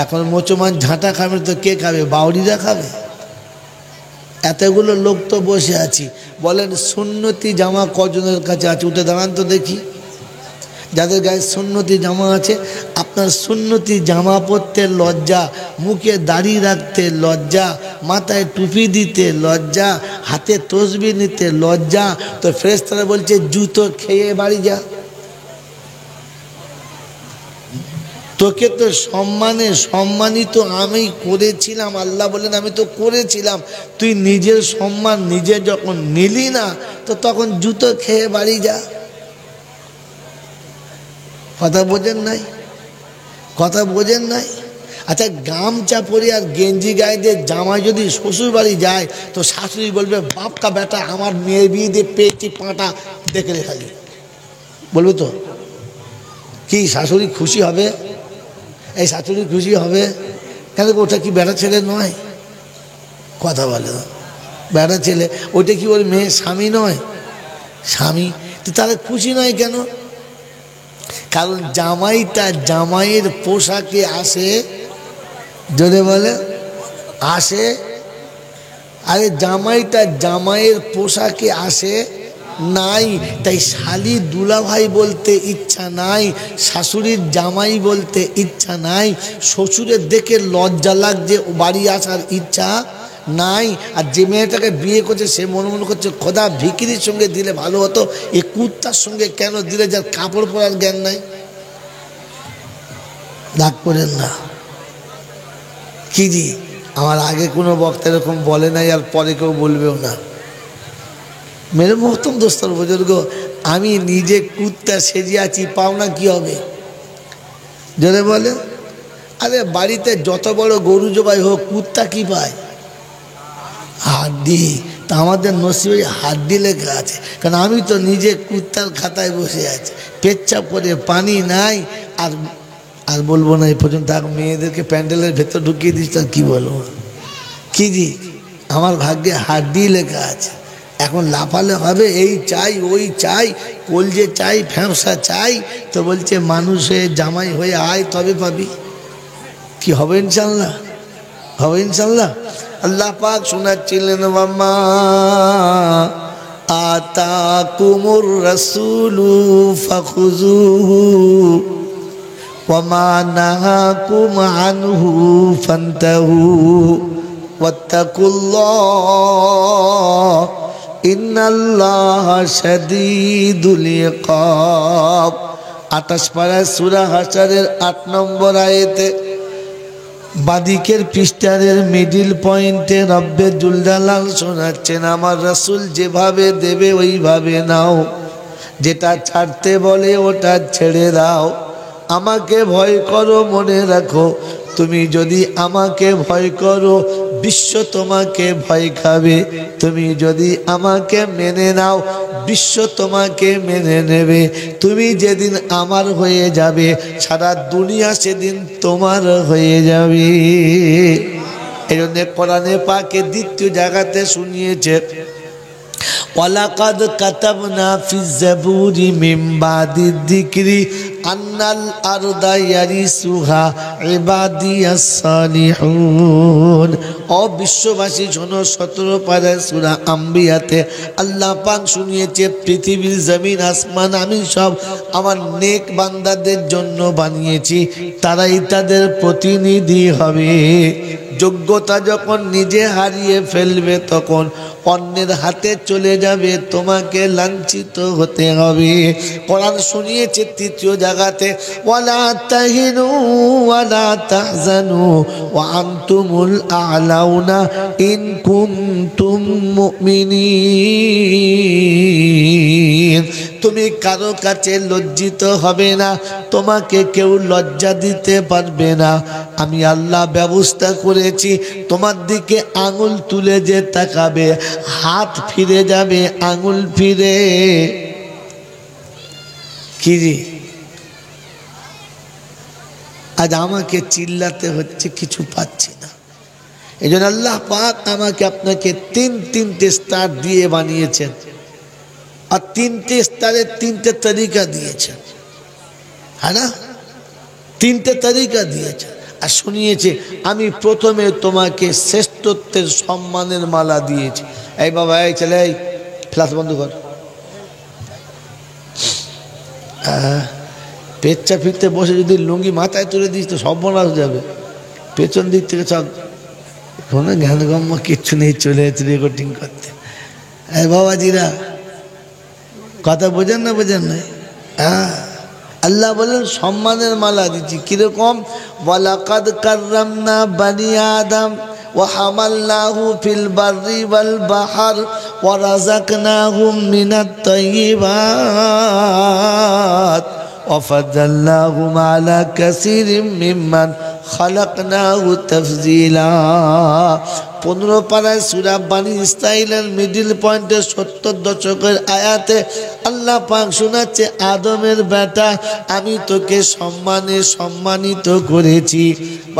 এখন মুসলমান ঝাঁটা খাবে তো কে খাবে? বাউরিরা খাবে। এতগুলো লোক তো বসে আছি, বলেন সুন্নতি জামা কজনের কাছে আছে? উঠে দাঁড়ান তো দেখি। যাদের গায়ে সুন্নতি জামা আছে, আপনার সুন্নতি জামা পরতে লজ্জা, মুখে দাড়ি রাখতে লজ্জা, মাথায় টুপি দিতে লজ্জা, হাতে তসবিহ নিতে লজ্জা, তো ফেরেশতারা বলছে জুতো খেয়ে বাড়ি যা। তোকে তো সম্মানিত আমি করেছিলাম, আল্লাহ বলেন আমি তো করেছিলাম, তুই নিজের সম্মান নিজে যখন নিলি না, তো তখন জুতো খেয়ে বাড়ি যা। কথা বোঝেন নাই? কথা বোঝেন নাই? আচ্ছা, গামছা পরে আর গেঞ্জি গায়ে দিয়ে জামাই যদি শ্বশুর বাড়ি যায়, তো শাশুড়ি বলবে বাপকা বেটা আমার মেয়ের বিয়ে দিয়ে পেয়েছি পাঁটা দেখে খালি, বলবে তো? কি শাশুড়ি খুশি হবে? এই শাশুড়ি খুশি হবে কেন? ওটা কি বেটা ছেলে নয়? কথা বলে না, বেটা ছেলে। ওটা কি ওর মেয়ে স্বামী নয়? স্বামী। তো তাহলে খুশি নয় কেন? কারণ জামাইটা জামাইয়ের পোশাকে আসে, যদি বলে আসে। আরে জামাইটা জামাইয়ের পোশাকে আসে নাই, তাই শালি দুলাভাই বলতে ইচ্ছা নাই, শাশুড়ির জামাই বলতে ইচ্ছা নাই, শ্বশুরের দেখে লজ্জা লাগছে, বাড়ি আসার ইচ্ছা নাই। আর যে মেয়েটাকে বিয়ে করছে সে মনে মনে করছে খোদা ভিখিরির সঙ্গে দিলে ভালো হতো, এ কুত্তার সঙ্গে কেন দিলে, যার কাপড় পরার জ্ঞান নাই। রাগ করেন না। কি জি, আমার আগে কোনো বক্তা এরকম বলে নাই, আর পরে কেউ বলবেও না। মেরে মোহতম দোস্তর বুজুর্গ, আমি নিজে কুত্তা সেজে আছি, পাওনা কি হবে? যদি বলে আরে বাড়িতে যত বড় গরু জবাই হোক, কুত্তা কি পায়? হাড্ডি। তা আমাদের নসিবে হাড্ডি লেখা আছে, কারণ আমি তো নিজে কুত্তার খাতায় বসে আছি, পেচ্ছাপ করে পানি নাই। আর আর বলবো না, এই পর্যন্ত মেয়েদেরকে প্যান্ডেলের ভেতর ঢুকিয়ে দিস, তার কী বলবো? কি জি, আমার ভাগ্যে হাড্ডি লেখা আছে। এখন লাফালে হবে, এই চাই ওই চাই, কলজে চাই, ফ্যাঁসা চাই, তো বলছে মানুষের জামাই হয়ে আয় তবে পাবি। কি হবে ইনশাল্লাহ? হবে ইনশাল্লাহ। আল্লাহ পাক শোনাচ্ছিলেন ওয়ামা আতাকুমুর রাসূলু ফাখুযুহু ওয়ামা নাহাকুম আনহু ফান্তাহু ওয়াত্তাকুল্লাহ ইন্নাল্লাহা শাদীদুল ইকাব। 28 পারা সূরা হাশরের 8 নম্বর আয়াতে বাদিকের পৃষ্ঠারের মিডিল পয়েন্টে রব্বে জুল জালাল শোনাচ্ছেন, আমার রাসূল যেভাবে দেবে ওইভাবে নাও, যেটা ছাড়তে বলে ওটা ছেড়ে দাও। আমাকে ভয় করো, মনে রাখো তুমি যদি আমাকে ভয় করো বিশ্ব তোমাকে ভয় খাবে, তুমি যদি আমাকে মেনে নাও বিশ্ব তোমাকে মেনে নেবে। তুমি যেদিন আমার হয়ে যাবে সারা দুনিয়া সেদিন তোমার হয়ে যাবে। এই জন্য কোরআনে পাকে দ্বিতীয় জায়গাতে শুনিয়েছে ওয়ালাকাদ কাতাবনা ফিজ জাবুরি মিন বাদিদ যিকরি আন্নাল আরদা ইয়ারিসুহা ইবাদিয়াস সালিহুন। ও বিশ্ববাসী শোনো, 17 পারা সূরা আম্বিয়াতে আল্লাহ পাক শুনিয়েছে পৃথিবীর জমিন আসমান আমি সব আমার নেক বান্দাদের জন্য বানিয়েছি, তারাই তাদের প্রতিনিধি হবে। যোগ্যতা যখন নিজে হারিয়ে ফেলবে তখন অন্যের হাতে চলে যাবে, তোমাকে লাঞ্ছিত হতে হবে। কোরআন শুনিয়েছে তৃতীয় জায়গাতে ওয়ালা তাহিনু ওয়ালা তাহজানু ওয়া আনতুমুল আ'লাউনা ইন কুনতুম মুমিনিন। তুমি কারো কাছে লজ্জিত হবে না, তোমাকে কেউ লজ্জা দিতে পারবে না। আমি আল্লাহ ব্যবস্থা করেছি, তোমার দিকে আঙুল তুলে যে তাকাবে হাত ফিরে যাবে, আঙুল ফিরে। কি রে, আজ আমাকে চিল্লাতে হচ্ছে, কিছু পাচ্ছি না। এই জন্য আল্লাহ পাক আমাকে আপনাকে তিনটে স্তর দিয়ে বানিয়েছেন, আর 3টে স্তরে 3টে তরিকা দিয়েছেন। হ্যাঁ না, 3টে তরিকা দিয়েছেন। আর শুনিয়েছে আমি প্রথমে তোমাকে শ্রেষ্ঠত্বের সম্মানের মালা দিয়েছি। এই বাবা, এই ছেলে, এই ফ্ল্যাশ বন্ধ কর। পেচ্চা ফিরতে বসে যদি লুঙ্গি মাথায় তুলে দিস তো সর্বনাশ যাবে। পেছন দিক থেকে সব কোনো জ্ঞানগম্য কিচ্ছু নেই, চলে যাচ্ছে রেকর্ডিং করতে। এই বাবাজিরা কথা বোঝেন না, বোঝেন নাই? আল্লাহ বলেন সম্মানের মালা দিচ্ছি। কিরকম? ওয়ালাকাদ কাররামনা বানি আদম ওয়া হামালনাহু ফিল বাররি ওয়াল বাহর ওয়া রাযাকনাহুম মিনাত তাইয়্যিবাত ওয়া ফাদাল্নাহুম আলা কাসীরিম মিম্মান খালাকনাহু তাফজিলা। 15 পারায় সূরা বানি ইসরাঈলের মিডল পয়েন্টে 70 দশকের আয়াতে আল্লাহ পাক শোনাচ্ছে, আদমের বেটা আমি তোকে সম্মানিত করেছি।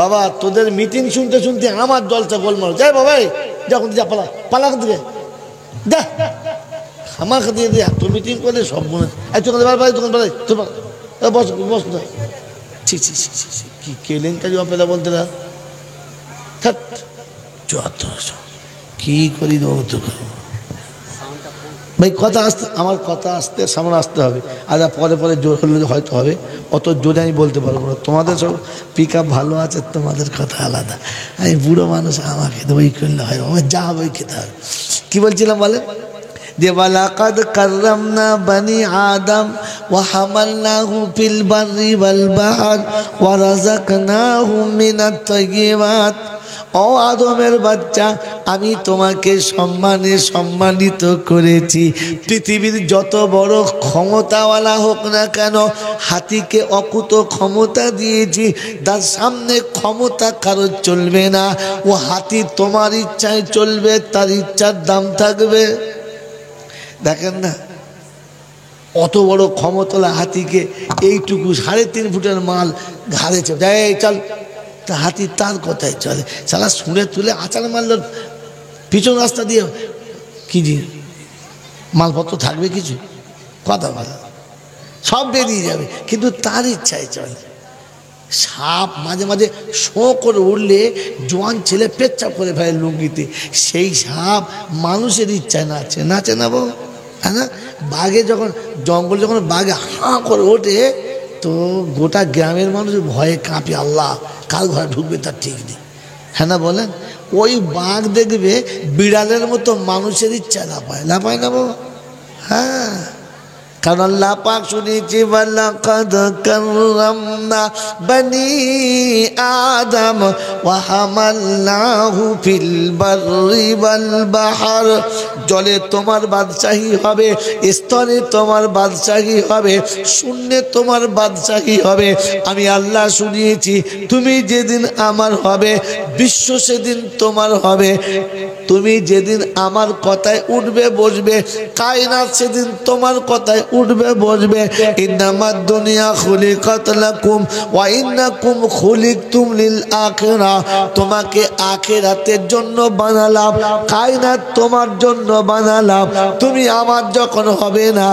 বাবা, তোদের মিটিং শুনতে শুনতে আমার জলসা গোলমাল। যাই বাবা, যখন যা পালা দিকে যা, আমাকে দিয়ে দিয়ে এত মিটিং করলে সব মনে বস বস না। ছি ছি ছি ছি ছি, কি কেলেঙ্কারি অপেরা বলতে না, যত কি করি দেবো তো ভাই। কথা আসতে, আমার কথা আসতে সামনে আসতে হবে। আর পরে পরে জোর হলে হয়তো হবে, অত জোরে আমি বলতে পারবো না। তোমাদের সব পিক আপ ভালো আছে, তোমাদের কথা আলাদা। আমি বুড়ো মানুষ, আমাকে তো ওই করলে হয়, আমার যা হবে ওই খেতে হবে। কি বলছিলাম বলেন? যে ওয়ালাকাদ কাররামনা বানি আদম ওয়া হামালনাহু ফিল বাররি ওয়াল বাহর ওয়া রাযাকনাহুম মিনাত তাইয়্যিবাত। ও আদমের বাচ্চা, আমি তোমাকে সম্মানিত করেছি। পৃথিবীর যত বড় ক্ষমতাওয়ালা হোক না কেন, হাতিকে অকুত ক্ষমতা দিয়েছি, তার সামনে ক্ষমতা কারো চলবে না। ও হাতি তোমার ইচ্ছায় চলবে, তার ইচ্ছার দাম থাকবে। দেখেন না, অত বড় ক্ষমতাওয়ালা হাতিকে এইটুকু 3.5 ফুটের মাল ঘাড়ে চেপে চল, তা হাতি তার কথাই চলে। সালা শুনে তুলে আচার মারল পিছন রাস্তা দিয়ে, কি দিয়ে মালপত্র থাকবে কিছু? কথা বলা সব বেরিয়ে যাবে, কিন্তু তার ইচ্ছায় চলে। সাপ মাঝে মাঝে শো করে উঠলে জোয়ান ছেলে পেচ্ছাপ করে ফেলে লুঙ্গিতে, সেই সাপ মানুষের ইচ্ছায় নাচে না বউ, হ্যাঁ না? বাঘে যখন জঙ্গল যখন বাঘে হাঁ করে ওঠে তো গোটা গ্রামের মানুষ ভয়ে কাঁপে, আল্লাহ কার ঘরে ঢুকবে তার ঠিক নেই, হ্যাঁ না বলেন? ওই বাঘ দেখবে বিড়ালের মতো মানুষের ইচ্ছা লাফায় না বাবা। হ্যাঁ, কারণ আল্লাহ পাক শুনিয়েছি, ওয়ালাকাদ কাররামনা বানি আদম ওয়া হামালনাহু ফিল বাররি ওয়াল বাহর। জলে তোমার বাদশাহী হবে, স্থলে তোমার বাদশাহী হবে, শূন্যে তোমার বাদশাহী হবে। আমি আল্লাহ শুনিয়েছি, তুমি যেদিন আমার হবে, বিশ্ব সেদিন তোমার হবে। তুমি যেদিন আমার কথায় উঠবে বসবে, কায়নাত সেদিন তোমার কথায় উঠবে বসবে। ইন্নামাদ দুনিয়া খুলিকাত লাকুম ওয়া ইন্নাকুম খুলিকতুম লিল আখিরাহ। তোমাকে আখিরাতের জন্য বানালাম, কায়নাত তোমার জন্য বানালাম। তুমি আমার যখন হবে না,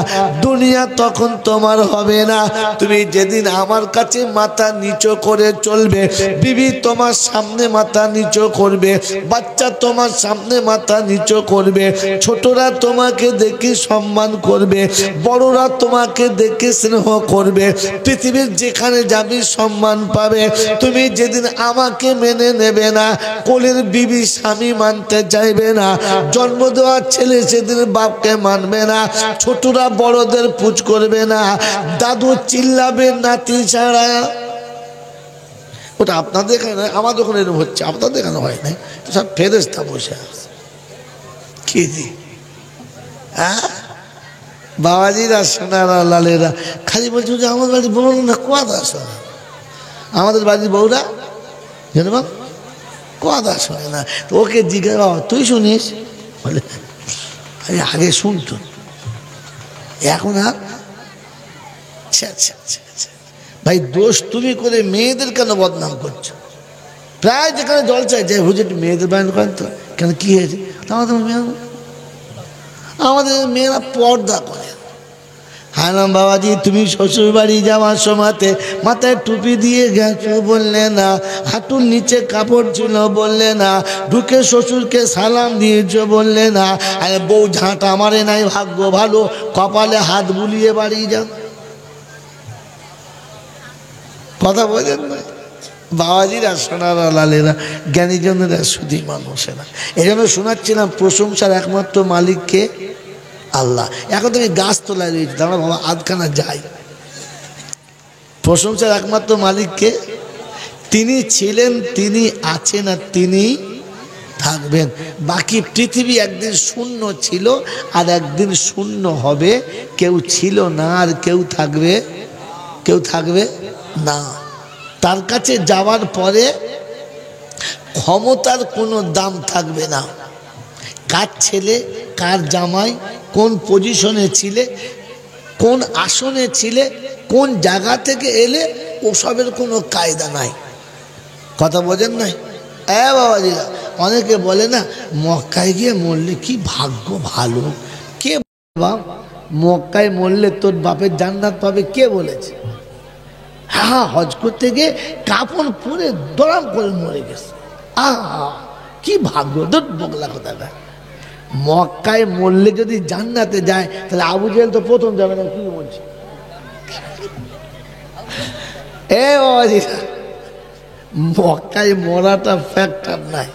দুনিয়া তখন তোমার হবে না। তুমি যেদিন আমার কাছে মাথা নিচু করে চলবে, বিবি তোমার সামনে মাথা নিচু করবে, বাচ্চা তোমার সামনে মাথা নিচু করবে, ছোটরা তোমাকে দেখে সম্মান করবে, বড়রা তোমাকে দেখে স্নেহ করবে। পৃথিবীর যেখানে যাবি সম্মান পাবে। তুমি যেদিন আমাকে মেনে নেবে না, কোলের বিবি স্বামী মানতে চাইবে না, জন্ম দেওয়া ছেলে সেদিন বাপকে মানবে না, ছোটরা বড়দের পুজ করবে না, দাদু চিল্লাবে নাতি ছাড়া। ওটা আপনাদের এখানে, আমাদের ওখানে এরকম হচ্ছে, আপনাদের এখানে হয় না। সব ফেরেশতা বসে আছে কি জি, হ্যাঁ বাবাজিরা সোনারা লালেরা খালি বলছে যে আমাদের বাড়ির বউ না কথা শোনে, আমাদের বাড়ির বউরা জানো বাবা কথা শোনে না। তো ওকে জিজ্ঞাসা, বাবা তুই শুনিস? বলে আমি আগে শুনতো, এখন আর। ভাই দোষ তুমি করে মেয়েদের কেন বদনাম করছো? প্রায় যেখানে জল চাই যে হুজুর একটু মেয়েদের বায়ন করেন তো, কেন কি হয়েছে? আমাদের মেয়েরা পর্দা করে, হ্যাঁ বাবাজি, তুমি শ্বশুর বাড়ি যাওয়ার সময়তে মাথায় টুপি দিয়ে গেছো বললে না, হাঁটুর নিচে কাপড় ছিল বললে না, ঢুকে শ্বশুরকে সালাম দিয়েছো বললে না। আরে বউ ঝাঁটা আমারে নাই, ভাগ্য ভালো, কপালে হাত বুলিয়ে বাড়ি যাও। কথা বলেন না বাবাজিরা, সোনার লালেরা, জ্ঞানীজনেরা, শুধু মানুষেরা। এই জন্য শোনাচ্ছিলাম প্রশংসার একমাত্র মালিককে আল্লাহ। এখন তুমি গাছ তোলায় রয়েছে, আমরা বাবা আধখানা যাই। প্রশংসার একমাত্র মালিককে, তিনি ছিলেন, তিনি আছেন, আর তিনি থাকবেন। বাকি পৃথিবী একদিন শূন্য ছিল আর একদিন শূন্য হবে। কেউ ছিল না আর কেউ থাকবে না। তার কাছে যাওয়ার পরে ক্ষমতার কোনো দাম থাকবে না। কার ছেলে, কার জামাই, কোন পজিশনে ছিলে, কোন আসনে ছিলে, কোন জায়গা থেকে এলে, ওসবের কোনো কায়দা নাই। কথা বোঝেন নাই? বাবাজিরা, অনেকে বলে না মক্কায় গিয়ে মরলে কি ভাগ্য ভালো। কে বাপ মক্কায় মরলে তোর বাপের জান্নাত পাবে? কে বলেছে? হ্যাঁ, হজ করতে গিয়ে কাপড় পরে দড়াম করে মরে গেছে। কি ভাগ্য! তোর বগলা কথাটা। মক্কায় মরলে যদি জান্নাতে যায়, তাহলে আবু জেহেল তো প্রথম যাবে না। কি বলছে? বাবাজিরা, মক্কায় মরাটা ফ্যাক্টর নাই,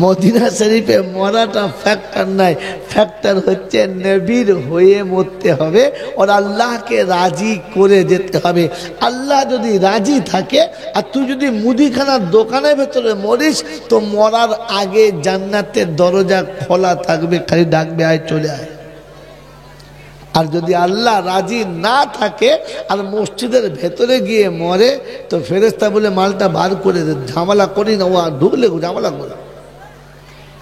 মদিনা শরীফে মরাটা ফ্যাক্টর নাই। ফ্যাক্টর হচ্ছে নবীর হয়ে মরতে হবে আর আল্লাহকে রাজি করে যেতে হবে। আল্লাহ যদি রাজি থাকে, আর তুই যদি মুদিখানার দোকানের ভেতরে মরিস, তো মরার আগে জান্নাতের দরজা খোলা থাকবে, খালি ডাকবে আয় চলে আয়। আর যদি আল্লাহ রাজি না থাকে আর মসজিদের ভেতরে গিয়ে মরে, তো ফেরেশতা বলে মালটা বার করে দে, ঝামেলা করি না, ও ঢুকলে ঝামেলা করে।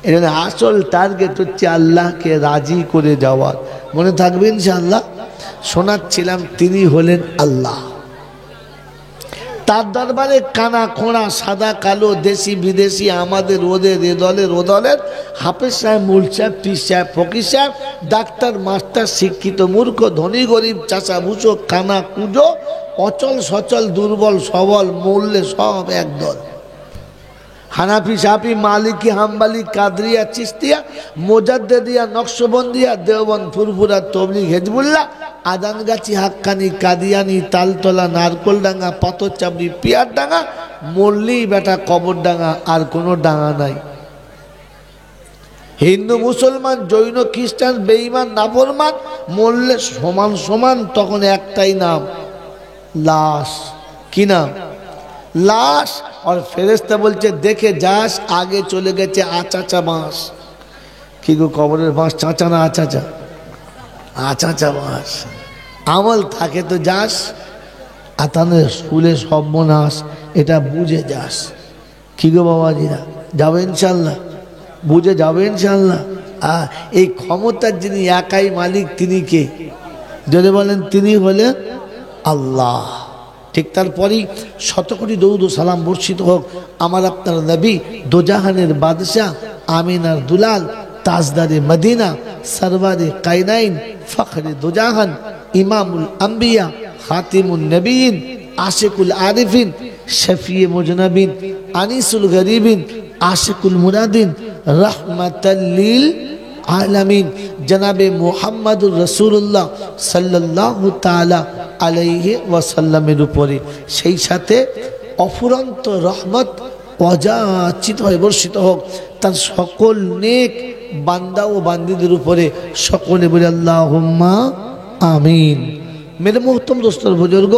এখানে আসল টার্গেট হচ্ছে আল্লাহকে রাজি করে যাওয়ার। মনে থাকবে ইনশাআল্লাহ। শোনাচ্ছিলাম, তিনি হলেন আল্লাহ। তার দরবারে কানা খোঁড়া, সাদা কালো, দেশি বিদেশি, আমাদের ওদের, এ দলের ও দলের, হাফেজ সাহেব, মুল সাহেব, পীর সাহেব, ফকির সাহেব, ডাক্তার, মাস্টার, শিক্ষিত, মূর্খ, ধনী, গরিব, চাষা, ভুষো, কানা, কুজো, অচল সচল, দুর্বল সবল, মূল্যে সব একদল। হানাফি, সাফি, মালিকি, হাম্বালি, কাদরিয়া, চিস্তিয়া, মোজাদ্দেদিয়া, নকশবন্দিয়া, দেওবন্দ, ফুরফুরা, তবলিগ, হেজবুল্লাহ, আদানগাছি, হাক্কানি, কাদিয়ানি, তালতলা, নারকোলডাঙ্গা, পাথরচাপড়ি, পিয়ারডাঙ্গা, মল্লি বেটা কবরডাঙ্গা, আর কোনো ডাঙ্গা নাই। হিন্দু, মুসলমান, জৈন, খ্রিস্টান, বেঈমান, নাফরমান, মরলে সমান সমান, তখন একটাই নাম, লাশ। কি নাম? লাশ। আর ফেরেশতা বলছে দেখে যাস, আগে চলে গেছে আচাচা বাঁশ। কি গো, কবরের বাঁশ চাচা না আচাচা? আচাচা বাঁশ। আমল থাকে তো যাস, আর তাহলে স্কুলে সর্বনাশ, এটা বুঝে যাস। কি গো বাবাজিরা, যাবে ইনশাল্লাহ? বুঝে যাবে ইনশাল্লাহ? এই ক্ষমতার যিনি একাই মালিক, তিনি কে? যদি বলেন তিনি হলেন আল্লাহ। ঠিক তারপরেই শতকোটি দরুদ ও সালাম বর্ষিত হোক আমার আপনার নবী, দোজাহানের বাদশাহ, আমিনার দুলাল, তাজদারে মদিনা, সরওয়ারে কায়নাইন, ফখরে দোজাহান, ইমামুল আম্বিয়া, খাতিমুন নবীন, আশিকুল আরিফিন, শফিয়ে মুজনবিন, আনিসুল গরিবিন, আশিকুল মুরাদিন, রহমাতাল লিল আলামিন, জনাবে মুহাম্মদুর রাসূলুল্লাহ সাল্লাল্লাহু তাআলা আলাইহি ওয়াসাল্লামের উপরে, সেই সাথে অফুরন্ত রহমত অযাচিত হয়ে বর্ষিত হোক তার সকল নেক বান্দা ও বান্দীদের উপরে। সকলে বলে আল্লাহুম্মা আমিন। মেরে মুহতরম দোস্তর বুজুর্গ,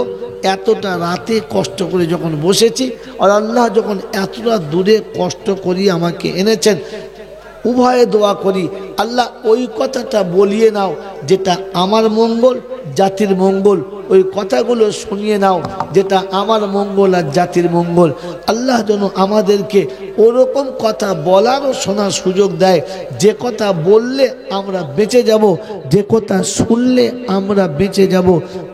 এতটা রাতে কষ্ট করে যখন বসেছি, আর আল্লাহ যখন এতটা দূরে কষ্ট করিয়ে আমাকে এনেছেন, উভয়ে দোয়া করি আল্লাহ ওই কথাটা বলিয়ে নাও যেটা আমার মঙ্গল, জাতির মঙ্গল। ওই কথাগুলো শুনিয়ে নাও যেটা আমার মঙ্গল আর জাতির মঙ্গল। আল্লাহ যেন আমাদেরকে ওরকম কথা বলার ও শোনার সুযোগ দেয়, যে কথা বললে আমরা বেঁচে যাব, যে কথা শুনলে আমরা বেঁচে যাব।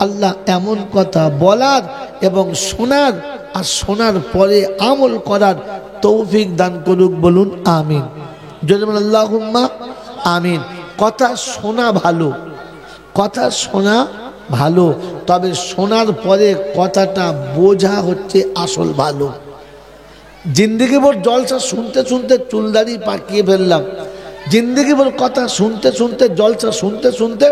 আল্লাহ এমন কথা বলার এবং শোনার, আর শোনার পরে আমল করার তৌফিক দান করুক। বলুন আমিন। যদি আল্লাহুম্মা আমিন। কথা শোনা ভালো, কথা শোনা ভালো, তবে শোনার পরে কথাটা বোঝা হচ্ছে আসল ভালো। জিন্দেগি ভর জলসা শুনতে শুনতে চুলদাড়ি পাকিয়ে ফেললাম, জিন্দেগি ভর কথা শুনতে শুনতে জলসা শুনতে শুনতে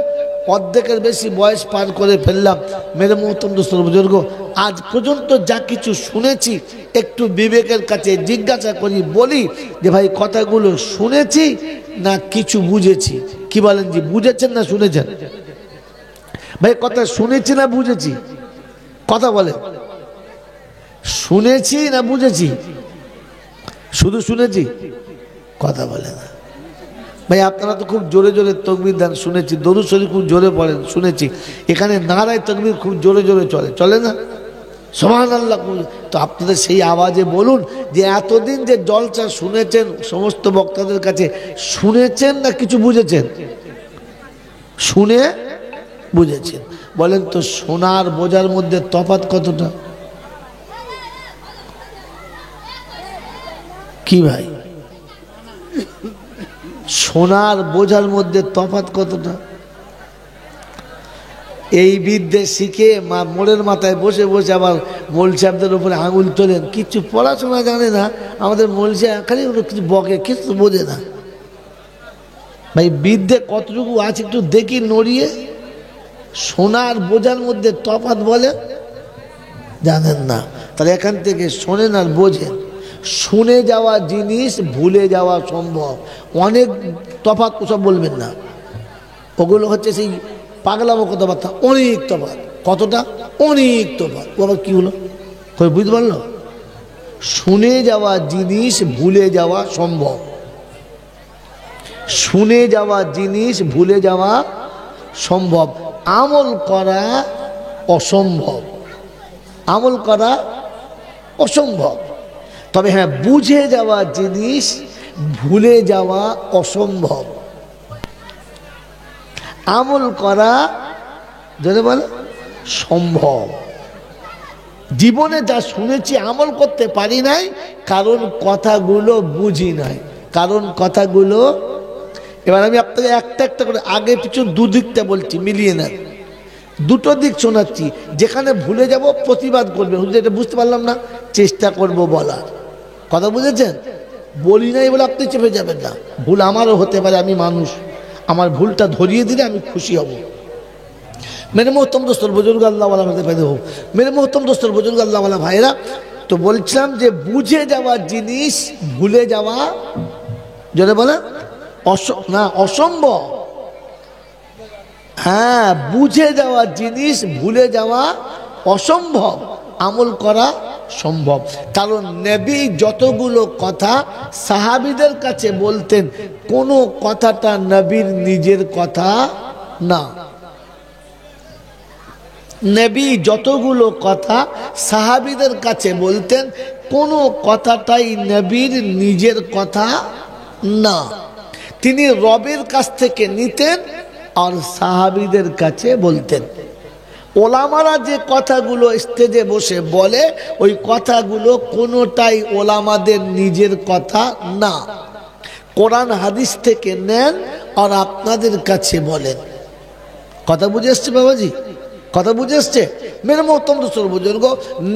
অর্ধেকের বেশি বয়স পার করে ফেললাম। মেরে মোহতরম দোস্ত বুজুর্গ, আজ পর্যন্ত যা কিছু শুনেছি একটু বিবেকের কাছে জিজ্ঞাসা করি, বলি যে ভাই কথাগুলো শুনেছি না কিছু বুঝেছি? কি বলেন জি, বুঝেছেন না শুনেছেন? ভাই কথা শুনেছি না বুঝেছি? কথা বলেন, শুনেছি না বুঝেছি? শুধু শুনেছি, কথা বলে না। ভাই আপনারা তো খুব জোরে জোরে তাকবীর দেন শুনেছি, দরুদ শরীফ খুব জোরে পড়েন শুনেছি, এখানে নারায়ে তাকবীর খুব জোরে জোরে চলে না? সুবহানাল্লাহ। তো আপনাদের সেই আওয়াজে বলুন যে এতদিন যে জলসা শুনেছেন সমস্ত বক্তাদের কাছে, শুনেছেন না কিছু বুঝেছেন? শুনে বুঝেছেন। বলেন তো শোনার বোঝার মধ্যে তফাৎ কতটা? কি ভাই, শোনার বোঝার মধ্যে তফাৎ কতটা? এই বিদ্যে শিখে মোড়ের মাথায় বসে বসে আবার মোল সাহেবদের উপরে আঙুল তোলেন, কিছু পড়াশোনা জানে না আমাদের মোল সাহেব, খালি কিছু বকে, কিছু বোঝে না। ভাই বিদ্যে কতটুকু আছে একটু দেখি নড়িয়ে। শোনার বোঝার মধ্যে তফাৎ বলে জানেন না, তাহলে এখান থেকে শোনেন আর বোঝেন। শুনে যাওয়া জিনিস ভুলে যাওয়া সম্ভব, অনেক তফাৎ ওসব বলবেন না, ওগুলো হচ্ছে সেই পাগলামো কথাবার্তা, অনেক তফাৎ। কতটা? অনেক তফাৎ। ও আবার কি হলো বুঝতে পারলো? শুনে যাওয়া জিনিস ভুলে যাওয়া সম্ভব, শুনে যাওয়া জিনিস ভুলে যাওয়া সম্ভব, আমল করা অসম্ভব, আমল করা অসম্ভব। তবে হ্যাঁ, বুঝে যাওয়া জিনিস ভুলে যাওয়া অসম্ভব, আমল করা যদি বলে সম্ভব। জীবনে যা শুনেছি আমল করতে পারি নাই, কারণ কথাগুলো বুঝি নাই, কারণ কথাগুলো। এবার আমি আপনাকে একটা একটা করে আগে পিছু দুদিকটা বলছি, মিলিয়ে নেন। দুটো দিক শোনাচ্ছি, যেখানে ভুলে যাব প্রতিবাদ করবেন, হুজুর এটা বুঝতে পারলাম না, চেষ্টা করব বলার। কথা বুঝেছেন? বলি নাই বলে আপনি চেপে যাবেন না, ভুল আমারও হতে পারে, আমি মানুষ, আমার ভুলটা ধরিয়ে দিলে আমি খুশি হব। মেরে মোহতম দোস্তর বুজুর্গ আল্লাহওয়ালা ফায়দা হোক। মেরে মোহতম দোস্তর বুজুর্গ আল্লাহওয়ালা ভাইরা, তো বলছিলাম যে বুঝে যাওয়া জিনিস ভুলে যাওয়া যদি বলে না অসম্ভব। হ্যাঁ, বুঝে যাওয়া জিনিস ভুলে যাওয়া অসম্ভব, আমল করা সম্ভব। কারণ নবী যতগুলো কথা সাহাবীদের কাছে বলতেন, কোনো কথাটা নবীর নিজের কথা না। নবী যতগুলো কথা সাহাবীদের কাছে বলতেন, কোনো কথাটাই নবীর নিজের কথা না। তিনি রবের কাছ থেকে নিতেন আর সাহাবীদের কাছে বলতেন। ওলামারা যে কথাগুলো স্টেজে বসে বলে, ওই কথাগুলো কোনোটাই ওলামাদের নিজের কথা না, কোরআন হাদিস থেকে নেন আর আপনাদের কাছে বলেন। কথা বুঝে এসছে বাবাজি? কথা বুঝে এসছে? মেরে মোহতরম দোস্তর বুজুর্গ,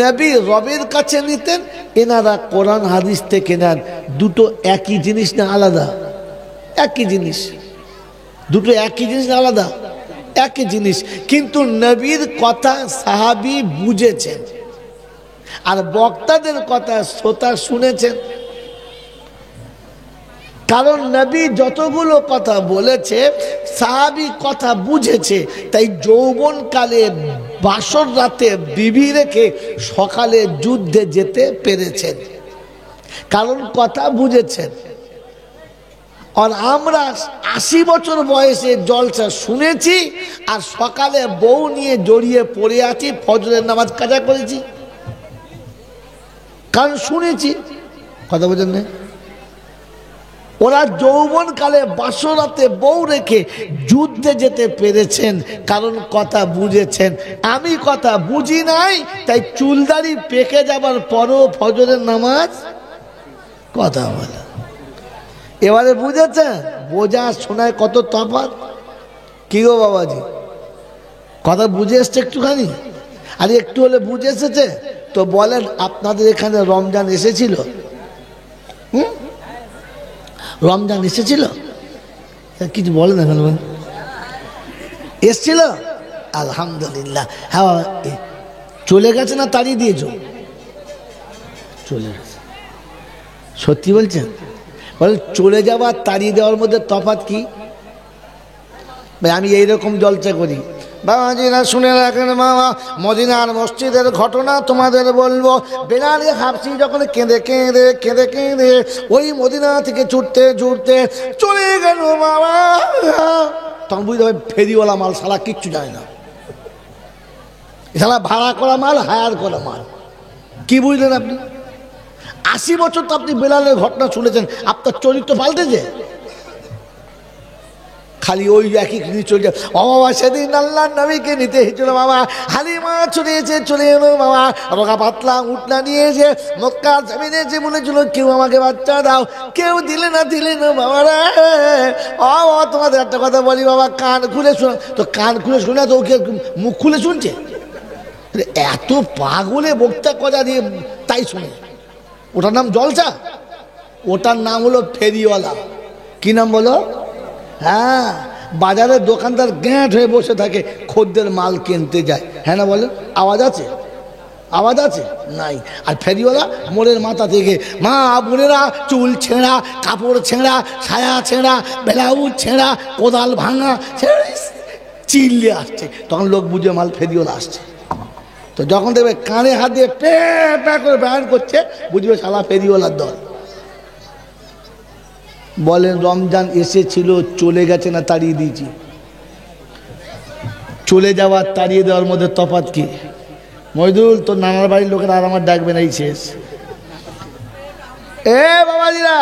নবী রবের কাছে নিতেন, এনারা কোরআন হাদিস থেকে নেন। দুটো একই জিনিস না আলাদা? একই জিনিস। দুটো একই জিনিস না আলাদা? একই জিনিস। কিন্তু নবীর কথা সাহাবী বুঝেছেন আর বক্তাদের কথা শ্রোতা শুনেছেন। কারণ নবী যতগুলো কথা বলেছে সাহাবী কথা বুঝেছে, তাই যৌবনকালে বাসর রাতে বিবি রেখে সকালে যুদ্ধে যেতে পেরেছেন, কারণ কথা বুঝেছেন। আর আমরা 80 বছর বয়সে জলসা শুনেছি আর সকালে বউ নিয়ে জড়িয়ে পড়ে আছি, ফজরের নামাজ কাজা করেছি, কারণ শুনেছি। কথা বোঝেন না? ওরা যৌবনকালে বাসরাতে বউ রেখে যুদ্ধে যেতে পেরেছেন, কারণ কথা বুঝেছেন। আমি কথা বুঝি নাই, তাই চুলদাড়ি পেকে যাবার পরও ফজরের নামাজ কথা বলে। এবারে বুঝেছেন? বোঝা শোনায় কত তফাৎ। কি গো বাবাজি, কথা বুঝে এসছে একটুখানি? আর একটু হলে বুঝে এসেছে তো বলেন, আপনাদের এখানে রমজান এসেছিল? রমজান এসেছিল? কিছু বলে না কেন? এসছিল? আলহামদুলিল্লাহ। হ্যাঁ, চলে গেছে না তাড়িয়ে দিয়েছ? চলে গেছে। সত্যি বলছেন? বলে চলে যাওয়া তাড়িয়ে দেওয়ার মধ্যে তফাৎ কি? আমি এইরকম জলসা করি, বাবাজিরা শুনে রাখেন বাবা, মদিনার মসজিদের ঘটনা তোমাদের বলবো। বেলালে হাবশি যখন কেঁদে কেঁদে কেঁদে কেঁদে ওই মদিনা থেকে ছুটতে ছুটতে চলে গেল বাবা, তখন বুঝতে হবে ফেরিওয়ালা মাল সালা কিচ্ছু যায় না, সালা ভাড়া করা মাল, হায়ার করা মাল। কি বুঝলেন আপনি? 80 বছর তো আপনি বেলালের ঘটনা শুনেছেন, আপনার চরিত্র পাল্টেছে? খালি ওই একই চলে যায়। ও বাবা, সেদিন আল্লাহ নবীকে নিতে এসেছিল বাবা, হালিমা ছড়িয়েছে, চলে এলো বাবা, রোগা পাতলা উঠনা নিয়েছে, মক্কার জমিনে যে বলেছিল কেউ আমাকে বাচ্চা দাও, কেউ দিলে না বাবা রে। ও বাবা, তোমাদের একটা কথা বলি বাবা, কান খুলে শোনা। তো কান খুলে শোনা তো ওকে মুখ খুলে শুনছে? এত পাগলে বক্তা কথা দিয়ে তাই শুনে। ওটার নাম জলসা? ওটার নাম হলো ফেরিওয়ালা। কি নাম বলো? হ্যাঁ, বাজারের দোকানদার গ্যাঁট হয়ে বসে থাকে, খদ্দের মাল কিনতে যায়। হ্যাঁ না বলেন? আওয়াজ আছে? আওয়াজ আছে? নাই। আর ফেরিওয়ালা মোড়ের মাথা থেকে মা বোনেরা চুল ছেঁড়া, কাপড় ছেঁড়া, ছায়া ছেঁড়া, ব্লাউজ ছেঁড়া, কোদাল ভাঙা চিল্লে আসছে, তখন লোক বুঝে মাল ফেরিওয়ালা আসছে। তো যখন দেখবে কানে হাত দিয়ে প্যা প্যা করে ব্যায়াম করছে, বুঝবে শালা ফেরিওয়ালার দল। বলেন রমজান এসেছিল, চলে গেছে না তাড়িয়ে দিয়েছি? চলে যাওয়ার তাড়িয়ে দেওয়ার মধ্যে তফাৎ কি? মইদুল, তোর নানার বাড়ির লোকেরা আর আমার ডাকবে না, এই শেষ। এ বাবাজিরা,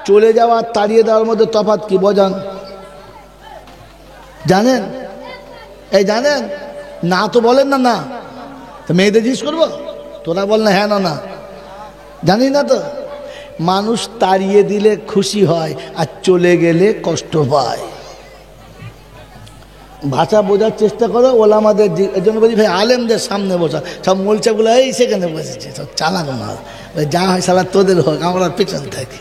চলে যাওয়ার তাড়িয়ে দেওয়ার মধ্যে তফাৎ কি বোঝান? জানেন? এই জানেন না? তো বলেন না। না তো মেয়েদের জিজ্ঞেস করবো? তোরা বল না হ্যাঁ না না, জানি না তো। মানুষ তাড়িয়ে দিলে খুশি হয়, আর চলে গেলে কষ্ট পায়। ভাষা বোঝার চেষ্টা করো। ওলামাদের এই জন্য বলি ভাই, আলেমদের সামনে বসা, সব মোলচাগুলো এই সেখানে বসেছে, সব চালানো মাল, যা হয় সালা তোদের হোক, আমরা পেছন থাকি।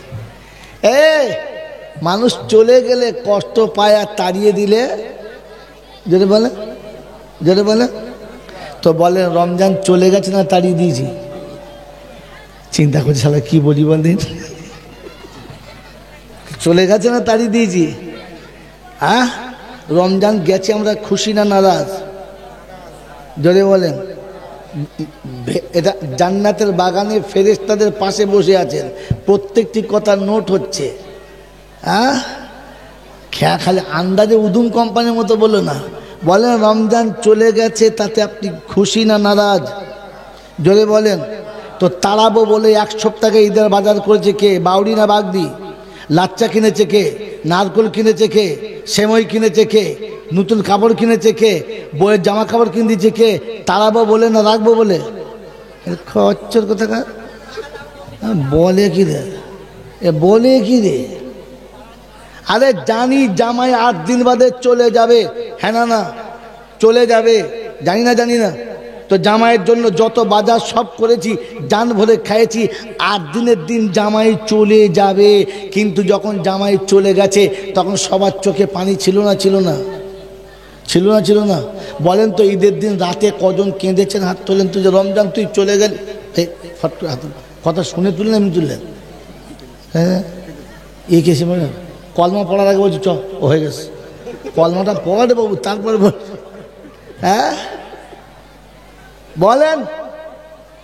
মানুষ চলে গেলে কষ্ট পায়, আর তাড়িয়ে দিলে যদি বলে, যদি বলে তো বলে রমজান চলে গেছে না তাড়িয়ে দিয়েছি? চিন্তা করছি সালা কি বলি বলদিন, চলে গেছে না তাড়িয়ে দিয়েছি? হ্যাঁ, রমজান গেছে, আমরা খুশি না নারাজ? জোরে বলেন। এটা জান্নাতের বাগানে ফেরেশতাদের পাশে বসে আছেন, প্রত্যেকটি কথা নোট হচ্ছে। হ্যাঁ, খেয়া খালি আন্দাজে উদুম কোম্পানির মতো বলো না। বলেন রমজান চলে গেছে, তাতে আপনি খুশি না নারাজ? জোরে বলেন। তো তাড়াবো বলে 1 সপ্তাহে ঈদের বাজার করেছে কে? বাউরি না বাগদি? লাচ্চা কিনেছে কে? নারকোল কিনেছে কে? সেমই কিনেছে কে? নতুন কাপড় কিনেছে কে? বইয়ের জামা কাপড় কিনে দিয়েছে কে? তাড়াবো বলে না রাখবো বলে? খরচের কথা বলে কি রে? বলে কি রে? আরে জানি জামাই 8 দিন বাদে চলে যাবে। হ্যাঁ না না, চলে যাবে। জানি না। তো জামাইয়ের জন্য যত বাজার সব করেছি, জান ভরে খাইয়েছি, 8 দিনের দিন জামাই চলে যাবে। কিন্তু যখন জামাই চলে গেছে, তখন সবার চোখে পানি ছিল না? ছিল না? বলেন তো ঈদের দিন রাতে কজন কেঁদেছেন? হাত তোলেন তো, যে রমজান তুই চলে গেল। ফট করে হাত, কথা শুনে তুললেন, এমনি তুললেন? হ্যাঁ, এই কেসে মনে কলমা পড়ার আগে বলছি চ, ও হয়ে গেছে, কলমাটা পড়ে বাবু, তারপরে বল। হ্যাঁ বলেন,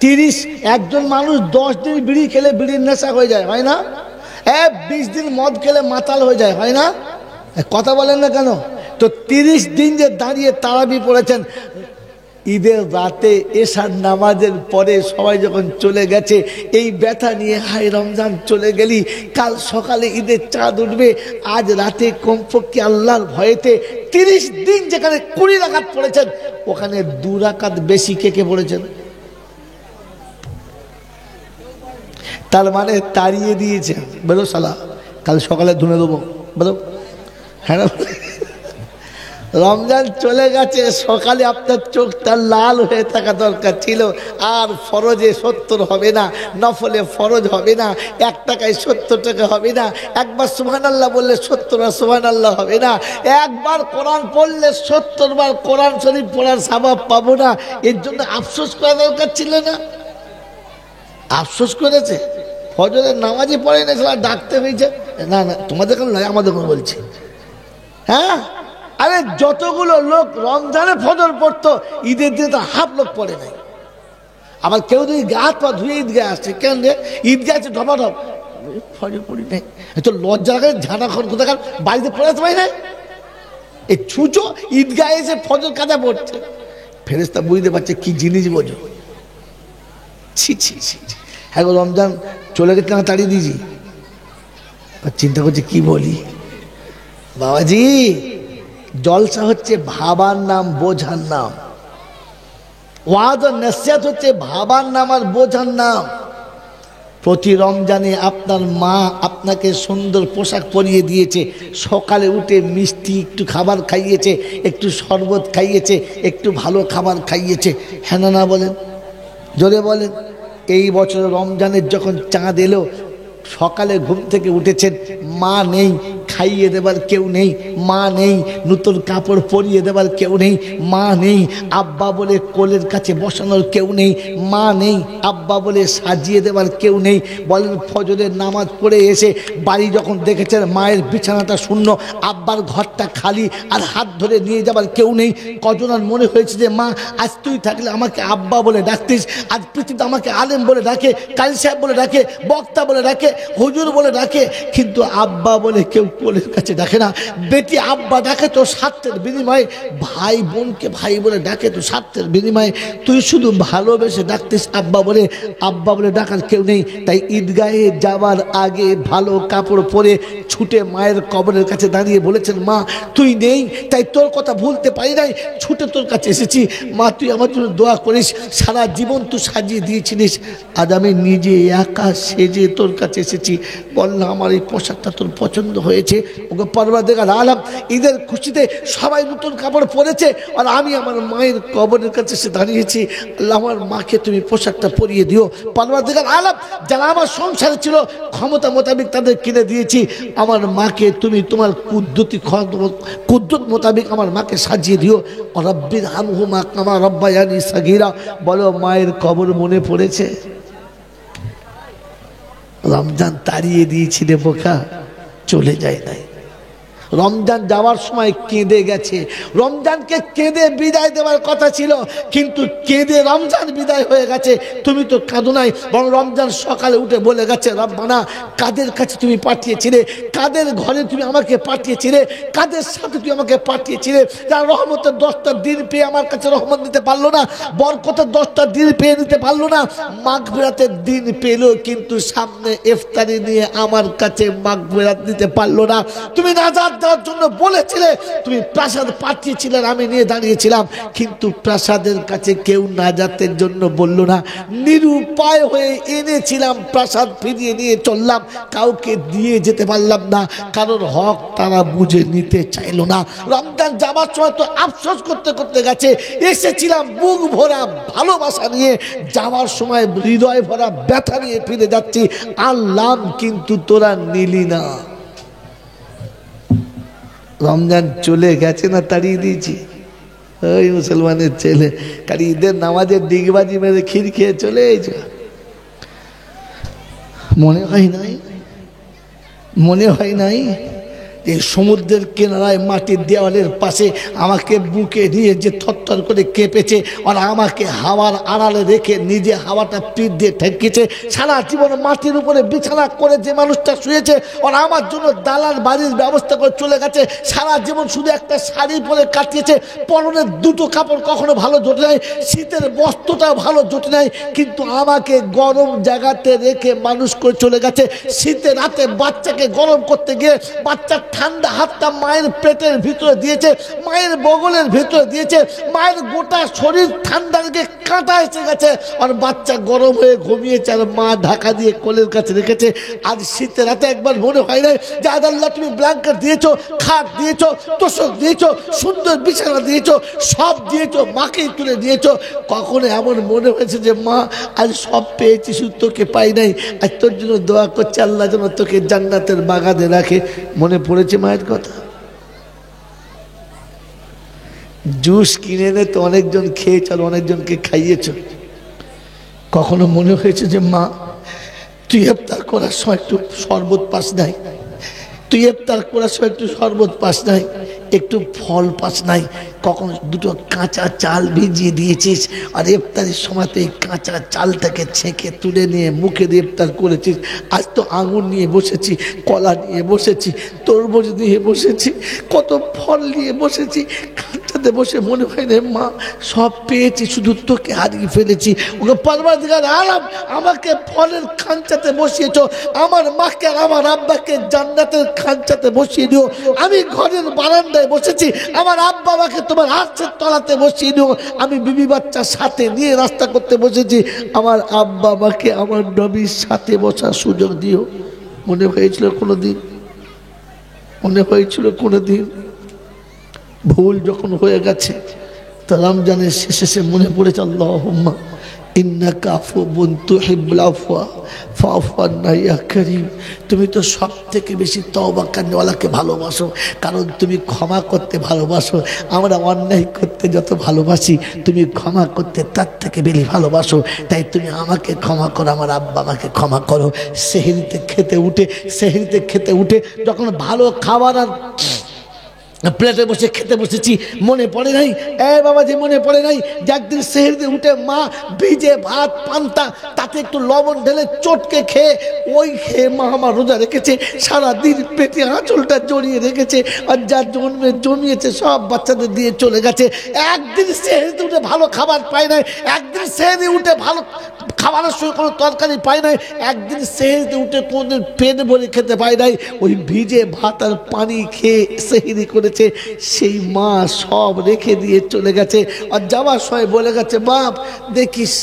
30 একজন মানুষ 10 দিন বিড়ি খেলে বিড়ির নেশা হয়ে যায়, হয় না? 20 দিন মদ খেলে মাতাল হয়ে যায়, হয় না? কথা বলেন না কেন? তো 30 দিন যে দাঁড়িয়ে তারাবি পড়েছেন, ঈদের রাতে এশার নামাজের পরে সবাই যখন চলে গেছে, এই ব্যথা নিয়ে হায় রমজান চলে গেলি, কাল সকালে ঈদের চাঁদ উঠবে, আজ রাতে কমপক্ষে আল্লাহর ভয়েতে 30 দিন যেখানে 20 রাকাত পড়েছেন, ওখানে 2 রাকাত বেশি কে পড়েছেন? তার মানে তাড়িয়ে দিয়েছেন। বলো শালা কাল সকালে ধুনে দেবো, বলো হ্যাঁ রমজান চলে গেছে, সকালে আপনার চোখটা লাল হয়ে থাকা দরকার ছিল। আর ফরজে 70 হবে না, নফলে ফরজ হবে না, 1 টাকায় 70 টাকা হবে না। একবার সুবহানাল্লাহ বললে 70 বার সুবহানাল্লাহ হবে না। একবার কোরআন পড়লে 70 বার কোরআন শরীফ পড়ার সওয়াব পাবো না। এর জন্য আফসোস করা দরকার ছিল না? আফসোস করেছে। ফজরের নামাজই পড়ে না, সেটা ডাকতে হয়েছে। না না, তোমাদের কেন নয়, আমাদের কোনো বলছি। হ্যাঁ, আরে যতগুলো লোক রমজানে ফজর পড়তো, ঈদের দিনে তো হাফ লোক পড়ে নাই। আবার কেউ যদি হাত পা ধুয়ে ঈদগাহে আসছে, কেন রে ঈদগাহে আছে ঢপা ঢপ, ফজর পড়ি নাই। তো লজ্জা লাগে, ঝাঁটাখন কোথাকার বাড়িতে পড়ে আসতে পারি না। এই ছুঁচো ঈদগাহে এসে ফজর কাজা পড়ছে। ফেরেশতা বুঝতে পারছে কি জিনিস বোঝো। ছি ছি ছি। হ্যাঁ, রমজান চলে গেছে, আমি তাড়িয়ে দিয়েছি। চিন্তা করছে কি বলি। বাবাজি, জলসা হচ্ছে ভাবার নাম, বোঝার নাম। ওয়াজ আর নসিহত হচ্ছে ভাবার নাম আর বোঝার নাম। প্রতি রমজানে আপনার মা আপনাকে সুন্দর পোশাক পরিয়ে দিয়েছে, সকালে উঠে মিষ্টি একটু খাবার খাইয়েছে, একটু শরবত খাইয়েছে, একটু ভালো খাবার খাইয়েছে। হ্যাঁ না বলেন, জোরে বলেন। এই বছর রমজানের যখন চাঁদ এলো, সকালে ঘুম থেকে উঠেছেন, মা নেই, খাইয়ে দেবার কেউ নেই, মা নেই, নতুন কাপড় পরিয়ে দেবার কেউ নেই, মা নেই, আব্বা বলে কোলের কাছে বসানোর কেউ নেই, মা নেই, আব্বা বলে সাজিয়ে দেবার কেউ নেই। বলেন, ফজরের নামাজ পড়ে এসে বাড়ি যখন দেখেছেন মায়ের বিছানাটা শূন্য, আব্বার ঘরটা খালি, আর হাত ধরে নিয়ে যাবার কেউ নেই, কজনের মনে হয়েছে যে মা আজ তুই থাকলে আমাকে আব্বা বলে ডাকতিস। আজ পৃথিবীতে আমাকে আলেম বলে ডাকে, কাজী সাহেব বলে ডাকে, বক্তা বলে ডাকে, হুজুর বলে ডাকে, কিন্তু আব্বা বলে কেউ কোলের কাছে ডাকে না। বেটি আব্বা ডাকে তো স্বার্থের বিনিময়ে, ভাই বোনকে ভাই বলে ডাকে তো স্বার্থের বিনিময়ে। তুই শুধু ভালোবেসে ডাকতিস আব্বা বলে, আব্বা বলে ডাকার কেউ নেই। তাই ঈদগাহে যাওয়ার আগে ভালো কাপড় পরে ছুটে মায়ের কবরের কাছে দাঁড়িয়ে বলেছেন, মা তুই নেই, তাই তোর কথা ভুলতে পারি নাই, ছুটে তোর কাছে এসেছি। মা তুই আমার জন্য দোয়া করিস, সারা জীবন তুই সাজিয়ে দিয়েছিলিস, আজ আমি নিজে একা সেজে তোর কাছে এসেছি। বললাম আমার এই পোশাকটা তোর পছন্দ হয়েছে। ওকে পরওয়ারদিগার আলম, ঈদের খুশিতে সবাই নতুন কাপড় পরেছে, আর আমি আমার মায়ের কবরের কাছে এসে দাঁড়িয়েছি। আল্লাহ আমার মাকে তুমি পোশাকটা পরিয়ে দিও। পরওয়ারদিগার আলম, যারা আমার সংসারে ছিল ক্ষমতা মোতাবেক তাদের কিনে দিয়েছি, আমার মাকে তুমি তোমার কুদ্দুত মোতাবেক আমার মাকে সাজিয়ে দিও। রব্বির হামহুমা কামা রব্বায়ানি সাগীরা। বলো, মায়ের কবর মনে পড়েছে? রমজান তাড়িয়ে দিয়েছিলে বোকা, চলে যায় নাই। রমজান যাওয়ার সময় কেঁদে গেছে। রমজানকে কেঁদে বিদায় দেওয়ার কথা ছিল, কিন্তু কেঁদে রমজান বিদায় হয়ে গেছে। তুমি তো কাঁদো নাই, বরং রমজান সকালে উঠে বলে গেছে, রব্বানা কাদের কাছে তুমি পাঠিয়েছিলে, কাদের ঘরে তুমি আমাকে পাঠিয়েছিলে, কাদের সাথে তুমি আমাকে পাঠিয়েছিলে, যারা রহমতের 10টা দিন পেয়ে আমার কাছে রহমত দিতে পারলো না, বরকতের 10টা দিন পেয়ে নিতে পারলো না, মাগফিরাতের দিন পেলো কিন্তু সামনে ইফতারি নিয়ে আমার কাছে মাগফিরাত দিতে পারলো না। তুমি নাজাত দেওয়ার জন্য বলেছিলে, তুমি প্রাসাদ পাঠিয়েছিলেন, আমি নিয়ে দাঁড়িয়েছিলাম, কিন্তু প্রাসাদের কাছে কেউ নাজাতের জন্য বলল না। নিরুপায় হয়ে এনেছিলাম, প্রাসাদ ফিরিয়ে নিয়ে চললাম, কাউকে দিয়ে যেতে পারলাম না, কারণ হক তারা বুঝে নিতে চাইল না। রমজান যাবার সময় তো আফসোস করতে করতে গেছে, এসেছিলাম বুক ভরা ভালোবাসা নিয়ে, যাওয়ার সময় হৃদয় ভরা ব্যথা নিয়ে ফিরে যাচ্ছি। আল্লাহ কিন্তু তোরা নিলি না। রমজান চলে গেছে না তাড়িয়ে দিয়েছি? ওই মুসলমানের ছেলে কারি ঈদের নামাজের ডিগবাজি মেরে ক্ষীর খেয়ে চলে এসেছে। মনে হয় নাই, মনে হয় নাই এই সমুদ্রের কিনারায় মাটির দেওয়ালের পাশে আমাকে বুকে নিয়ে যে থরথর করে কেঁপেছে, আর আমাকে হাওয়ার আড়ালে রেখে নিজে হাওয়াটা পিঠ দিয়ে ঠেকিয়েছে। সারা জীবন মাটির উপরে বিছানা করে যে মানুষটা শুয়েছে, আর আমার জন্য দালান বাড়ির ব্যবস্থা করে চলে গেছে, সারা জীবন শুধু একটা শাড়ি পরে কাটিয়েছে, পরনের 2টো কাপড় কখনো ভালো জোটে নাই, শীতের বস্ত্রটাও ভালো জোটে নাই, কিন্তু আমাকে গরম জায়গাতে রেখে মানুষ করে চলে গেছে। শীতে রাতে বাচ্চাকে গরম করতে গিয়ে বাচ্চার ঠান্ডা হাতটা মায়ের পেটের ভিতরে দিয়েছে, মায়ের বগলের ভিতরে দিয়েছে, মায়ের গোটা শরীর ঠান্ডা লেগে কাঁটা এসে গেছে, আর বাচ্চা গরম হয়ে ঘুমিয়েছে, আর মা ঢাকা দিয়ে কোলের কাছে রেখেছে। আজ শীতের রাতে একবার মনে হয় না যে আজ আল্লাহ তুমি ব্ল্যাঙ্কেট দিয়েছো, খাট দিয়েছো, তোষক দিয়েছো, সুন্দর বিছানা দিয়েছো, সব দিয়েছো, মাকেই তুলে দিয়েছো, কখনো এমন মনে হয়েছে যে মা আজ সব পেয়েছি শুধু তোকে পাই নাই, আর তোর জন্য দোয়া করছে আল্লাহ যেন তোকে জান্নাতের বাগানে রাখে? মনে পড়েছে মায়ের কথা? জুস কিনে এনে তো অনেকজন খেয়েছ, অনেকজনকে খাইয়েছ, কখনো মনে হয়েছে যে মা তুই ইফতার করার সময় একটু শরবত পাস নাই, তুই ইফতার করার সময় একটু শরবত পাস নাই, একটু ফল পাস নাই, কখন দুটো কাঁচা চাল ভিজিয়ে দিয়েছিস, আর ইফতারের সময় তো এই কাঁচা চালটাকে ছেঁকে তুলে নিয়ে মুখে দিয়ে ইফতার করেছিস। আজ তো আঙুর নিয়ে বসেছি, কলা নিয়ে বসেছি, তরমুজ নিয়ে বসেছি, কত ফল নিয়ে বসেছি, খাঁচাতে বসে মনে হয় রে মা সব পেয়েছি শুধু তোকে হারিয়ে ফেলেছি। ওকে পরওয়ারদিগার আলম আমাকে ফলের খাঁচাতে বসিয়েছ, আমার মাকে আর আমার আব্বাকে জান্নাতের খাঁচাতে বসিয়ে দিও। আমি ঘরের বারান্দায় বসেছি, আমার আব্বা আমাকে তোমার হাতের তলাতে বসিয়ে দিও। আমি বিবি বাচ্চার সাথে নিয়ে রাস্তা করতে বসেছি, আমার আব্বা আমাকে আমার নবীর সাথে বসার সুযোগ দিও। মনে হয়েছিল কোনোদিন? মনে হয়েছিল কোনোদিন? ভুল যখন হয়ে গেছে তা রমজানের শেষে মনে পড়েছে আল্লাহুম্মা ইন্নাকা আফুউন তুহিব্বুল আফওয়া ফাআফু আন্না ইয়া কারীম। তুমি তো সব থেকে বেশি তওবা করনেওয়ালাকে ভালোবাসো, কারণ তুমি ক্ষমা করতে ভালোবাসো। আমরা অন্যায় করতে যত ভালোবাসি তুমি ক্ষমা করতে তার থেকে বেশি ভালোবাসো, তাই তুমি আমাকে ক্ষমা করো, আমার আব্বা আমাকে ক্ষমা করো। সেহরিতে খেতে উঠে যখন ভালো খাবার আর প্লেটে বসে খেতে বসেছি, মনে পড়ে নাই বাবাজি, মনে পড়ে নাই যে একদিন সেহরিতে উঠে মা ভিজে ভাত পান্তা তাতে একটু লবণ ঢেলে চটকে খেয়ে মা আমার রোজা রেখেছে, সারাদিন পেটে আঁচলটা জড়িয়ে রেখেছে, আর যা জমিয়েছে সব বাচ্চাদের দিয়ে চলে গেছে। একদিন সেহরিতে উঠে ভালো খাবার পায় নাই, একদিন সেহরি উঠে ভালো খাবারের সঙ্গে কোনো তরকারি পায় নাই, একদিন সেহরিতে উঠে কোনোদিন পেট ভরে খেতে পায় নাই, ওই ভিজে ভাত আর পানি খেয়ে সেহরি করেছে। সেই মা সব রেখে দিয়ে চলে গেছে, আর যাওয়ার সময় বলে গেছে বাপ দেখিস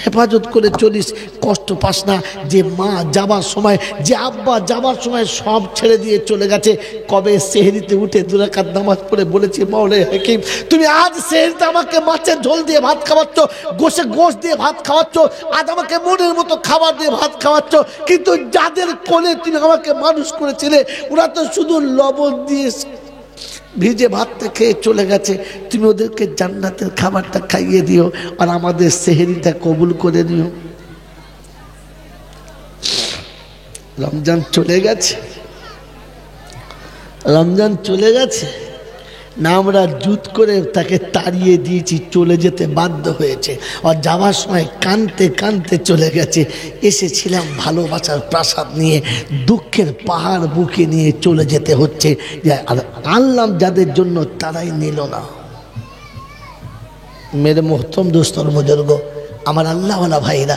হেফাজত করে চলিস, কষ্ট পাস না। যে মা যাবার সময়, যে আব্বা যাবার সময় সব ছেড়ে দিয়ে চলে গেছে, কবে সেহরিতে উঠে 2 রাকাত নামাজ পড়ে বলেছি মাওলানা হাকিম তুমি আজ সেহরিতে আমাকে মাছের ঝোল দিয়ে ভাত খাওয়াচ্ছ, গোশ দিয়ে ভাত খাওয়াচ্ছ, আজ আমাকে মনের মতো খাবার দিয়ে ভাত খাওয়াচ্ছ, কিন্তু যাদের কোলে তুমি আমাকে মানুষ করেছিলে ওরা তো শুধু লবণ দিয়ে ভিজে ভাতটা খেয়ে চলে গেছে, তুমি ওদেরকে জান্নাতের খাবারটা খাইয়ে দিও, আর আমাদের সেহরিটা কবুল করে নিও। রমজান চলে গেছে, রমজান চলে গেছে না, আমরা জুত করে তাকে তাড়িয়ে দিয়েছি, চলে যেতে বাধ্য হয়েছে, আর যাওয়ার সময় কাঁদতে কাঁদতে চলে গেছে। এসেছিলাম ভালোবাসার প্রাসাদ নিয়ে, দুঃখের পাহাড় বুকে নিয়ে চলে যেতে হচ্ছে। আর আনলাম যাদের জন্য তারাই নিল না। মেরে মোহতম দোস্তর বুজুর্গ, আমার আল্লাহওয়ালা ভাইরা,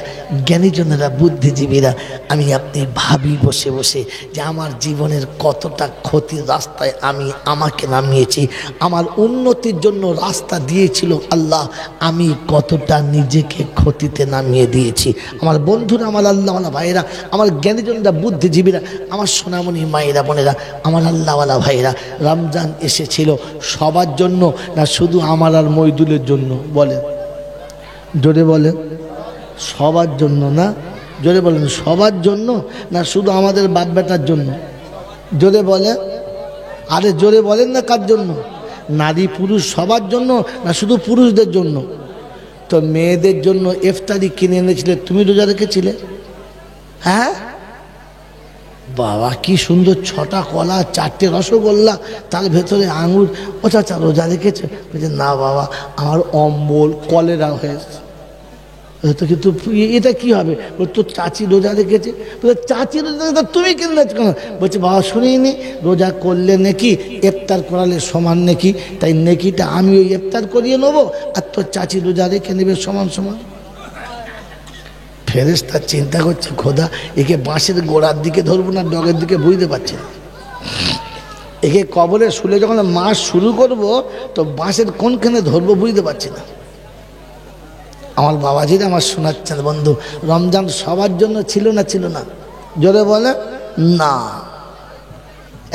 জ্ঞানীজনেরা, বুদ্ধিজীবীরা, আমি আপনি ভাবি বসে বসে যে আমার জীবনের কতটা ক্ষতির রাস্তায় আমাকে নামিয়েছি, আমার উন্নতির জন্য রাস্তা দিয়েছিল আল্লাহ, আমি কতটা নিজেকে ক্ষতিতে নামিয়ে দিয়েছি। আমার বন্ধুরা, আমার আল্লাহওয়ালা ভাইরা, আমার জ্ঞানীজনেরা, বুদ্ধিজীবীরা, আমার সোনামণি মায়েরা, বোনেরা, আমার আল্লাহওয়ালা ভাইরা, রমজান এসেছিল সবার জন্য না শুধু আমার আর মইদুলের জন্য? বলেন, জোরে বলেন, সবার জন্য না? জোরে বলেন, সবার জন্য না শুধু আমাদের বাপ বেটার জন্য? জোরে বলেন, আরে জোরে বলেন না, কার জন্য? নারী পুরুষ সবার জন্য না শুধু পুরুষদের জন্য? তো মেয়েদের জন্য ইফতারি কিনে এনেছিলে, তুমি রোজা রেখেছিলে? হ্যাঁ বাবা কি সুন্দর, 6টা কলা, 4টে রসগোল্লা, তার ভেতরে আঙুর। ও চাচা রোজা রেখেছে? বলছে না বাবা আমার অম্বল কলেরা হয়েছে। তো কিন্তু এটা কি হবে? তোর চাচি রোজা রেখেছে। চাচি রোজা রেখেছে তুমি কেন? বলছে বাবা শুনিনি রোজা করলে নেকি, ইফতার করালে সমান নেকি, তাই নেকিটা আমি ওই ইফতার করিয়ে নেবো আর তোর চাচি রোজা রেখে নেবে সমান সমান। ফেরেশতা চিন্তা করছে খোদা একে বাঁশের গোড়ার দিকে ধরবো না ডগের দিকে, বুঝতে পারছে না। একে কবরে শুলে যখন মাস শুরু করব তো বাঁশের কোনখানে ধরবো বুঝতে পারছি না। আমার বাবাজিরা আমার শোনাচ্ছেন, বন্ধু রমজান সবার জন্য ছিল না? ছিল না? জোরে বলে না।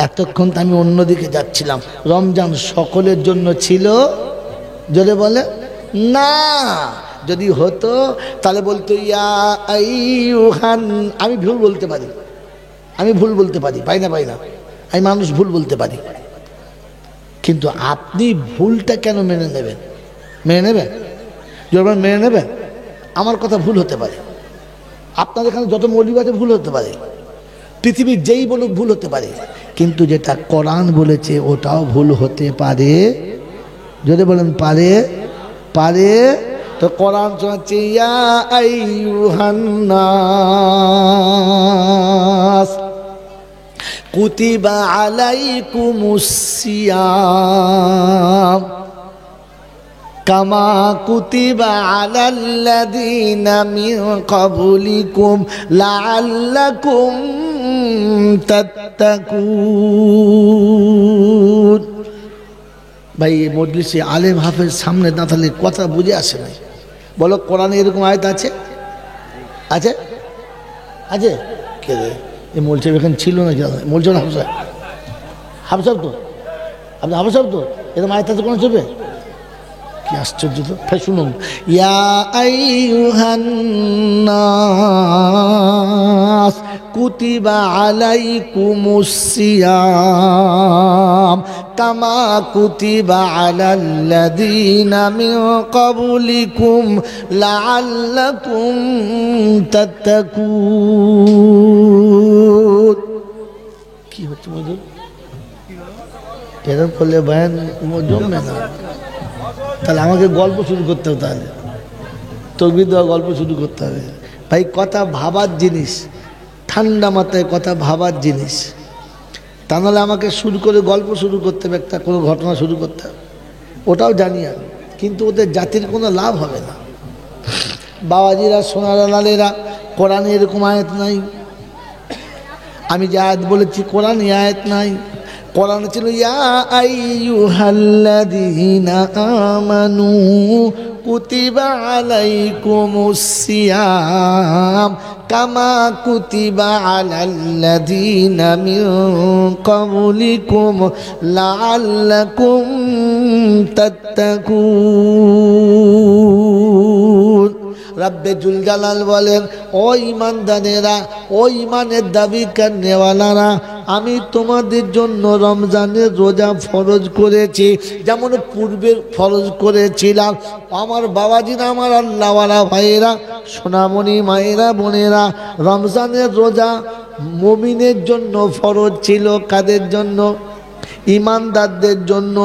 এতক্ষণ তো আমি অন্যদিকে যাচ্ছিলাম। রমজান সকলের জন্য ছিল? জোরে বলে না। যদি হতো তাহলে বলতো ইয়া আইয়ুহান। আমি ভুল বলতে পারি, আমি ভুল বলতে পারি, পাই না আমি মানুষ ভুল বলতে পারি, কিন্তু আপনি ভুলটা কেন মেনে নেবেন? মেনে নেবেন? যখন মেনে নেবেন, আমার কথা ভুল হতে পারে, আপনার এখানে যত মৌলবি আছে ভুল হতে পারে, পৃথিবীর যেই বলুক ভুল হতে পারে, কিন্তু যেটা কোরআন বলেছে ওটাও ভুল হতে পারে। যদি বলেন পারে, পারে। তো কোরআন শোনাচ্ছে ইয়া আইয়ুহান নাস কুতিবা আলাইকুমুস সিয়াম কামা কুতিবা আলাল্লাযীনা মিন ক্বাবলিকুম লাআল্লাকুম তাত্তাকুন। ভাই এই মজলিসে আলেম হাফেজ সামনে না থাকলে কথা বুঝে আসে না। বলো কোরআনে এরকম আয়াত আছে? আছে? আছে? কে রে এই মোলসাহেব এখানে ছিল না? মোলসাহেব হাফসাব, হাফসাব তো আপনি হাফসাব তো এরকম আয়াত আছে কোন চলবে? কি আশ্চর্য তো। ভাই শুনুন, ইয়া আইয়ুহান নাস কুতিবা আলাইকুমুস সিয়াম কামা কুতিবা আলাল্লাযীনা মিন ক্বাবলিকুম লাআল্লাকুম তাত্তাকুন। কি হচ্ছে মজুর? এরকম করলে বয়ান জমবে না। তাহলে আমাকে গল্প শুরু করতে হবে, তাহলে তকবীর দেওয়া গল্প শুরু করতে হবে। ভাই কথা ভাবার জিনিস, ঠান্ডা মাথায় কথা ভাবার জিনিস। তা নাহলে আমাকে শুরু করে গল্প শুরু করতে হবে, একটা কোনো ঘটনা শুরু করতে হবে, ওটাও জানি আমি, কিন্তু ওদের জাতির কোনো লাভ হবে না। বাবাজিরা সোনারা লালেরা, কোরআনে এরকম আয়াত নাই। আমি যে আয়াত বলেছি কোরআনে আয়াত নাই। কোরআনে ছিল ইয়া আইয়ুহাল্লাযীনা আমানু কুতিবা আলাইকুমুস সিয়াম কামা কুতিবা আলাল্লাযীনা মিন ক্বাবলিকুম লাআল্লাকুম তাত্তাকুন। রব্বে জুল জালাল বলেন, ও ঈমানদারেরা, ও ঈমানের দাবি করনেওয়ালারা, আমি তোমাদের জন্য রমজানের রোজা ফরজ করেছি, যেমন পূর্বে ফরজ করেছিলাম। আমার বাবাজিরা, আমার আল্লাহওয়ালা ভাইয়েরা, সোনামণি মায়েরা, বোনেরা, রমজানের রোজা মুমিনের জন্য ফরজ ছিল। কাদের জন্য? ঈমানদারদের জন্য।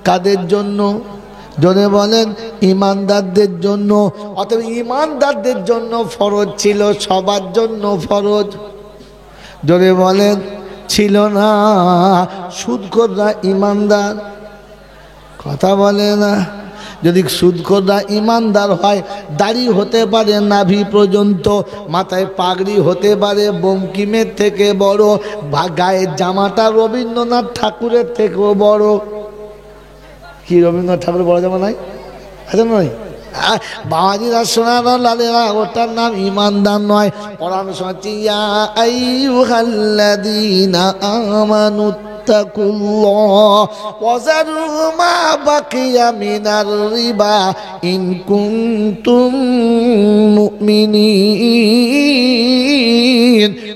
কাদের জন্য? জনে বলেন, ঈমানদারদের জন্য। অতএব ঈমানদারদের জন্য ফরজ ছিল, সবার জন্য ফরজ। জনে বলেন ছিল না। সুদখোররা ঈমানদার? কথা বলে না। যদি সুদখোররা ঈমানদার হয়, দাড়ি হতে পারে নাভি পর্যন্ত, মাথায় পাগড়ি হতে পারে বঙ্কিমের থেকে বড়, গায়ের জামাটা রবীন্দ্রনাথ ঠাকুরের থেকেও বড়। কি রবীন্দ্রনাথ ঠাকুরের বড় জামা নাই? আছে নয়? বাবাজিরা সোনারা লালেরা, ওটার নাম ঈমানদার নয়। কোরআন শোনাচ্ছি ইয়া আইয়ুহাল্লাযীনা আমানু তাকুল্লাহ ওয়া যারু মা বাকিয়া মিনার রিবা ইন কুনতুম মুমিনিন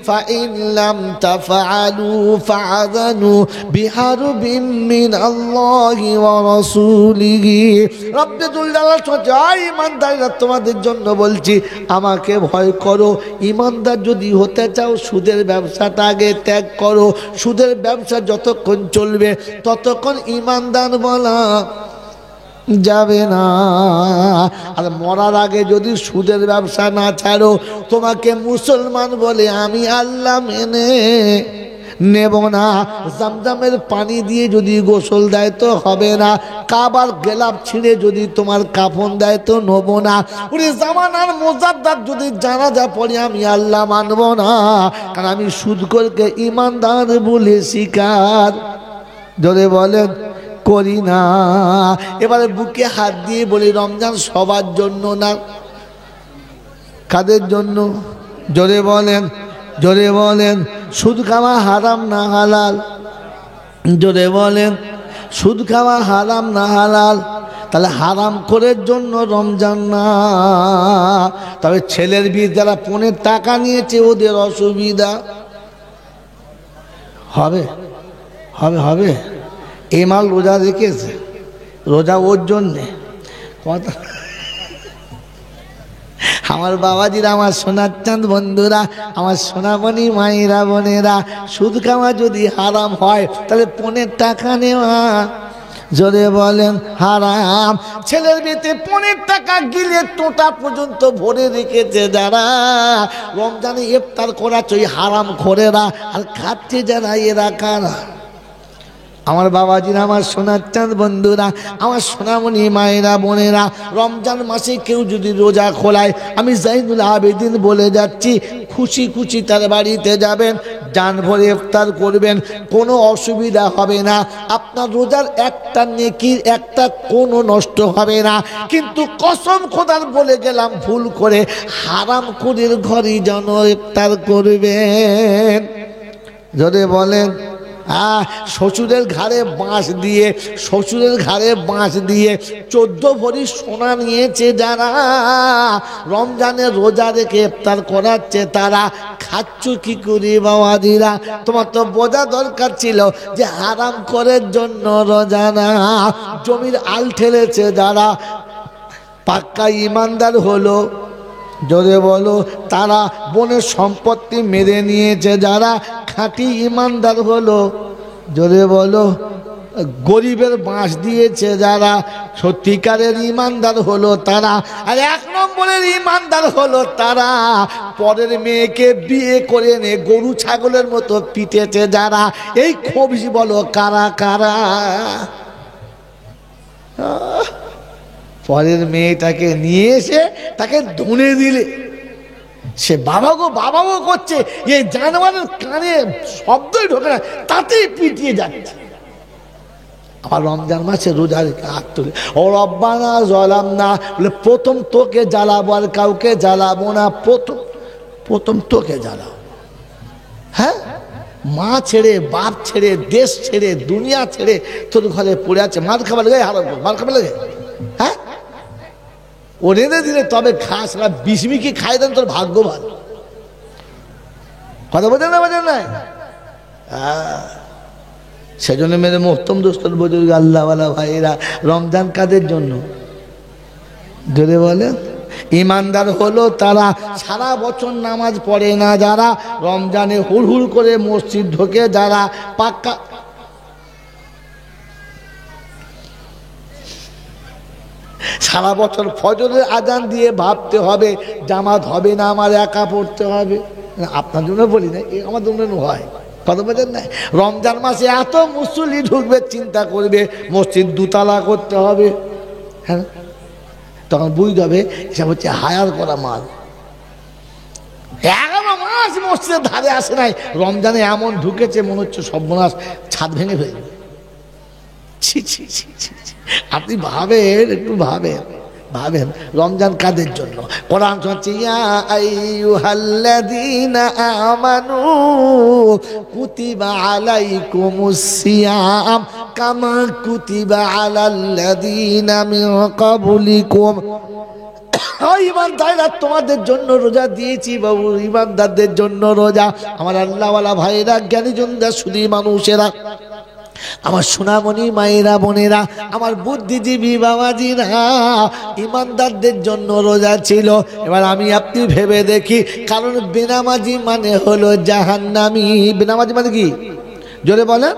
ফাইন লাম তাফআলু ফাআযানু বিহারবিন মিনাল্লাহি ওয়া রাসূলিহি। রব্বুল জালাল জয় ঈমানদাররা, তোমাদের জন্য বলছি আমাকে ভয় করো। ঈমানদার যদি হতে চাও সুদের ব্যবসাটা আগে ত্যাগ করো। সুদের ব্যবসা যতক্ষণ চলবে ততক্ষণ ঈমানদার বলা যাবে না। আর মরার আগে যদি সুদের ব্যবসা না ছাড়ো, তোমাকে মুসলমান বলে আমি আল্লাহ মেনে নেব না। জামজামের পানি দিয়ে যদি গোসল দেয় তো হবে না। কাবার গেলাপ ছিঁড়ে যদি তোমার কাফন দেয় তো নেব না। উনি জামানার মুজাদ্দাদ যদি জানাজা পড়ে আমি আল্লাহ মানব না, কারণ আমি সুদখোরকে ঈমানদার বলে স্বীকার জোরে বলেন করি না। এবারে বুকে হাত দিয়ে বলি রমজান সবার জন্য না, কাদের জন্য? জোরে বলেন, জোরে বলেন। সুদ খাওয়া হারাম না হালাল? জোরে বলেন সুদ খাওয়া হারাম না হালাল? তাহলে হারাম করার জন্য রমজান না। তবে ছেলের বিয়ে যারা পনের টাকা নিয়েছে ওদের অসুবিধা হবে, হবে, হবে। এই মাল রোজা রেখেছে, রোজা ওর জন্যে কথা। আমার বাবাজিরা, আমার সোনার চাঁদ বন্ধুরা, আমার সোনামণি মায়েরা বোনেরা, সুদ খাওয়া যদি হারাম হয় তাহলে পনের টাকা নেওয়া, জোরে বলেন, হারাম। ছেলের বিয়েতে পনের টাকা গিলে টোটা পর্যন্ত ভরে রেখেছে যারা, রমজানে ইফতার করাচ্ছে ওই হারাম খোরেরা, আর খাচ্ছে যারা এরা কারা? আমার বাবাজিরা, আমার সোনার চাঁদ বন্ধুরা, আমার সোনামণি মায়েরা বোনেরা, রমজান মাসে কেউ যদি রোজা খোলায়, আমি জাইনুল আবেদিন বলে যাচ্ছি, খুশি খুশি তার বাড়িতে যাবেন, জান ভরে ইফতার করবেন, কোনো অসুবিধা হবে না। আপনার রোজার একটা নেকির একটা কোনো নষ্ট হবে না। কিন্তু কসম খোদার বলে গেলাম, ভুল করে হারাম খুরের ঘরে যেন ইফতার করবেন। যদি বলেন শ্বশুরের ঘাড়ে বাঁশ দিয়ে, শ্বশুরের ঘাড়ে বাঁশ দিয়ে 14 ভরি সোনা নিয়েছে যারা, রমজানের রোজা রেখে ইফতার করাচ্ছে তারা, খাচ্ছ কি করে বাবাজিরা? তোমার তো বোঝা দরকার ছিল যে হারাম করার জন্য রোজা না। জমির আল ঠেলেছে যারা, পাক্কা ইমানদার হলো, জোরে বলো, তারা বনের সম্পত্তি মেরে নিয়েছে যারা, খাঁটি ইমানদার হলো, জোরে বলো, গরিবের বাঁশ দিয়েছে যারা, সত্যিকারের ইমানদার হলো তারা। আর 1 নম্বরের ইমানদার হলো তারা, পরের মেয়েকে বিয়ে করে নে গরু ছাগলের মতো পিটেছে যারা। এই খবজি বলো কারা কারা? পরের মেয়েটাকে নিয়ে এসে তাকে ধুনে দিলে, সে বাবা গো বাবা গো করছে, এই জানোয়ারের কানে শব্দই ঢোকে না, তাতেই পিটিয়ে যাচ্ছে। আবার রমজান মাসে রোজা রেখে হাত তুলে, ও রব্বানা জালামনা, বলে প্রথম তোকে জ্বালাবো আর কাউকে জ্বালাবো না, প্রথম তোকে জ্বালাবো। হ্যাঁ, মা ছেড়ে, বাপ ছেড়ে, দেশ ছেড়ে, দুনিয়া ছেড়ে তোর ঘরে পড়ে আছে, মার খাবার লাগে, মার খাবার লাগে। হ্যাঁ, ও রেঁধে দিলে তবে খাস না, বিস্মিকে খাই দেন, তোর ভাগ্য ভালো। কথা বোঝেন না, বোঝেন না? সেজন্য মেরে মোহতম দোস্তর বুজুর্গ আল্লাহওয়ালা ভাইরা, রমজান কাদের জন্য? ধরে বলে ইমানদার হলো তারা, সারা বছর নামাজ পড়ে না যারা, রমজানে হুড় করে মসজিদ ঢোকে যারা, পাক্কা সারা বছর ফজরের আজান দিয়ে ভাবতে হবে জামাত হবে না, আমার একা পড়তে হবে। আপনার জন্য বলি না, আমার জন্য হয়। কথা বোঝেন না? রমজান মাসে এত মুসল্লি ঢুকবে, চিন্তা করবে মসজিদ 2 তলা করতে হবে। হ্যাঁ, তখন বুঝতে হবে এসব হচ্ছে হায়ার করা মাল। 11 মাস মসজিদের ধারে আসে নাই, রমজানে এমন ঢুকেছে মনে হচ্ছে সর্বনাশ, ছাদ ভেঙে ফেলবে। ছি ছি ছি ছি। আপনি ভাবেন, একটু ভাবেন, ভাবেন রমজান কাদের জন্য? কোরআন হচ্ছে ইয়া আইয়ুহাল্লাযীনা আমানু কুতিবা আলাইকুমুস সিয়াম কামা কুতিবা আলাল্লাযীনা মিন ক্বাবলিকুম। ইমানদাররা, তোমাদের জন্য রোজা দিয়েছি বাবু, ইমানদারদের জন্য রোজা। আমার আল্লাহওয়ালা ভাইরা, জ্ঞানীজনরা, শুধু মানুষেরা, আমার সোনামণি মায়েরা বোনেরা, আমার বুদ্ধিজীবী বাবাজিরা, ইমানদারদের জন্য রোজা ছিল। এবার আমি আপনি ভেবে দেখি, কারণ বেনামাজি মানে হলো জাহান্নামী। বেনামাজি মানে কি? জোরে বলেন,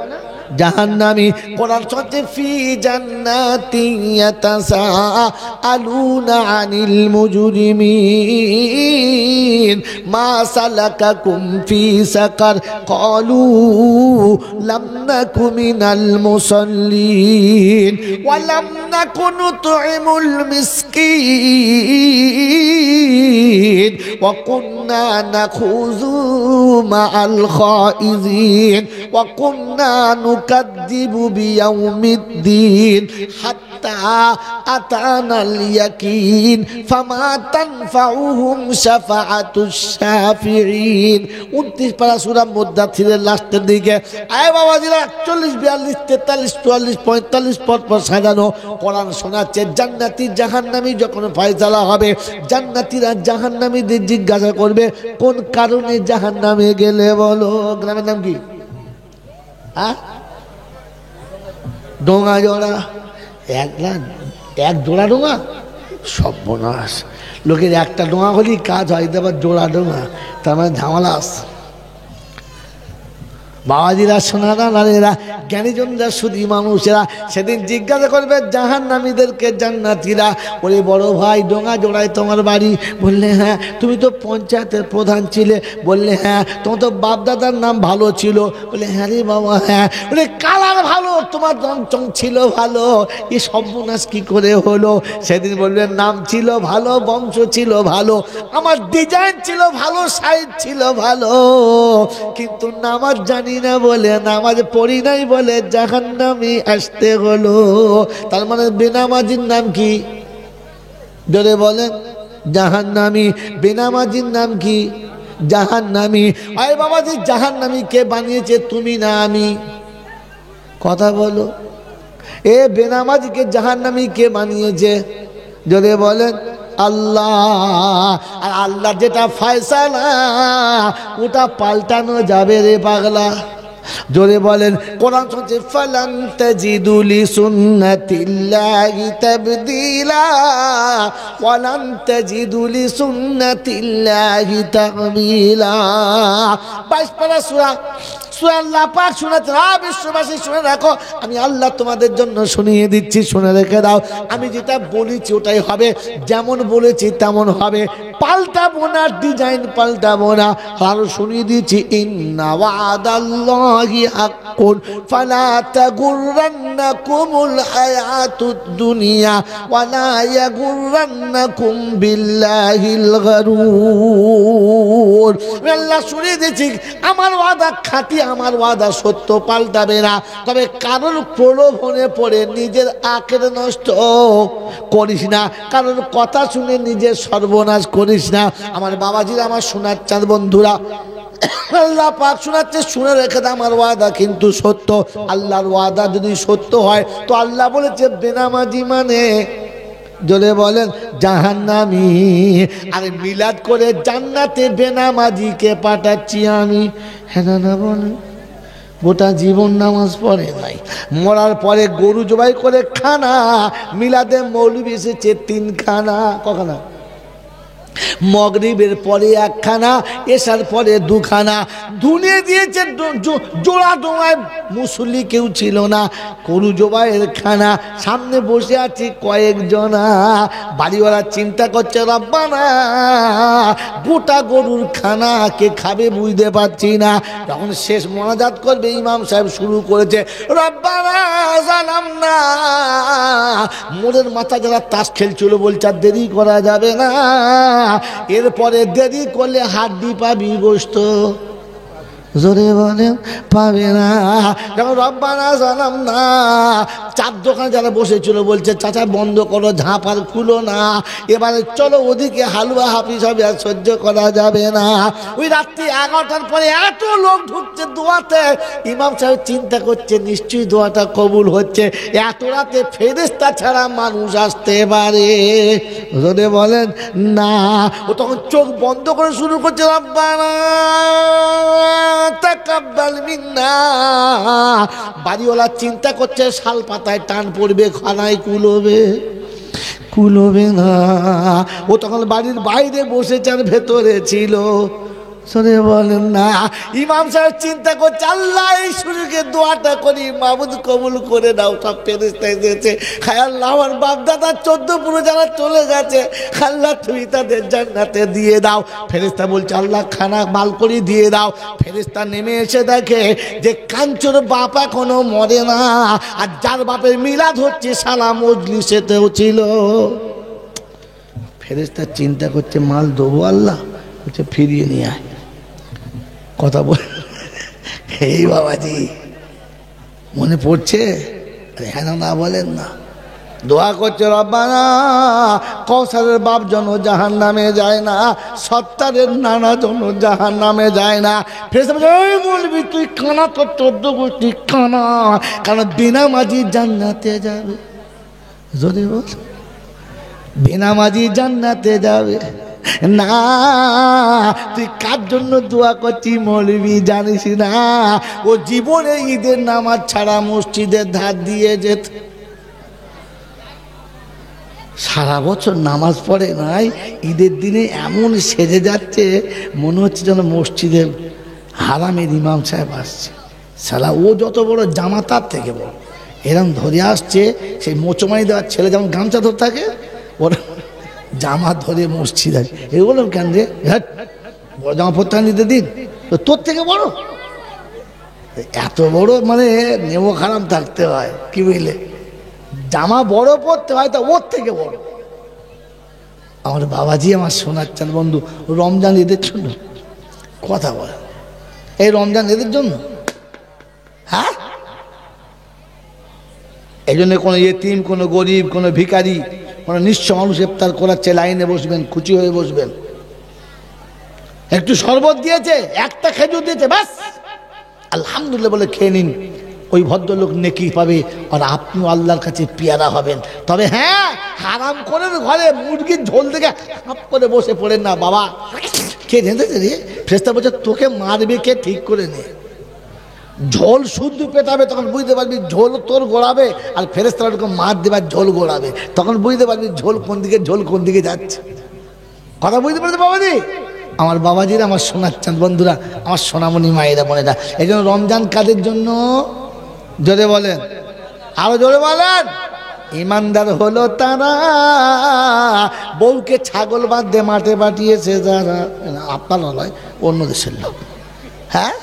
জাহান্নামী। কোরআন হচ্ছে ফি জান্নাতিন ইয়াতাসাআলুনা আনিল মুজরিমিন মা সালাকাকুম ফি সাকার ক্বালু লাম নাকু মিনাল মুসাল্লিন ওয়া লাম নাকু নুতইমুল মিসকিন ওয়া কুননা নাখুযু মাআল খাইযিন ওয়া কুন্না নুকাদ্দিবু বিয়াউমিদ্দিন হাত্তা আতানাল ইয়াকিন ফামা তানফাউহুম শাফাআতুশ শাফিঈন। 29 পারা সূরা মুদ্দাথিরের লাস্টের দিকে। আয় বাবাজিরা 41, 42, 43, 44, 45 পর পর সাজানো কোরআন শোনাচ্ছে। জান্নাতি জাহান্নামী যখন ফয়সালা হবে, জান্নাতীরা জাহান্নামীদের জিজ্ঞাসা করবে কোন কারণে জাহান্নামে গেলে বলো। গ্রামের নাম কি? ডোঙা জোড়া, এক জোড়া ডোঙা, সর্বনাশ। লোকের একটা ডোঙা হলেই কাজ হয়, আবার জোড়া ডোঙা, তার মানে ঝামেলা আছে। বাবাজিরা শোনারা নারীরা জ্ঞানীজনরা শুধু মানুষেরা সেদিন জিজ্ঞাসা করবে জাহান্নামীদেরকে জান্নাতীরা, ওরে বড় ভাই ডোঙা জোড়ায় তোমার বাড়ি? বললে হ্যাঁ। তুমি তো পঞ্চায়েতের প্রধান ছিলে? বললে হ্যাঁ। তোমার তো বাপদাদার নাম ভালো ছিল? বলে হ্যাঁ রে বাবা হ্যাঁ। বলে কালার ভালো, তোমার রং ছিল ভালো, এ সর্বনাশ কি করে হলো? সেদিন বলবে নাম ছিল ভালো, বংশ ছিল ভালো, আমার ডিজাইন ছিল ভালো, সাইজ ছিল ভালো, কিন্তু নামাজ জানি না বলে, নামাজ পড়ি নাই বলে জাহান্নামী আসতে হলো। তার মানে বেনামাজির নাম কি? জোরে বলেন। জাহান্নামী। বেনামাজির নাম কি? জাহান্নামী। আয় বাবাজি জাহান্নামী কে বানিয়েছে? তুমি না আমি? কথা বলো। এ বেনামাজিকে জাহান্নামী কে বানিয়েছে? জোরে বলেন। আল্লাহ। আর আল্লাহ যেটা ফয়সালা ওটা পাল্টানো যাবে রে পাগলা। জোরে বলেন। কোরআন শুনছে ফালান তাজিদু লিসুন্নাতিল্লাহি তাবদীলা ওয়ালান তাজিদু লিসুন্নাতিল্লাহি তাকবীলা। 22 পারা সূরা আল্লাহ পাক শোনাচ্ছেন। বিশ্ববাসী শুনে রাখো, আমি আল্লাহ তোমাদের জন্য শুনিয়ে দিচ্ছি, শুনে রেখে দাও। আমি যেটা বলেছি ওটাই হবে, যেমন বলেছি তেমন হবে, পাল্টাবো না, ডিজাইন পাল্টাবো না। আরো শুনিয়ে দিচ্ছি ইন্না ওয়াদাল্লাহি হাক্কুন ফালা তাগুররান্নাকুমুল হায়াতুদ দুনিয়া ওয়ালা ইয়াগুররান্নাকুম বিল্লাহিল গারুর। আল্লাহ শুনিয়ে দিচ্ছি আমার ওয়াদা খাঁটি, আমার ওয়াদা সত্য, পাল্টাবে না। তবে কারোর প্রলোভনে পড়ে নিজের আখের নষ্ট করিস না, কারোর কথা শুনে নিজের সর্বনাশ করিস না। আমার বাবাজিরা, আমার সোনার চাঁদ বন্ধুরা, আল্লাহ পাক শোনাচ্ছে, শুনে রেখে দাও আমার ওয়াদা কিন্তু সত্য। আল্লাহর ওয়াদা যদি সত্য হয় তো আল্লাহ বলেছে বেনামাজি মানে, জোরে বলেন, জাহান্নামী। আর মিলাদ করে জান্নাতে বেনামাজিকে পাঠাচ্ছি আমি। হ্যাঁ না বলেন। গোটা জীবন নামাজ পড়ে নাই, মরার পরে গরু জবাই করে খানা। মিলাদে মৌলবি এসেছে 3 খানা। কখানা? মগরিবের পরে 1 খানা, এশার পরে 2 খানা। ধুনিয়ে দিয়েছে জোড়া ডোঙায় মুসল্লি কেউ ছিল না, গরু জবাইয়ের খানা। সামনে বসে আছে কয়েকজনা, বাড়িওয়ালা চিন্তা করছে রব্বানা গোটা গরুর খানা কে খাবে বুঝতে পারছি না। যখন শেষ মোনাজাত করবে ইমাম সাহেব শুরু করেছে রব্বানা জালামনা। মোড়ের মাথা যারা তাস খেলছিল বলছে আর দেরি করা যাবে না, এরপরে দেরি করলে হাড্ডি পাবি গোশত। জোরে বলেন পাবে না। যখন রব্বানা জালামনা, চার দোকানে যারা বসেছিল বলছে চাচা বন্ধ করো, ঝাঁপ আর খুলো না, এবারে চলো ওদিকে হালুয়া হাফিজ হবে, আর সহ্য করা যাবে না। ওই রাত্রি 11টার পরে এত লোক ঢুকছে দোয়াতে, ইমাম সাহেব চিন্তা করছে নিশ্চয়ই দোয়াটা কবুল হচ্ছে, এত রাতে ফেরেশতা ছাড়া মানুষ আসতে পারে? জোরে বলেন না। ও তখন চোখ বন্ধ করে শুরু করছে রব্বানা তাকাব্বাল মিন্না। বাড়িওয়ালা চিন্তা করছে শাল পাতায় টান পড়বে, খানায় কুলোবে না। ও তখন বাড়ির বাইরে বসেছে আর ভেতরে ছিল। সরে বলেন না। ইমাম সাহেব চিন্তা করছে আল্লাহ এই শুরুকে দোয়াটা করি, মাবুদ কবুল করে দাও। সব ফেরেশতা এসেছে, হায় আল্লাহ আমার বাপ দাদা 14 পুরো যারা চলে গেছে, আল্লাহ তুমি তাদের জান্নাতে দিয়ে দাও। ফেরেশতা বলছে আল্লাহ খানা মাল করে দিয়ে দাও। ফেরেশতা নেমে এসে দেখে যে কাঞ্চোর বাপ এখনো মরে না, আর যার বাপের মিলাদ হচ্ছে সালা মজলিসেতেও ছিল। ফেরেশতা চিন্তা করছে মাল দেবো আল্লাহ, বলছে ফিরিয়ে নিয়ে আয়। কথা বল এই বাবাজি মনে পড়ছে? হ্যাঁ না বলেন না। দোয়া করছে রব্বানা কৌসারের বাপ যেন জাহান্নামে যায় না, সত্তারের নানা যেন জাহান্নামে যায় না। ফেরেশতা বলছে ওই বলবি তুই কানা, তোর 14 গোষ্ঠী কানা, কারণ বেনামাজি জান্নাতে যাবে। যদি বল বেনামাজি জান্নাতে যাবে না, তুই কার জন্য দোয়া করছি মৌলবি জানিস না? ও জীবনে ঈদের নামাজ ছাড়া মসজিদের ধার দিয়ে যেত, সারা বছর নামাজ পড়ে নাই, ঈদের দিনে এমন সেজে যাচ্ছে মনে হচ্ছে যেন মসজিদে হারামের ইমাম সাহেব আসছে। সালা ও যত বড় জামা তার থেকে বড়, এরকম ধরে আসছে, সেই মোচমাই দেওয়ার ছেলে যেমন গামছা ধরে থাকে ওর জামা ধরে মসজিদ আছে। এগুলো কেন রে, বড় জামা পরতে ঈদের দিন, তো তোর থেকে বড়, এত বড় মানে নেমো খারাপ থাকতে হয় কি বুঝলে, জামা বড় পরতে হয় তা ওর থেকে বড়। আমার বাবাজি আমার শোনার চান বন্ধু, রমজান ঈদের জন্য কথা বলে, এই রমজান ঈদের জন্য, হ্যাঁ এই জন্য কোনো ইয়েতিম, কোনো গরিব, কোনো ভিখারি, কোনো নিঃস্ব মানুষ ইফতার করাচ্ছে, লাইনে বসবেন, খুশি হয়ে বসবেন। একটু শরবত দিয়েছে, একটা খেজুর দিয়েছে, ব্যাস আলহামদুলিল্লাহ বলে খেয়ে নিন, ওই ভদ্রলোক নেকি পাবে আর আপনিও আল্লাহর কাছে পেয়ারা হবেন। তবে হ্যাঁ, হারাম করে ঘরে মুরগির ঝোল থেকে হাফ করে বসে পড়েন না বাবা। কে জেনেছে রে, ফেরেশতা বলছে তোকে মারবে কে, ঠিক করে নে। ঝোল শুদ্ধ পেটাবে, তখন বুঝতে পারবি ঝোল তোর গোড়াবে, আর ফেরেশতারা তোকে মার দেবার ঝোল গোড়াবে, তখন বুঝতে পারবি ঝোল কোন দিকে যাচ্ছে। কথা বুঝতে পারছো বাবাজি? আমার বাবাজিরা আমার শোনাচ্ছেন বন্ধুরা, আমার সোনামণি মায়েরা বোনেরা। এই জন্য রমজান কাদের জন্য? জোরে বলেন, আরো জোরে বলেন। ইমানদার হলো তারা বউকে ছাগল বাঁধতে মাঠে পাঠিয়েছে যারা, আপনার নয় অন্য দেশের লোক, হ্যাঁ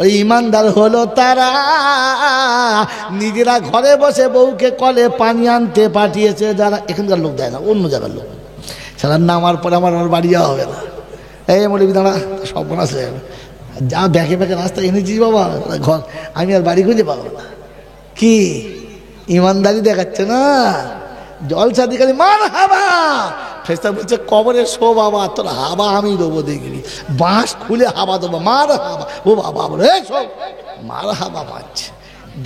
ওই ইমানদার হলো তারা নিজেরা ঘরে বসে বউকে কলে পানি আনতে পাঠিয়েছে যারা। এখানকার লোক দেয় না, অন্য জায়গার লোক। সেটা নামার পরে আমার বাড়ি যাওয়া হবে না, এই মৌলবি দাঁড়া সব বোনাস হয়ে যাবে, যা ব্যাকে ব্যাকে রাস্তা এনেছিস বাবা ঘর, আমি আর বাড়ি খুঁজে পাবো না। কি ইমানদারি দেখাচ্ছে না, জলসা দিকালি মার হাবা। ফেরেশতা বলছে কবরে শো বাবা, তোর হাবা আমি দেবো, দেখবি বাঁশ খুলে হাবা দেবো, মার হাবা। ও বাবা বলে সব মার হাবা মারছে,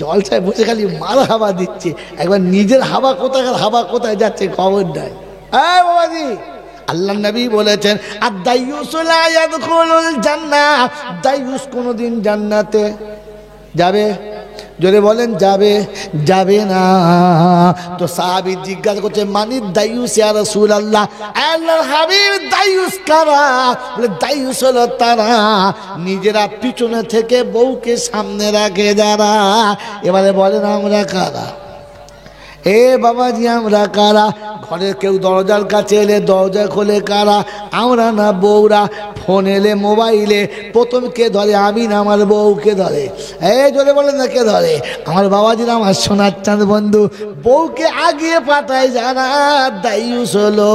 জলসায় বসে খালি মার হাবা দিচ্ছে। একবার নিজের হাবা কোথায়, হাবা কোথায় যাচ্ছে খবর নাই। এই বাবাজি, আল্লাহ নবী বলেছেন আদ-দাইয়ুস লা ইয়াদখুলুল জান্নাহ, দাইয়ুস কোনদিন জান্নাতে যাবে? জোরে বলেন, যাবে? যাবে না। তো সাহাবী জিজ্ঞাসা করছে মানি দাইয়ুস ইয়া রাসূলুল্লাহ, আল্লাহর হাবিব দাইয়ুস কারা? বলে দাইয়ুস হলো তারা নিজেরা পিছনে থেকে বউকে সামনে রাখে যারা। এবারে বলেন আমরা কারা? এ বাবাজি আমরা কারা? ঘরের কেউ দরজার কাছে এলে দরজা খোলে কারা? আমরা না বউরা? ফোন এলে মোবাইলে প্রথম কে ধরে? আমি না আমার বউকে ধরে। এই জোরে বলেন না কে ধরে? আমার বাবাজিরা আমার সোনার চাঁদ বন্ধু, বউকে আগিয়ে পাঠায় যারা দাইয়ুস হলো।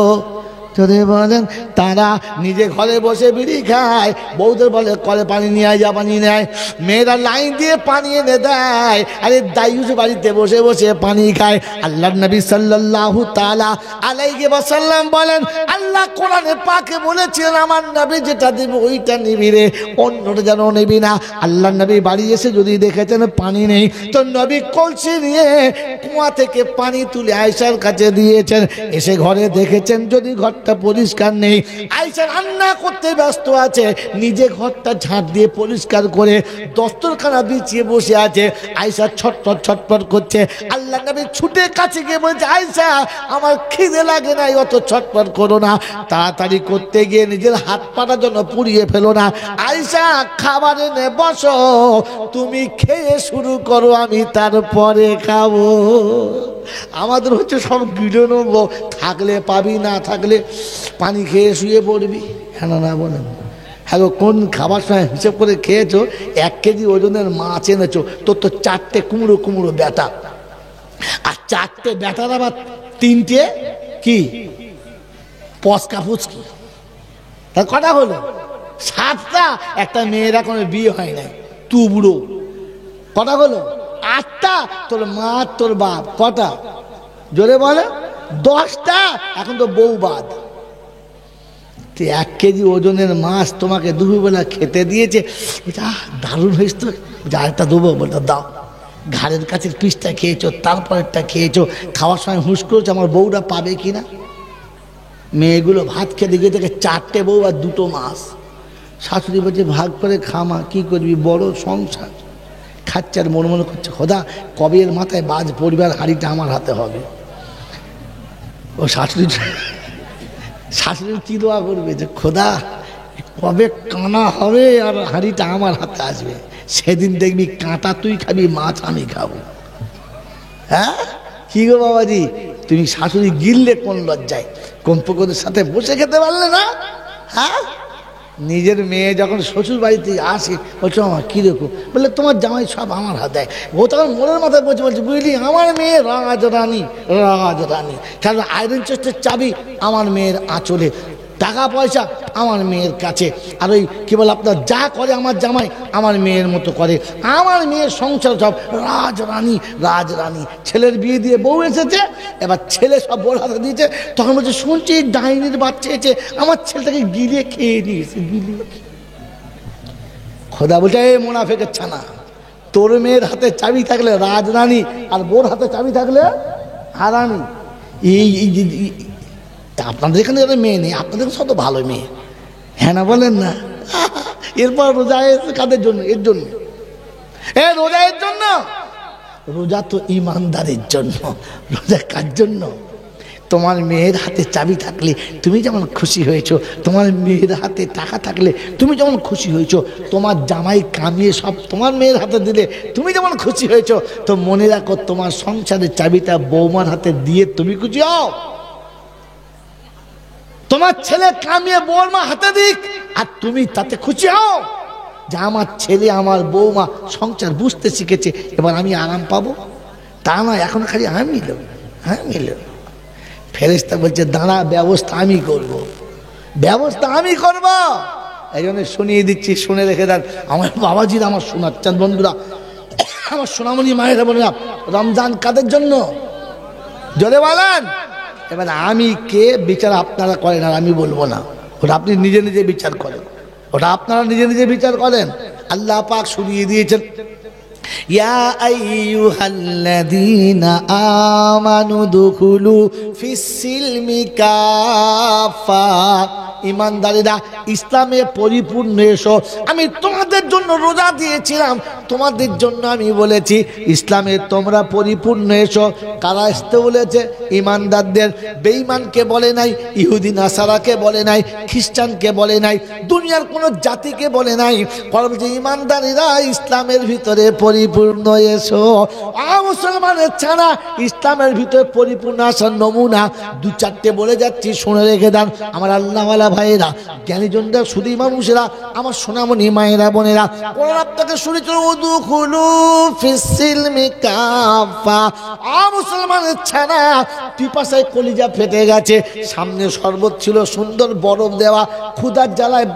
যদি বলেন তারা নিজে ঘরে বসে বিড়ি খায়, বউদের বলে কলে পানি নিয়ে আয়, যা পানি নেয়, মেয়েরা লাইন দিয়ে পানি এনে দেয়, আরে দাইয়ুস বাড়িতে বসে বসে পানি খায়। আল্লাহর নবী সাল্লাল্লাহু তাআলা আলাইহি ওয়াসাল্লাম বলেন, আল্লাহ কোরআনে পাকে বলেছেন আমার নবী যেটা দেবে ওইটা নিবি রে, অন্যটা যেন নিবি না। আল্লাহর নবী বাড়ি এসে যদি দেখেছেন পানি নেই, তো নবী কলসি নিয়ে কুয়া থেকে পানি তুলে আয়েশার কাছে দিয়েছেন। এসে ঘরে দেখেছেন যদি ঘর পরিষ্কার নেই, আয়েশা রান্না করতে ব্যস্ত আছে, নিজে ঘরটা ঝাঁট দিয়ে পরিষ্কার করে দস্তরখানা বিছিয়ে বসে আছে। আয়েশা ছটফট ছটফট করছে। আল্লাহ নবী ছুটে কাছে গিয়ে বলছে আয়েশা আমার খিদে লাগে না, অত ছটফট করো না। তাড়াতাড়ি করতে গিয়ে নিজের হাত পাটা যেন পুড়িয়ে ফেলো না। আয়েশা খাবার এনে বসো, তুমি খেয়ে শুরু করো, আমি তারপরে খাবো। আমাদের হচ্ছে সব গিলে নেবো, থাকলে পাবি, না থাকলে পানি খেয়ে শুয়ে পড়বি। হ্যাঁ না বলেন? হ্যাঁ কোন খাবার সময় হিসেব করে খেয়েছো? 1 কেজি ওজনের মাছ এনেছো, তোর তো 4টে কুমড়ো বেটা, আর 4টে বেটার আবার 3টে কি পচকা ফুচকি, তার কটা হলো? 7টা। একটা মেয়ের এখনো বিয়ে হয় নাই, বুড়ো কটা হলো? 8টা। তোর মা তোর বাপ কটা? জোরে বলে। 10টা। এখন তো বউ বাদ। 1 কেজি ওজনের মাছ তোমাকে দুপুরবেলা খেতে দিয়েছে, দারুণ হয়েছে তো, আরেকটা দেবো, বলতে দাও। ঘাড়ের কাছের পিসটা খেয়েছো, তারপরেরটা খেয়েছো, খাওয়ার সময় হুঁশ করেছো আমার বউরা পাবে কিনা। মেয়েগুলো ভাত খেতে গিয়ে থেকে 4টে বউ আর 2টো মাছ। শাশুড়ি বলছে ভাগ করে খামা, কি করবি, বড় সংসার। খাচ্ছে আর মনে মনে করছে খোদা কবে এর মাথায় বাজ পরিবার হাঁড়িটা আমার হাতে হবে। ও শাশুড়ি কি দোয়া করবে যে খোদা কবে কানা হবে আর হাঁড়িটা আমার হাতে আসবে, সেদিন দেখবি কাঁটা তুই খাবি, মাছ আমি খাবো। হ্যাঁ কি গো বাবাজি, তুমি শাশুড়ি গিললে কোন লজ্জায়, কম্পকদের সাথে বসে খেতে পারলে না? হ্যাঁ নিজের মেয়ে যখন শ্বশুর বাড়িতে আসে বলছো আমার কী দেখো, বললে তোমার জামাই সব আমার হাতে। ও তখন মনের মাথায় বলছে বুঝলি আমার মেয়ে রাজরানী, রাজরানী। কারণ আয়রন চেস্টের চাবি আমার মেয়ের আঁচলে, টাকা পয়সা আমার মেয়ের কাছে, আর ওই কী বলে আপনার যা করে আমার জামাই আমার মেয়ের মতো করে। আমার মেয়ের সংসার সব রাজরানী, রাজরানী। ছেলের বিয়ে দিয়ে বউ এসেছে, এবার ছেলে সব বড় হাতে দিয়েছে, তখন বলছে শুনছি ডাইনির বাচ্চা এসেছে, আমার ছেলেটাকে গিলিয়ে খেয়ে নিয়েছে, গিলিয়ে। খোদা বলছে এ মুনাফিকের ছানা, তোর মেয়ের হাতে চাবি থাকলে রাজরানী, আর বোর হাতে চাবি থাকলে হারানি। এই আপনাদের এখানে যাদের মেয়ে নেই, আপনাদের সব তো ভালো মেয়ে, হ্যাঁ না বলেন না? এরপর রোজা এসে কাদের জন্য? এর জন্য। রোজা এর জন্য? রোজা তো ইমানদারের জন্য। রোজা কার জন্য? তোমার মেয়ের হাতে চাবি থাকলে তুমি যেমন খুশি হয়েছো, তোমার মেয়ের হাতে টাকা থাকলে তুমি যেমন খুশি হয়েছো, তোমার জামাই কামিয়ে সব তোমার মেয়ের হাতে দিলে তুমি যেমন খুশি হয়েছো, তো মনে রাখো তোমার সংসারের চাবিটা বৌমার হাতে দিয়ে তুমি খুশি হও। তোমার ছেলে কামিয়ে বৌমা হাতে দিক আর তুমি তাতে খুশি হও যে আমার ছেলে আমার বৌমা সংসার বুঝতে শিখেছে, এবার আমি আরাম পাবো। তা না, এখন খালি আমি এলো। ফেরেশতা বলছে দাঁড়া, ব্যবস্থা আমি করব, ব্যবস্থা আমি করব। এই জন্য শুনিয়ে দিচ্ছি, শুনে রেখে দেন আমার বাবাজিরা, আমার শোনাচ্ছেন বন্ধুরা, আমার সোনামণি মায়েরা বোনেরা। রমজান কাদের জন্য জোরে বলেন? এবার আমি কে বিচার আপনারা করেন আর আমি বলবো না, ওটা আপনি নিজে নিজে বিচার করেন, ওটা আপনারা নিজে নিজে বিচার করেন। আল্লাহ পাক শুনিয়ে দিয়েছেন ইয়া আইয়ুহাল্লাযীনা আমানু দুখুলু ফিস-সিলমি কাফা, ইমানদারেরা ইসলামে পরিপূর্ণ এসো। আমি তোমাদের জন্য রোজা দিয়েছিলাম, তোমাদের জন্য আমি বলেছি ইসলামে তোমরা পরিপূর্ণ এসো। কারা আসতে বলেছে? ইমানদারদের। বেঈমানকে বলে নাই, ইহুদি নাসারাকে বলে নাই, খ্রিস্টানকে বলে নাই, দুনিয়ার কোনো জাতিকে বলে নাই। কারণ যে ইমানদারেরা ইসলামের ভিতরে পরিপূর্ণ এসো। মুসলমানের ছাড়া ইসলামের ভিতরে পরিপূর্ণ আসার নমুনা 2-4টে বলে যাচ্ছি, শুনে রেখে দেন আমার আল্লাহওয়ালা ভাইয়েরা, জ্ঞানীজনরা, শুধু মানুষেরা, আমার সোনামণি মায়েরা বোনেরা। কোরআন আপনাকে শুনেছিল উদুখুলু ফিস-সিলমি কাফা। মুসলমানের ছানা পিপাসায় কলিজা ফেটে গেছে, সামনে শরবত ছিল সুন্দর বরফ দেওয়া, ক্ষুধার জ্বালায়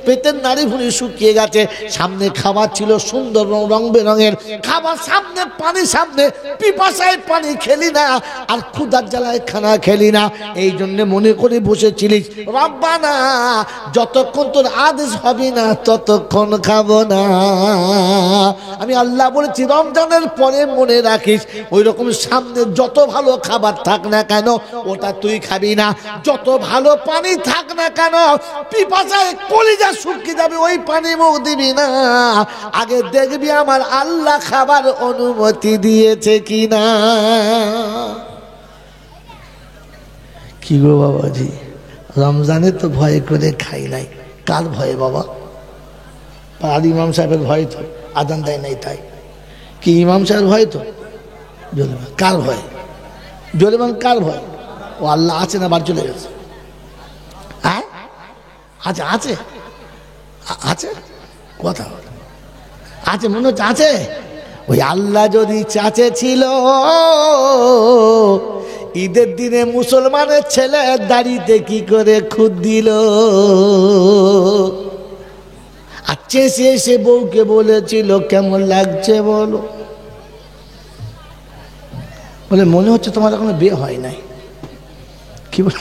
পেটের নাড়ি ভুঁড়ি শুকিয়ে গেছে, সামনে খাবার ছিল সুন্দর রং বেরঙের খাবার, সামনে পানি, সামনে পিপাসায় পানি খেলি না, আর ক্ষুধার জ্বালায় খানা খেলি না। এই জন্য মনে করে বসেছিলিস রব্বানা যতক্ষণ তোর আদেশ হবে না ততক্ষণ খাবো না। আমি আল্লাহ বলেছি রমজানের পরে মনে রাখিস ওই রকম সামনে যত ভালো খাবার থাক না কেন ওটা তুই খাবি না, যত ভালো পানি থাক না কেন পিপাসায় কলিজা শুকিয়ে যাবে ওই পানি মুখ দিবি না। আগে দেখবি আমার আল্লাহ খাবার অনুমতি দিয়েছে কিনা। কি গো বাবাজি, রমজানে তো ভয় করে খাই নাই, কার ভয়ে বাবা? আর ইমাম সাহেবের ভয় তো, আজান দেয় নাই তাই কি ইমাম সাহেবের ভয় তো? কার ভয়? জোরেমান কার ভয়? ও আল্লাহ আছে না বাড়ি চলে গেছে? হ্যাঁ আছে, আছে, আছে, কথা আছে, মনে হচ্ছে আছে। ওই আল্লাহ যদি চাচে ছিল ঈদের দিনে মুসলমানের ছেলে দাড়িতে কি করে খুদ দিল? আর চেঁচে এসে বউকে বলেছিল, কেমন লাগছে বলো? বলে, মনে হচ্ছে তোমার এখনো বিয়ে হয় নাই। কি বল?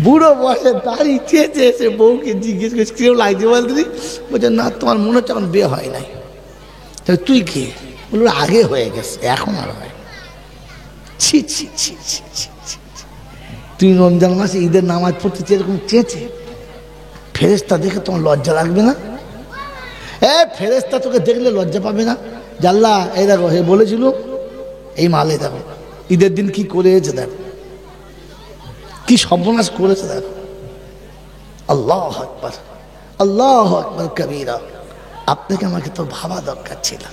বুড়ো বসে দাঁড়িয়ে চেঁচে এসে বউকে জিজ্ঞেস করছে, কেউ লাগছে বলতে? বলছে, না, তোমার মনে হচ্ছে এখন বিয়ে হয় নাই। তাহলে তুই কে? বললো, আগে হয়ে গেছে, এখন আর হয়। ছি ছি ছি ছি ছি ছি। তুই রমজান মাসে ঈদের নামাজ পড়তেছি এরকম চেঁচে? ফেরেশতা দেখে তোমার লজ্জা লাগবে না? ফেরেশতা তোকে দেখলে লজ্জা পাবে না? জাল্লা, এই দেখো, হে বলেছিল এই মালে দেখো ঈদের দিন কি করেছে, দেখো কি সর্বনাশ করেছে, দেখো। আল্লাহু আকবার, আল্লাহু আকবার কবীরা। আপনাকে আমাকে তো ভাবা দরকার ছিল।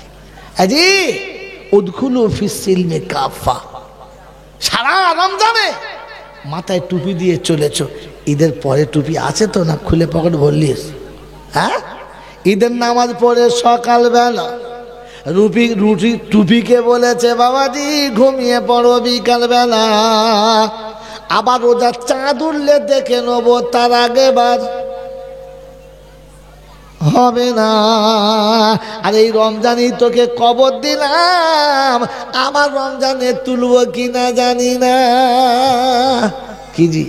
আজি উদখুলু ফিস সিলমি কাফা। সারা রমজানে মাথায় টুপি দিয়ে চলেছো, ঈদের পরে টুপি আছে তো না খুলে পকেট ভরলিস? হ্যাঁ, ঈদের নামাজ পড়ে সকালবেলা টুপিকে বলেছে, বাবাজি ঘুমিয়ে পড়ো বিকালবেলা, আবার রোজার চাঁদ উঠলে দেখে নেবো, তার আগে বার হবে না। আর এই রমজানই তোকে কবর দিলাম, আমার রমজানে তুলবো কিনা জানি না। কি জি,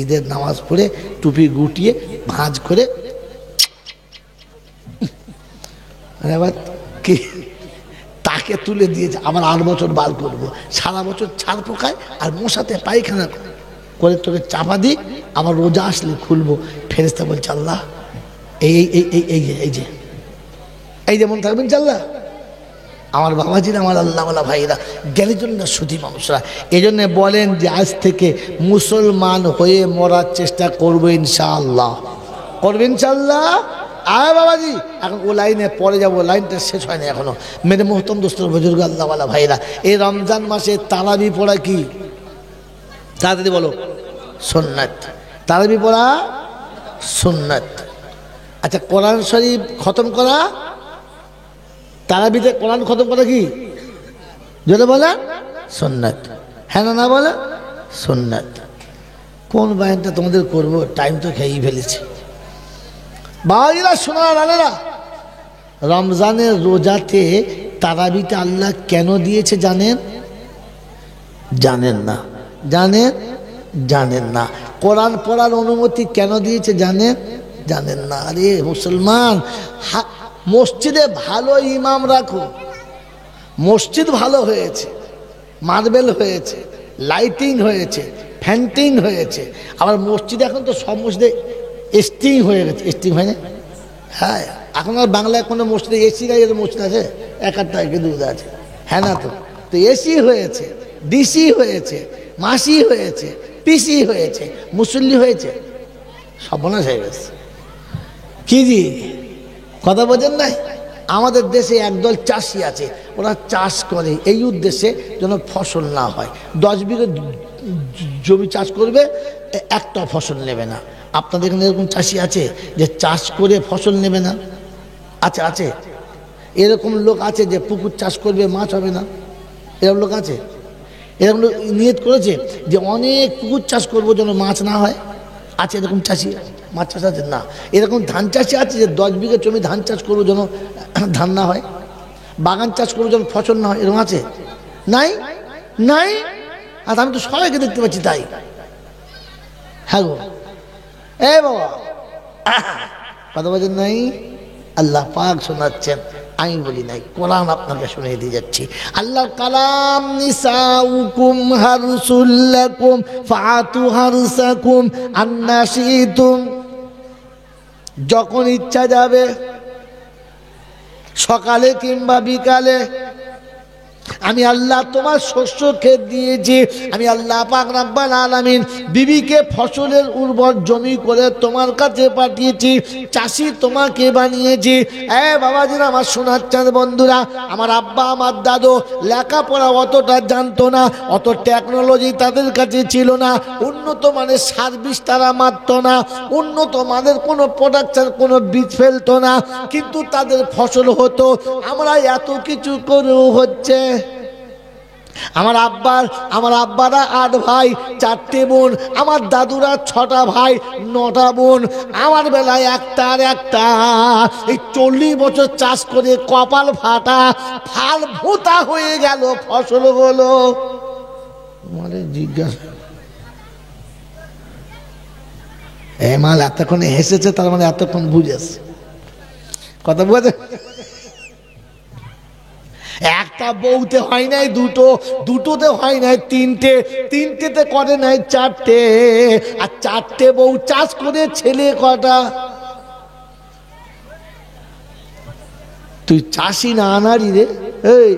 ঈদের নামাজ পড়ে টুপি গুটিয়ে ভাঁজ করে এবার কি তাকে তুলে দিয়েছে, আবার 8 বছর বার করবো, সারা বছর ছাড় পোকায় আর মশাতে পায়খানা করে তোকে চাপা দিই, আবার রোজা আসলে খুলবো। ফেরেশতা বলছে, আল্লাহ এই এই এই এই এই যে এই যেমন থাকবেন চাল্লা। আমার বাবাজিরা, আমার আল্লাহওয়ালা ভাইরা, জ্ঞানীজন না সুধী মানুষরা, এই জন্যে বলেন যে আজ থেকে মুসলমান হয়ে মরার চেষ্টা করবো ইনশাআল্লাহ, করবেন ইনশাআল্লাহ। আয় বাবাজি, এখন ও লাইনে পরে যাবো, লাইনটা শেষ হয়নি এখনো। মেরে মোহতম দোস্তর বুজুর্গ আল্লাহওয়ালা ভাইরা, এই রমজান মাসে তারাবি পড়া কি? তাড়াতাড়ি বলো। সুন্নাত। তারাবি পড়া সুন্নাত। আচ্ছা, কোরআন শরীফ খতম করা, তারাবিতে কোরআন খতম করা কি? যদি বলে সুন্নাত। হ্যাঁ না বলে সুন্নাত। কোন বায়ানটা তোমাদের করবো? টাইম তো খেয়েই ফেলেছি। বাবাজিরা, শোনার আলেরা, রমজানের রোজাতে তারাবিতে আল্লাহ কেন দিয়েছে জানেন? জানেন না? জানেন? জানেন না? কোরআন পড়ার অনুমতি কেন দিয়েছে জানেন? জানেন না? আরে মুসলমান, মসজিদে ভালো ইমাম রাখো। মসজিদ ভালো হয়েছে, মার্বেল হয়েছে, লাইটিং হয়েছে, ফ্যান্টিং হয়েছে, আবার মসজিদে এখন তো সব মসজিদে স্টিং হয়ে গেছে। স্টিং হয় না? হ্যাঁ, এখন আর বাংলায় কোনো মসজিদে এসি গাড়ি মসজিদ আছে? এক আধটা দুধ আছে। হ্যাঁ না? তো এসি হয়েছে, ডিসি হয়েছে, মাসি হয়েছে, পিসি হয়েছে, মুসল্লি হয়েছে, সর্বনাশ হয়ে গেছে। কি জি কথা বোঝেন নাই? আমাদের দেশে একদল চাষি আছে, ওরা চাষ করে এই উদ্দেশ্যে যেন ফসল না হয়। 10 বিঘে জমি চাষ করবে, একটা ফসল নেবে না। আপনাদের এখানে এরকম চাষি আছে যে চাষ করে ফসল নেবে না? আছে, আছে। এরকম লোক আছে যে পুকুর চাষ করবে, মাছ হবে না, এরকম লোক আছে। এরকম লোক নিয়ত করেছে যে অনেক পুকুর চাষ করবো যেন মাছ না হয়। আছে এরকম চাষি? মাছ চাষ আছে না? এরকম ধান চাষি আছে যে 10 বিঘে জমি ধান চাষ করবো যেন ধান না হয়, বাগান চাষ করবো যেন ফসল না হয়, এরকম আছে? নাই, নাই। আর আমি তো সবাইকে দেখতে পাচ্ছি তাই। হ্যাঁ গো, এ বাবা, কথা বলছেন নাই? আল্লাহ পাক শোনাচ্ছেন, আমি বলি নাই, কোরআন আপনাকে শুনিয়ে দিয়ে যাচ্ছি। আল্লাহর কালাম, নিসাউকুম হারসুল লাকুম ফাতু হারসাকুম আন্না শিতুম। যখন ইচ্ছা যাবে, সকালে কিংবা বিকালে, আমি আল্লাহ তোমার শস্য ক্ষেত দিয়েছি। আমি আল্লাহ পাক রব্বুল আলামিন বিবিকে ফসলের উর্বর জমি করে তোমার কাছে পাঠিয়েছি, চাষি তোমাকে বানিয়েছি। বাবাজিরা, আমার শোনাচ্ছেন বন্ধুরা, আমার আব্বা আমার দাদু লেখাপড়া অতটা জানতো না, অত টেকনোলজি তাদের কাছে ছিল না, উন্নত মানের সার্ভিস তারা মারত না, উন্নত মানের কোনো প্রোডাকশন, কোনো বীজ ফেলতো না, কিন্তু তাদের ফসল হতো। আমরা এত কিছু করেও হচ্ছে। আমার আব্বারা 8 ভাই 4টে বোন, আমার দাদুরা 6টা ভাই 9টা বোন, আমার বেলায় একটা আর একটা। এই 40 বছর চাষ করে কপাল ফাটা, ফাল ভোতা হয়ে গেল, ফসল হলো। মানে জিজ্ঞাসা মাল এতক্ষণে হেসেছে, তার মানে এতক্ষণ বুঝেছে কথা বুঝে। একটা বউতে হয় নাই দুটো, দুটোতে হয় নাই তিনটে, তিনটেতে করে নাই 4টে, আর 4টে বউ চাষ করে ছেলে কটা? তুই চাষি না আনারি রে। এই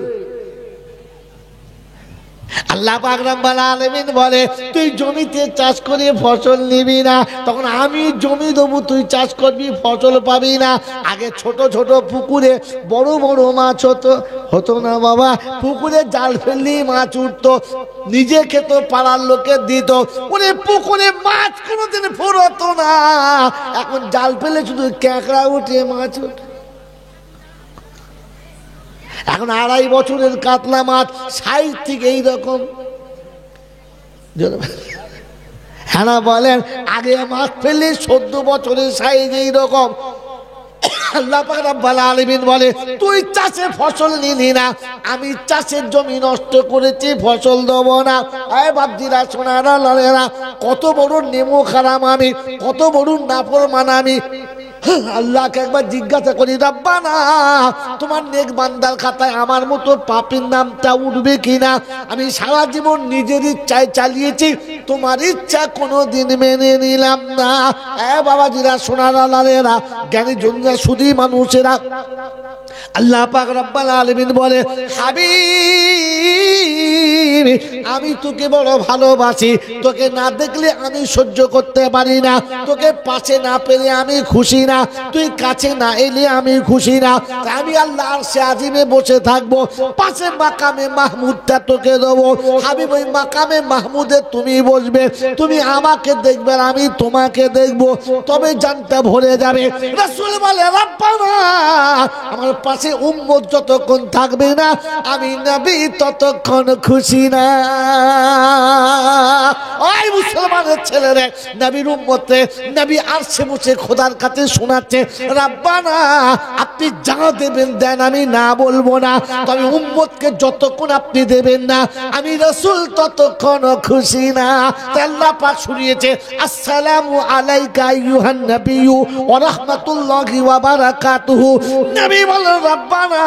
আল্লাহ পাক রব্বুল আলামিন বলে তুই জমিতে চাষ করে ফসল নিবি না, তখন আমি জমি দেবো, তুই চাষ করবি ফসল পাবি না। আগে ছোট ছোট পুকুরে বড় বড় মাছ হতো না বাবা, পুকুরে জাল ফেললেই মাছ উঠতো, নিজে খেত, পাড়ার লোকে দিত। ওরে পুকুরে মাছ কোনোদিন ফুরতো না, এখন জাল ফেলে শুধু ক্যাঁকড়া উঠে, মাছ উঠে। এখন 2.5 বছরের কাতলা মাছ 60 থেকে এইরকম। হ্যাঁ বলেন, আগে মাছ ফেলে 14 বছরের সাইজ এইরকম। আল্লাহ পাক রব্বুল আলামিন বলে তুই চাষে ফসল নিলি না, আমি চাষের জমি নষ্ট করেছি, ফসল দেবো না। আয় বাপজিরা, সোনারা, লালেরা, কত বড় নেমো খারাম আমি, কত বড় নাফরমান আমি। আল্লাহকে একবার জিজ্ঞাসা করি, রব্বানা তোমার নেক বান্দার খাতায় আমার মতো পাপীর নামটা উঠবে কিনা? আমি সারা জীবন নিজের ইচ্ছায় চালিয়েছি, তোমার ইচ্ছা কোনোদিন মেনে নিলাম না। বাবাজিরা, সোনারা, লালেরা, জ্ঞানী জনরা, সুধী মানুষেরা, আল্লাহ পাক রব্বুল আলামিন বলে হাবিব আমি তোকে বড় ভালোবাসি, তোকে না দেখলে আমি সহ্য করতে পারি না, তোকে পাশে না পেলে আমি খুশি না, তুই কাছে না এলে আমি খুশি না। আমি আল্লাহ আরশে আজিমে বসে থাকবো, পাশে মাকামে মাহমুদটা তোকে দেবো। হাবিব ওই মাকামে মাহমুদে তুমি বসবে, তুমি আমাকে দেখবে আর আমি তোমাকে দেখবো, তবে জানটা ভরে যাবে। রাসূল বলে রব্বানা আমার পাশে উম্মত যতক্ষণ থাকবে না আমি নবী ততক্ষণ খুশি না। ওই মুসলমানের ছেলেরে, নবীর উম্মতে, নবী আরশে বসে খোদার কাছে শোনাচ্ছে, রব্বানা আপনি যা দেবেন দেন, আমি না বলবো না, তবে উম্মতকে যতক্ষণ আপনি দেবেন না আমি রাসূল ততক্ষণ খুশি না। আল্লাহ পাক শুনিয়েছে আসসালামু আলাইকা আইয়ুহান নাবিয়্যু ওয়া রাহমাতুল্লাহি ওয়া বারাকাতুহু। নবী বলেন রব্বানা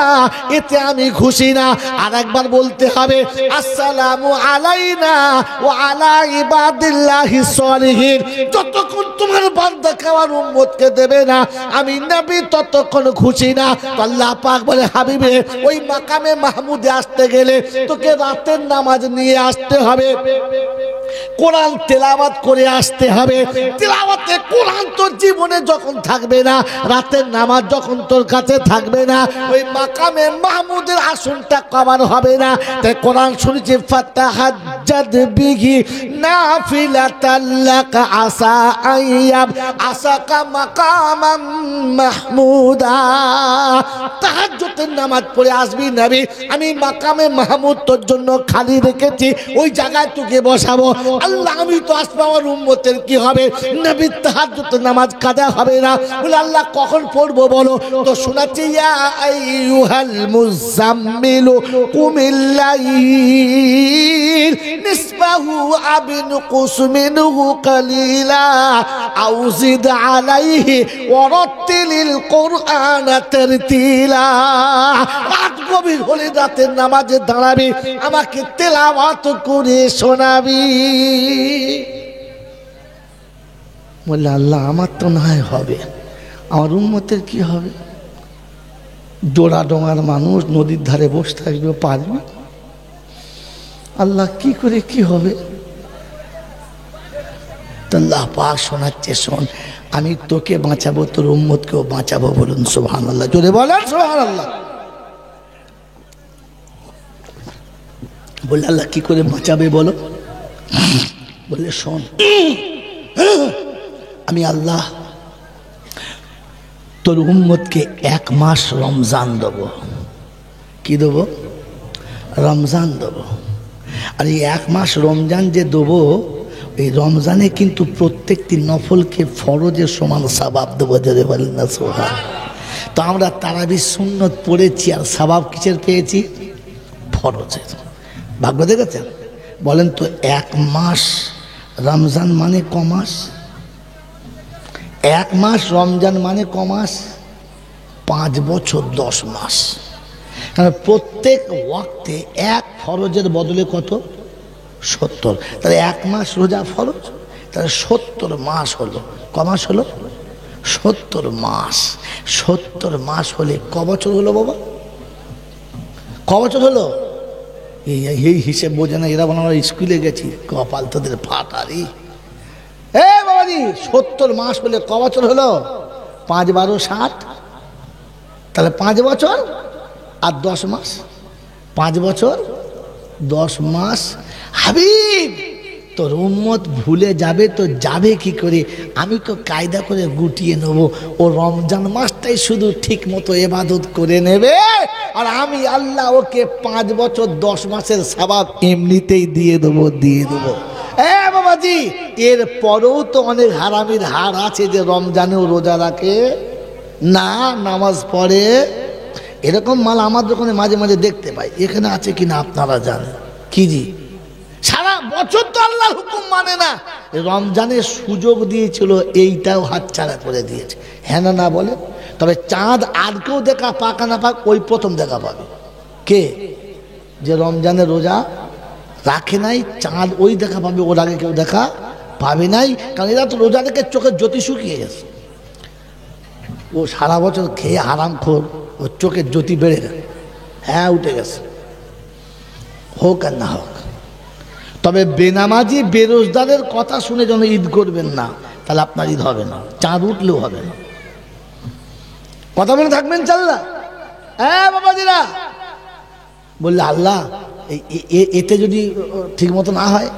এতে আমি খুশি না। আর একবার বলতে হবে আসসালামু আলাইনা ওয়া আলা ইবাদিল্লাহিস সলিহিন। যতক্ষণ তোমার বান্দা খাওয়ার উম্মতকে দেবে না আমি নবী ততক্ষণ খুশি না। আল্লাহ পাক বলে হাবিবে ওই মাকামে মাহমুদে আসতে গেলে তোকে রাতের নামাজ নিয়ে আসতে হবে, কোরআন তেলাওয়াত করে আসতে হবে। তেলাওয়াতে কোরআন তোর জীবনে যখন থাকবে না, রাতের নামাজ যখন তোর কাছে থাকবে না, ওই মাকামে মাহমুদের আসনটা কভার হবে না। তাই কোরআন শুনেছি ফাতাহাজ্জাদ বিহি নাফিলাতাল লাকা আসা আইয়াব আসাকা মাকামাম মাহমুদা। তাহাজ্জুদের নামাজ পড়ে আসবি নবী, আমি মাকামে মাহমুদ তোর জন্য খালি রেখেছি, ওই জায়গায় তোকে বসাবো। আল্লাহ আমি তো আসবো, আমার উম্মতের কি হবে? নবী তাহাজ্জুদের নামাজ কাজা হবে না। বলে আল্লাহ কখন পড়বো বলো? তো শোনাচ্ছি ইয়া আইয়ুহাল মুজাম্মিলু কুমিল লাইল নিসবাহু আবিনকুস মিনহু কালিলা আও জিদ আলাইহি ওয়ারাত্তিলিল কুরআনা তারতিলা। রাত গভীর হলে রাতের নামাজে দাঁড়াবি, আমাকে তেলাওয়াত করে শোনাবি। বললে আল্লাহ আমার তো না হবে, আমার উম্মতের কি হবে? জোড়া ডোঙার মানুষ নদীর ধারে বসে থাকবে, পারবে? আল্লাহ কি করে কি হবে? আল্লাহ পাক শোনাচ্ছে, শোন আমি তোকে বাঁচাবো, তোর উম্মতকেও বাঁচাবো। বলুন সুবহানাল্লাহ, জোরে বলেন সুবহানাল্লাহ। বললে আল্লাহ কি করে বাঁচাবে বলো? বললে শোন আমি আল্লাহ তোর উম্মতকে 1 মাস রমজান দেবো। কি দেবো? রমজান দেবো। আর এই 1 মাস রমজান যে দেবো, এই রমজানে কিন্তু প্রত্যেকটি নফলকে ফরজের সমান সওয়াব দেবো। জোরে বলেন না সুবহান। তো আমরা তারাবি সুন্নত পড়েছি আর সওয়াব কিসের পেয়েছি? ফরজের। ভাগ্য দেখেছেন? বলেন তো 1 মাস রমজান মানে ক মাস? 1 মাস রমজান মানে ক মাস? 5 বছর 10 মাস। কারণ প্রত্যেক ওয়াক্তে 1 ফরজের বদলে কত? 70। তাহলে 1 মাস রোজা ফরজ, তাহলে 70 মাস হলো। ক মাস হলো? 70 মাস। 70 মাস হলে ক বছর হলো বাবা? ক বছর হলো? এই হিসেব বোঝে না এরা। আমরা স্কুলে গেছি, কপাল তোদের ফাটারি। এ বাবাজি, 70 মাস হলে ক বছর হলো? 5 12 60। তাহলে 5 বছর আর 10 মাস। 5 বছর 10 মাস। হাবিব, তোর উম্মত ভুলে যাবে তো যাবে কি করে? আমি তো কায়দা করে গুটিয়ে নেবো, ও রমজান মাসটাই শুধু ঠিক মতো ইবাদত করে নেবে, আর আমি আল্লাহ ওকে 5 বছর 10 মাসের সওয়াব এমনিতেই দিয়ে দেবো, দিয়ে দেবো। বাবাজি, এর পরেও তো অনেক হারামির হার আছে যে রমজানেও রোজা রাখে না, নামাজ পড়ে। এরকম মাল আমার দোকানে মাঝে মাঝে দেখতে পাই। এখানে আছে কিনা আপনারা জানেন কি? জি, সারা বছর তো আল্লাহর হুকুম মানে না, রমজানের সুযোগ দিয়েছিল, এইটাও হাতছাড়া করে দিয়েছে। হ্যাঁ না বলে? তবে চাঁদ আর কেউ দেখা পাক না পাক, ওই প্রথম দেখা পাবে। কে? যে রমজানের রোজা রাখে নাই, চাঁদ ওই দেখা পাবে, ওর আগে কেউ দেখা পাবে নাই। কারণ এরা তো রোজা রেখে চোখের জ্যোতি শুকিয়ে গেছে। ও সারা বছর খেয়ে হারামখোর, ওর চোখের জ্যোতি বেড়ে গেছে। হ্যাঁ, উঠে গেছে। হোক আর না হোক, তবে বেনামাজি বেরোজগারের কথা শুনে যেন ঈদ করবেন না, তাহলে আপনার ঈদ হবে না, চাঁদ উঠলেও হবে না। কথা বলে থাকবেন চাল্লা। হ্যাঁ বাবাজিরা, বললে আল্লাহ এতে যদি ঠিক মতো না হয়,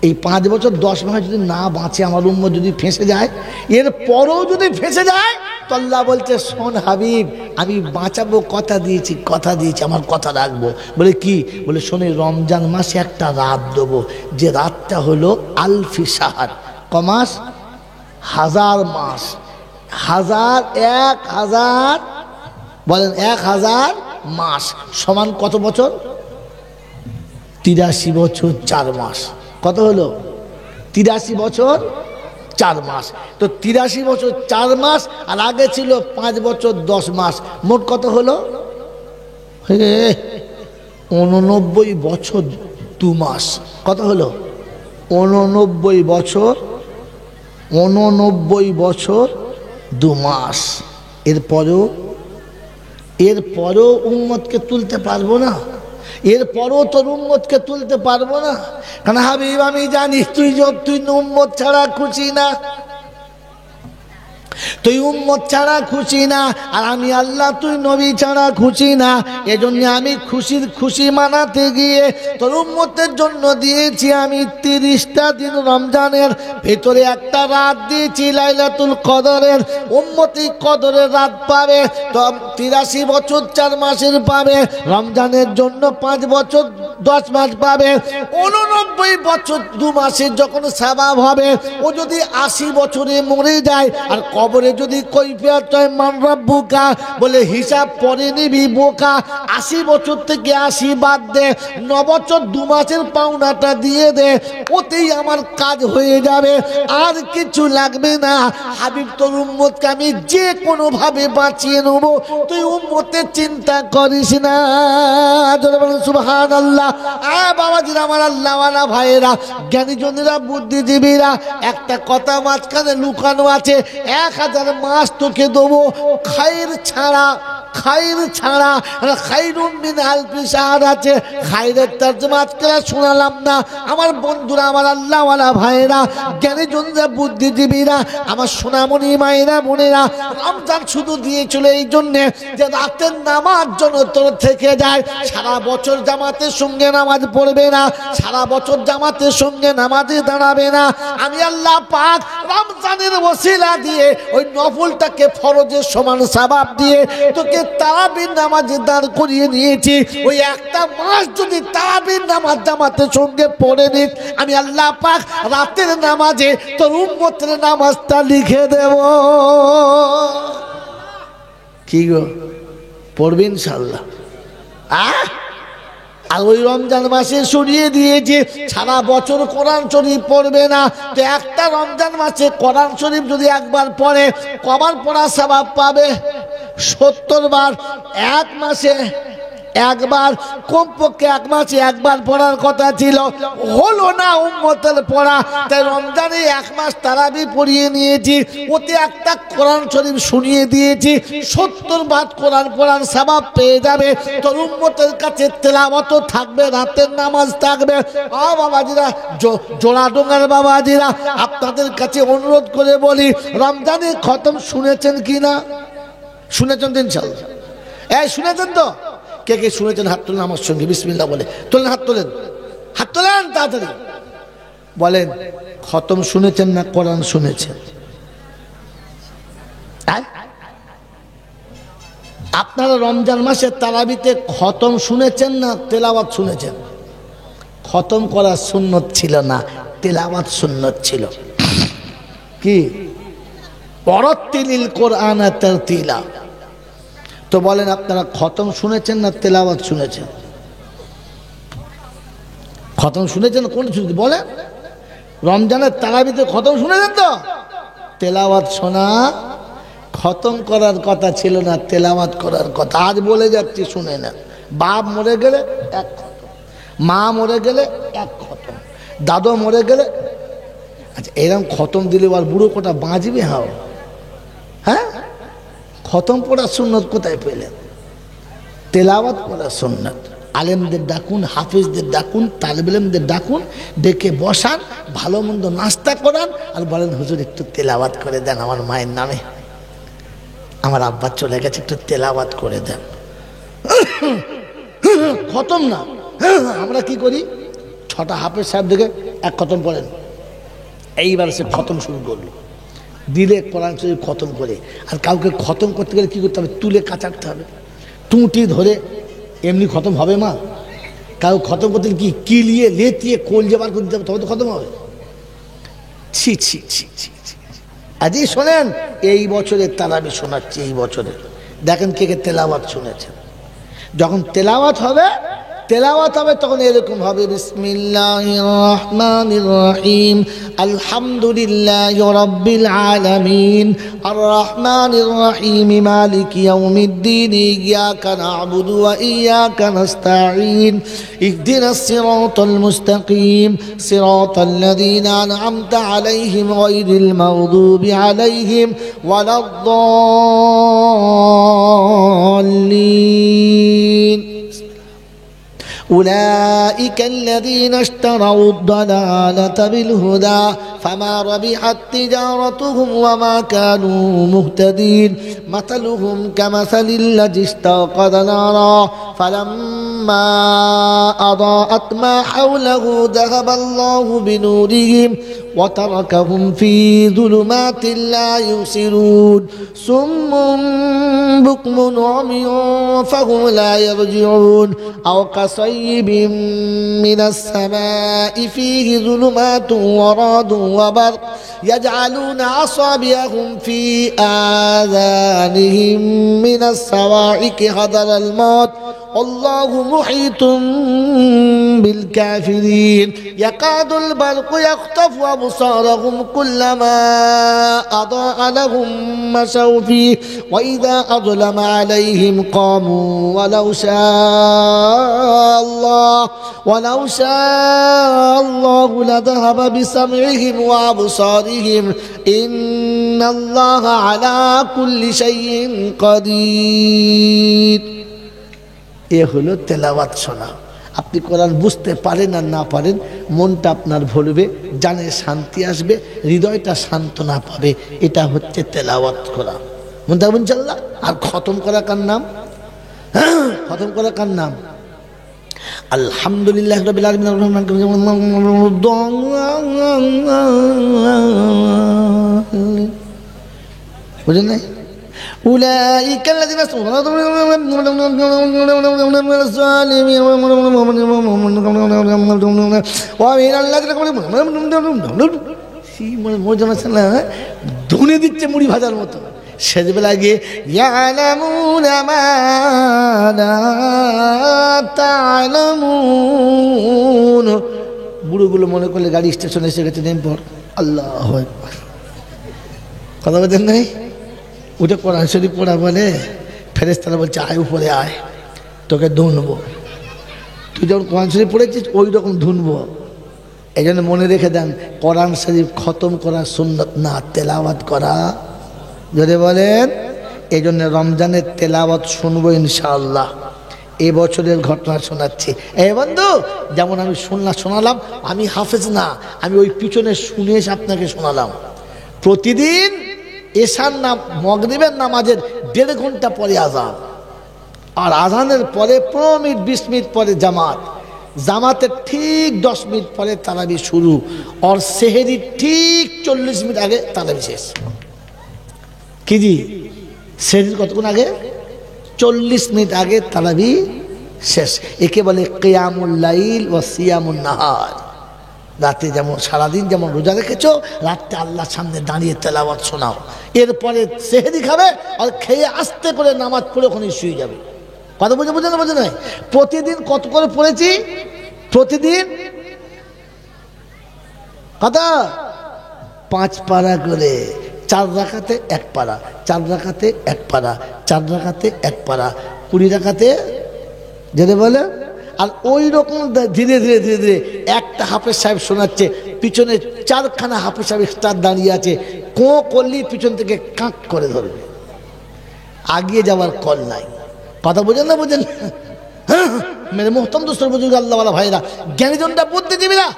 এই 5 বছর 10 মাস যদি না বাঁচে, আমার উম্মত যদি ফেঁসে যায়, এর পরেও যদি ফেঁসে যায়, তো আল্লাহ বলছে শোন হাবিব, আমি বাঁচাবো, কথা দিয়েছি, কথা দিয়েছি, আমার কথা রাখবো। বলে কি? বলে শোনে, রমজান মাসে একটা রাত দেবো, যে রাতটা হলো আলফি শাহর। ক মাস? 1000 মাস। 1000 বলেন 1000 মাস সমান কত বছর? 83 বছর 4 মাস। কত হলো? 83 বছর 4 মাস। তো 83 বছর 4 মাস, আর আগে ছিল 5 বছর 10 মাস, মোট কত হলো? 89 বছর 2 মাস। কত হলো? 89 বছর 2 মাস। এরপরেও উম্মতকে তুলতে পারবো না, এরপরও তোর উম্মতকে তুলতে পারবো না। কারণ হাবিব, আমি জানি তুই উম্মত ছাড়া খুশি না, তুই উম্মত ছাড়া খুশি না, আর আমি আল্লাহ তুই নবী ছাড়া খুশি না। এজন্য আমি খুশি মানাতে গিয়ে তোর উম্মতের জন্য দিয়েছি আমি 30টা দিন রমজানের ভেতরে একটা রাত দিয়েছি লাইলাতুল কদরের। উম্মতি কদরের রাত পাবে, তো 83 বছর 4 মাসের পাবে, রমজানের জন্য 5 বছর 10 মাস পাবে। 89 বছর 2 মাসের যখন সওয়াব হবে, ও যদি 80 বছরে মরে যায়, আর কবরে যদি কৈফিয়ত হয় মান রাব্বুকা, বলে হিসাব পরে নিবি বোকা। 80 বছর থেকে 80 বাদ দে, 9 বছর 2 মাসের পাওনাটা দিয়ে দে, ওতেই আমার কাজ হয়ে যাবে, আর কিছু লাগবে না। হাবিব, তোর উম্মতকে আমি যে কোনো ভাবে বাঁচিয়ে নেব, তুই উম্মতের চিন্তা করিস না। সুবহানাল্লাহ। বাবাজিরা, আমার আল্লাহওয়ালা ভাইয়েরা, জ্ঞানীজনেরা, বুদ্ধিজীবীরা, একটা কথা মাঝখানে লুকানো আছে। 1000 মাস তোকে দেবো খাইর ছাড়া, খাইরুম মিন আলফি শাহর আছে। খাইরের তরজমা আজকে শোনালাম না। আমার বন্ধুরা, আমার আল্লাহওয়ালা ভাইয়েরা, জ্ঞানীজনরা, বুদ্ধিজীবীরা, আমার সোনামণি মায়েরা, বোনেরা, রমজান শুধু দিয়েছিল এই জন্যে যে রাতের নামাজ জন্য তোর থেকে যায়। সারা বছর জামাতের সঙ্গে নামাজ পড়বে না, সারা বছর জামাতের সঙ্গে নামাজে দাঁড়াবে না, আমি আল্লাহ পাক রমজানের ওসিলা দিয়ে ওই নফলটাকে ফরজের সমান সওয়াব দিয়ে তোকে তারাবির নামাজে দাঁড় করিয়ে নিয়েছি। ওই একটা মাস যদি তারাবির নামাজ জামাতের সঙ্গে পড়ে নিস, আমি আল্লাহ পাক রাতের নামাজে তোর উম্মতের নামাজটা লিখে দেব। কি গো, পড়বে ইনশাআল্লাহ? আর ওই রমজান মাসে সরিয়ে দিয়েছে সারা বছর কোরআন শরীফ পড়বে না, তো একটা রমজান মাসে কোরআন শরীফ যদি একবার পড়ে কবার পড়া সওয়াব পাবে? 70 বার। এক মাসে একবার, কমপক্ষে এক মাসে একবার পড়ার কথা ছিল, হলো না উম্মতের পড়া। তাই রমজানে এক মাস তারাবি পড়িয়ে নিয়েছি, ওতে একটা কোরআন শরীফ শুনিয়ে দিয়েছি। 70 বার কোরআন পড়ার সওয়াব পেয়ে যাবে। তোর উম্মতের কাছে তেলাওয়াতও থাকবে, রাতের নামাজ থাকবে। বাবাজিরা, জোড়াডোঙ্গার বাবাজিরা, আপনাদের কাছে অনুরোধ করে বলি, রমজানে খতম শুনেছেন কিনা? শুনেছেন তো ইনশাআল্লাহ? শুনেছেন তো? কে কে শুনেছেন হাত তোলেন আমার সঙ্গে, বিসমিল্লাহ বলে। তোলেন, হাত তোলেন, হাত তোলেন তাড়াতাড়ি। বলেন, খতম শুনেছেন না কোরআন শুনেছেন? আপনারা রমজান মাসে তারাবিতে খতম শুনেছেন না তেলাওয়াত শুনেছেন? খতম করা সুন্নত ছিল না, তেলাওয়াত সুন্নত ছিল। কি? ওয়ারাত্তিলিল কোরআনা তারতিলা। তো বলেন, আপনারা খতম শুনেছেন না তেলাওয়াত শুনেছেন? খতম শুনেছেন কোন শুনেছেন বলেন? রমজানের তারাবিতে খতম শুনেছেন তো? তেলাওয়াত শোনা খতম করার কথা ছিল না, তেলাওয়াত করার কথা। আজ বলে যাচ্ছি, শুনে না। বাপ মরে গেলে এক খতম, মা মরে গেলে এক খতম, দাদু মরে গেলে। আচ্ছা, এরকম খতম দিলে আর বুড়ো কোটা বাঁচবে? হ্যাঁ, খতম পড়ার সুন্নত কোথায় পেলেন? তেলাওয়াত পড়ার সুন্নত। আলেমদের ডাকুন, হাফিজদের ডাকুন, তালেব ইলমদের ডাকুন, ডেকে বসান, ভালো মন্দ নাস্তা করান, আর বলেন, হুজুর একটু তেলাওয়াত করে দেন আমার মায়ের নামে, আমার আব্বা চলে গেছে, একটু তেলাওয়াত করে দেন। খতম না। আমরা কি করি? 6টা হাফেজ সাহেব দেখে এক খতম পড়েন, এইবার সে খতম শুরু করলো, দিলে কোরআন শরীফ খতম করে। আর কাউকে খতম করতে গেলে কী করতে হবে? তুলে কাচাতে হবে, টুঁটি ধরে। এমনি খতম হবে মা? কাউ খতম করতে কি কিলিয়ে লেতিয়ে কলজে বার করে দিতে হবে, তবে তো খতম হবে। ছি ছি ছি ছি ছি। আজই শোনেন, এই বছরের তারাবি শোনাচ্ছি, এই বছরের। দেখেন কে কে তেলাওয়াত শুনেছেন। যখন তেলাওয়াত হবে তখন এরকম হবে, বিসমিল্লাহির রহমানির রহিম, আলহামদুলিল্লাহি রাব্বিল আলামিন, আর রহমানির রহিম, মালিকি ইয়াউমিদ্দিন, ইয়াকা না'বুদু ওয়া ইয়াকা নাস্তাঈন, ইহদিনাস সিরাতাল মুস্তাকিম, সিরাতাল লাযীনা আন'আমতা আলাইহিম গায়রিল মাগদুবি আলাইহিম ওয়ালাদ-দাল্লিন। أولئك الذين اشتروا الضلالة بالهدى فما ربحت تجارتهم وما كانوا مهتدين مثلهم كمثل الذي استوقد نارا فلما أضاءت ما حوله ذهب الله بنورهم وتركهم في ظلمات لا يبصرون صم بكم عمي فهم لا يرجعون أو كصيب من السماء فيه ظلمات ورعد وبرق يجعلون أصابعهم في آذانهم من الصواعق حذر الموت والله محيط بالكافرين يكاد البرق يخطف أبصارهم كلما أضاء لهم مشوا فيه وإذا أظلم عليهم قاموا ولو شاء الله لذهب بسمعهم وأبصارهم إن الله على كل شيء قدير। এ হলো তেলাওয়াত শোনা। আপনি কোরআন বুঝতে পারেন আর না পারেন, মনটা আপনার ভরবে, জানে শান্তি আসবে, হৃদয়টা সান্ত্বনা পাবে। এটা হচ্ছে তেলাওয়াত করা। মনটা ইনশাআল্লাহ। আর খতম করা কার নাম? খতম করা কার নাম? আলহামদুলিল্লাহ রাব্বিল আলামিন বুঝেন নাই? أولئك الذين ধুনে দিচ্ছে মুড়ি ভাজার মতো সেজবেলা গিয়ে ইয়ালামুনা মা লা তা'লামুন। বুড়োগুলো মনে করলে গাড়ি স্টেশনে এসে গেছে, নেম পর আল্লাহু আকবার, কথা বলতেন নাই? ওটা কোরআন শরীফ পড়া বলে, ফেরেশতারা বলছে আয় উপরে আয়, তোকে ধুনবো। তুই যখন কোরআন শরীফ পড়েছিস ওই রকম ধুনবো। এই জন্য মনে রেখে দেন, কোরআন শরীফ খতম করা সুন্নত না, তেলাওয়াত করা। যদি বলেন, এই জন্য রমজানের তেলাওয়াত শুনবো ইনশাআল্লাহ। এই বছরের ঘটনা শোনাচ্ছি। এই বন্ধু, যেমন আমি শোনালাম, আমি হাফেজ না, আমি ওই পিছনে শুনে এসে আপনাকে শোনালাম। প্রতিদিন এশার মাগরিবের নামাজের 1.5 ঘন্টা পরে আজান, আর আজানের পরে 15 মিনিট 20 মিনিট পরে জামাতের ঠিক 10 মিনিট পরে তারাবি শুরু, আর সেহেরি ঠিক 40 মিনিট আগে তারাবি শেষ। কি জি, সেহেরির কতক্ষণ আগে? 40 মিনিট আগে তারাবি শেষ। একে বলে কিয়ামুল লাইল ওয়া সিয়ামুন নাহার। রাতে যেমন সারাদিন যেমন রোজা রেখেছো, রাতে আল্লাহর সামনে দাঁড়িয়ে তেলাওয়াত শোনাও। এরপরে সেহেরি খাবে, আর খেয়ে আস্তে করে নামাজ পড়ে ওখানে শুয়ে যাবে। কথা বুঝে নয়? প্রতিদিন কত করে পড়েছি? প্রতিদিন কথা 5 পারা করে, 4 রাকাতে 1 পারা, 4 রাকাতে 1 পারা, 4 রাকাতে 1 পারা, 20 রাকাতে যেতে বলে। আর ওই রকম ধীরে ধীরে ধীরে ধীরে একটা হাফেজ সাহেব শোনাচ্ছে, পিছনে 4খানা হাফেজ সাহেব এক্সট্রা দাঁড়িয়ে আছে। করলি পিছন থেকে কাঁক করে ধরবে, আগিয়ে যাওয়ার কল নাই। কথা বোঝেন না? মেরে মোহতরম দোস্ত বুজুর্গ আল্লাহওয়ালা ভাইরা, জ্ঞানীজনটা বুদ্ধিজীবীরা,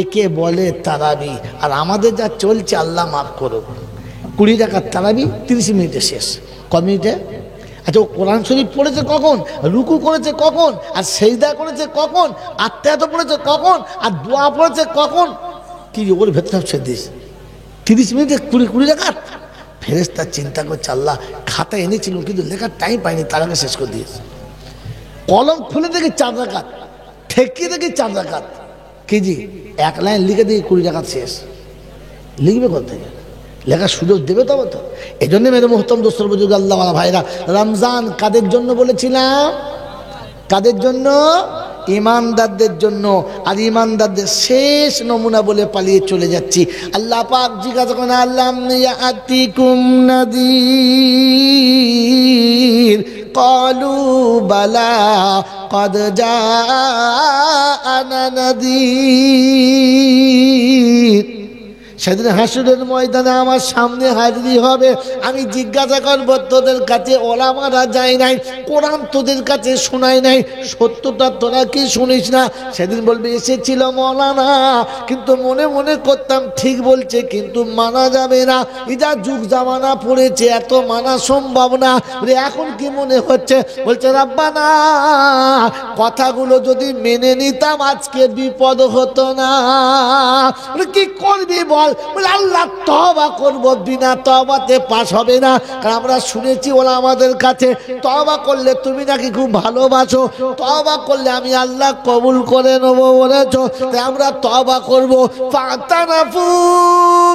একে বলে তারাবি। আর আমাদের যা চলছে আল্লাহ মাফ করো, 20 রাকাত তারাবি 30 মিনিটে শেষ। ক মিনিটে? আচ্ছা, ও কোরআন শরীফ পড়েছে কখন, রুকু করেছে কখন, আর সেজদা করেছে কখন, আত্মায়াত পড়েছে কখন, আর দোয়া পড়েছে কখন? কি ওর ভেতরে হচ্ছে 30 মিনিটে 20 রাকাত। ফেরেশতা চিন্তা করছে, আল্লাহ খাতা এনেছিল কিন্তু লেখার টাইম পাইনি, তার আগে শেষ করে দিয়েছে। কলম খুলে দেখি 4 রাকাত, ঠেকিয়ে দেখি 4 রাকাত। কি জি, 1 লাইন লিখে দেখি 20 রাকাত শেষ। লিখবে কোথা থেকে? লেখার সুযোগ দেবে তবে তো। এই জন্য মেরে মোহতরম দোস্তর বুজুর্গ আল্লাহওয়ালা ভাইরা, রমজান কাদের জন্য বলেছিলাম? কাদের জন্য? ইমানদারদের জন্য। আর ইমানদারদের শেষ নমুনা বলে পালিয়ে চলে যাচ্ছি। আল্লাহ পাক জিজ্ঞাসা করেন, আল্লাম ইয়াতিকুম নাযীর ক্বালু বালা ক্বাদ জাআনা নাযীর। সেদিন হাসরের ময়দানে আমার সামনে হাজিরি হবে, আমি জিজ্ঞাসা করব, তোদের কাছে ওলামারা যায় নাই, কোরআন তোদের কাছে শোনায় নাই, সত্যটা তোরা কি শুনিস না? সেদিন বলবে, এসেছিল মৌলানা, কিন্তু মনে মনে করতাম ঠিক বলছে, কিন্তু মানা যাবে না, যা যুগ জামানা পড়েছে এত মানা সম্ভব না। এখন কি মনে হচ্ছে? বলছে, রাব্বানা, কথাগুলো যদি মেনে নিতাম আজকে বিপদ হতো না। কি করবি বল? বলে, আল্লাহ তওবা করব, বিনা তওবাতে পাস হবে না। কারণ আমরা শুনেছি ওরা আমাদের কাছে, তওবা করলে তুমি নাকি খুব ভালোবাসো, তওবা করলে আমি আল্লাহ কবুল করে নেব বলেছো, তাই আমরা তওবা করব। ফাতানাফু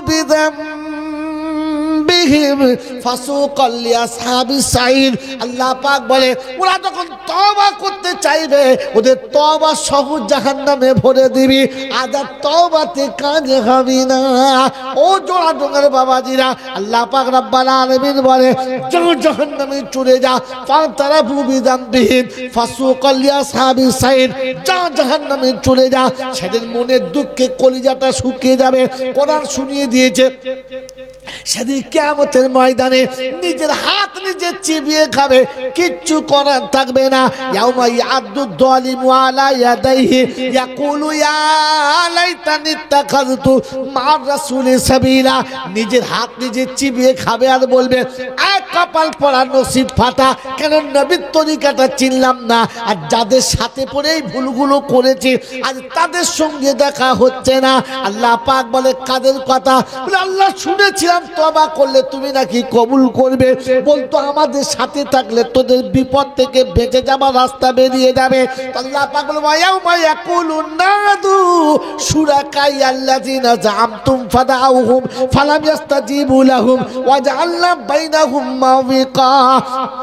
বিযামবিহিম ফাসুকাল লিআসহাবিস সাইর। আল্লাহ পাক বলে, ওরা যখন তওবা করতে চাইবে, ওদের তওবা সহ জাহান্নামে ভরে দিবি, আদার তওবাতে কাজ হবে না। ও জোড়া ডোঙের বাবাজিরা, আল্লাহ পাক রব্বুল আলামিন বলে, জাহান্নামে চলে যা, ফাতারাফু বিযামবিহিম ফাসুকাল লিআসহাবিস সাইর, জাহান্নামে চলে যা। সেদিন মনের দুঃখে কলিজাটা শুকিয়ে যাবে। কোরআন শুনিয়ে দিয়েছে, সেদিন কিয়ামতের ময়দানে নিজের হাত নিজে চিবিয়ে খাবে, কিচ্ছু করার থাকবে না। ইয়াউমা ইয়াদু যালিমু আলা ইয়াদাইহি ইয়াকুলু ইয়া লাইতানি ইত্তাখাযতু মা'আর রাসূলি সাবিলা। নিজের হাত নিজে চিবিয়ে খাবে আর বলবে, কপাল পড়া নসিব ফাটা, কেন নবীর তরিকাটা চিনলাম না। আর যাদের সাথে পড়েই ভুলগুলো করেছে আজ তাদের সঙ্গে দেখা হচ্ছে না। আল্লাহ পাক বলে কাদের কথা? বলে আল্লাহ শুনেছিলাম তওবা করলে তুমি নাকি কবুল করবে। বলতো আমাদের সাথে থাকলে তোদের বিপদ থেকে বেঁচে যাবার রাস্তা বেরিয়ে যাবে। আল্লাহ পাক বলে ওয়ায়াউমা ইয়াকুলুন নাদু শুরাকাই আল্লাযিনা জাআমতুম ফাদাউহুম ফালাম ইস্তাজিবু লাহুম ওয়াজআলনা বাইনাহুম মাওবিকা।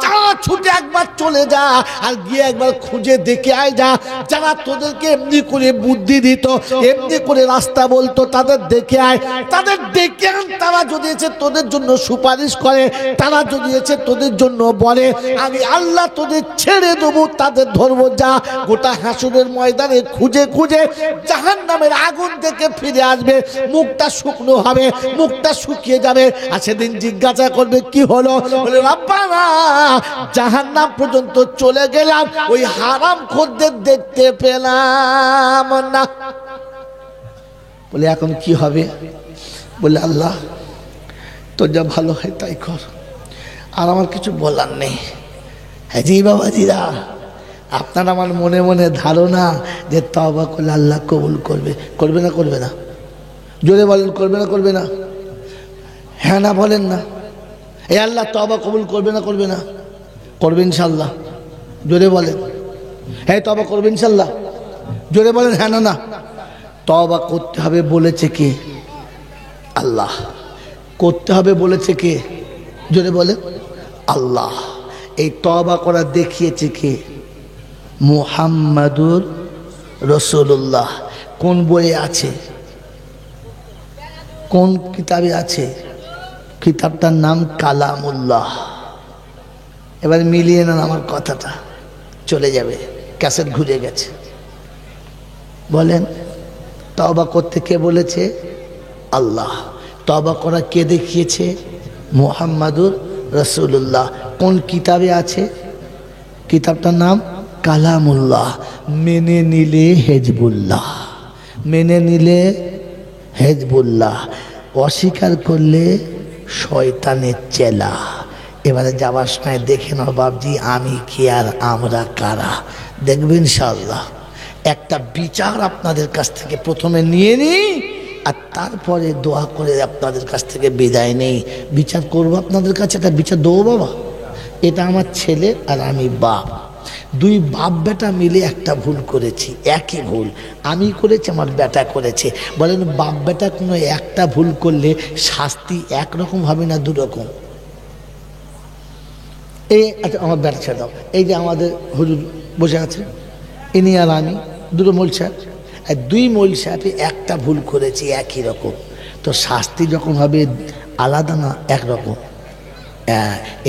যারা ছুটে একবার চলে যা আর গিয়ে একবার খুঁজে দেখে আয় যা, যারা তোদেরকে এমনি করে বুদ্ধি দিত, এমনি করে রাস্তা বলতো, তাদের দেখে আয়। তাদের দেখে আন, তারা যদি এসে তোদের জন্য সুপারিশ করে, তারা যদি এসে তোদের জন্য বলে আমি আল্লাহ তোদের ছেড়ে দেবো, তাদের ধরবো। যা গোটা হাসরের ময়দানে খুঁজে খুঁজে জাহান্নামের আগুন থেকে ফিরে আসবে, মুখটা শুকনো হবে, মুখটা শুকিয়ে যাবে। আর সেদিন জিজ্ঞাসা করবে কি হলো? বলে রব্বানা জাহান্নাম পর্যন্ত চলে গেলাম, ওই হারাম খোরদের দেখতে পেলাম না। বলে এখন কি হবে? বলে আল্লাহ তোর যা ভালো হয় তাই কর, আর আমার কিছু বলার নেই। হ্যাঁ জি বাবাজিরা, আপনার আমার মনে মনে ধারণা যে তওবা করলে আল্লাহ কবুল করবে। করবে না? করবে না? জোরে বলেন, করবে না? করবে না? হ্যাঁ না বলেন না। এই আল্লাহ তওবা কবুল করবে না? করবে না? করবে ইনশাল্লাহ। জোরে বলেন। হ্যাঁ তওবা করবে ইনশাল্লাহ। জোরে বলেন হ্যাঁ না না। তওবা করতে হবে বলেছে কে? আল্লাহ। করতে হবে বলেছে কে? জোরে বলেন আল্লাহ। এই তওবা করা দেখিয়েছে কে? মুহাম্মাদুর রাসূলুল্লাহ। কোন বইয়ে আছে? কোন কিতাবে আছে? কিতাবটার নাম কালামুল্লাহ। এবার মিলিয়ে নেন আমার কথাটা, চলে যাবে, ক্যাসেট ঘুরে গেছে। বলেন তওবা করতে কে বলেছে? আল্লাহ। তওবা করা কে দেখিয়েছে? মুহাম্মাদুর রাসূলুল্লাহ। কোন কিতাবে আছে? কিতাবটার নাম কালামুল্লাহ। মেনে নিলে হেজবুল্লাহ, মেনে নিলে হেজবুল্লাহ, অস্বীকার করলে শয়তানের চেলা। এবারে যাওয়ার সময় দেখে নাও বাবজি আমি কি আর আমরা কারা, দেখবেন ইনশাআল্লাহ। একটা বিচার আপনাদের কাছ থেকে প্রথমে নিয়ে নিই, আর তারপরে দোয়া করে আপনাদের কাছ থেকে বিদায় নেই। বিচার করবো আপনাদের কাছে, একটা বিচার দেবো বাবা। এটা আমার ছেলে আর আমি বাপ, দুই বাপ বেটা মিলে একটা ভুল করেছি, একই ভুল আমি করেছি, আমার বেটা করেছে। বলেন বাপ বেটা কোনো একটা ভুল করলে শাস্তি একরকম হবে না দুরকম? এই আচ্ছা আমার বেটা ছেড়ে দাও, এই যে আমাদের হুজুর বসে আছে, ইনি আর আমি দুটো মৌল সাহেব, দুই মৌল সাহেবে একটা ভুল করেছি একই রকম, তো শাস্তি যখন হবে আলাদা না একরকম।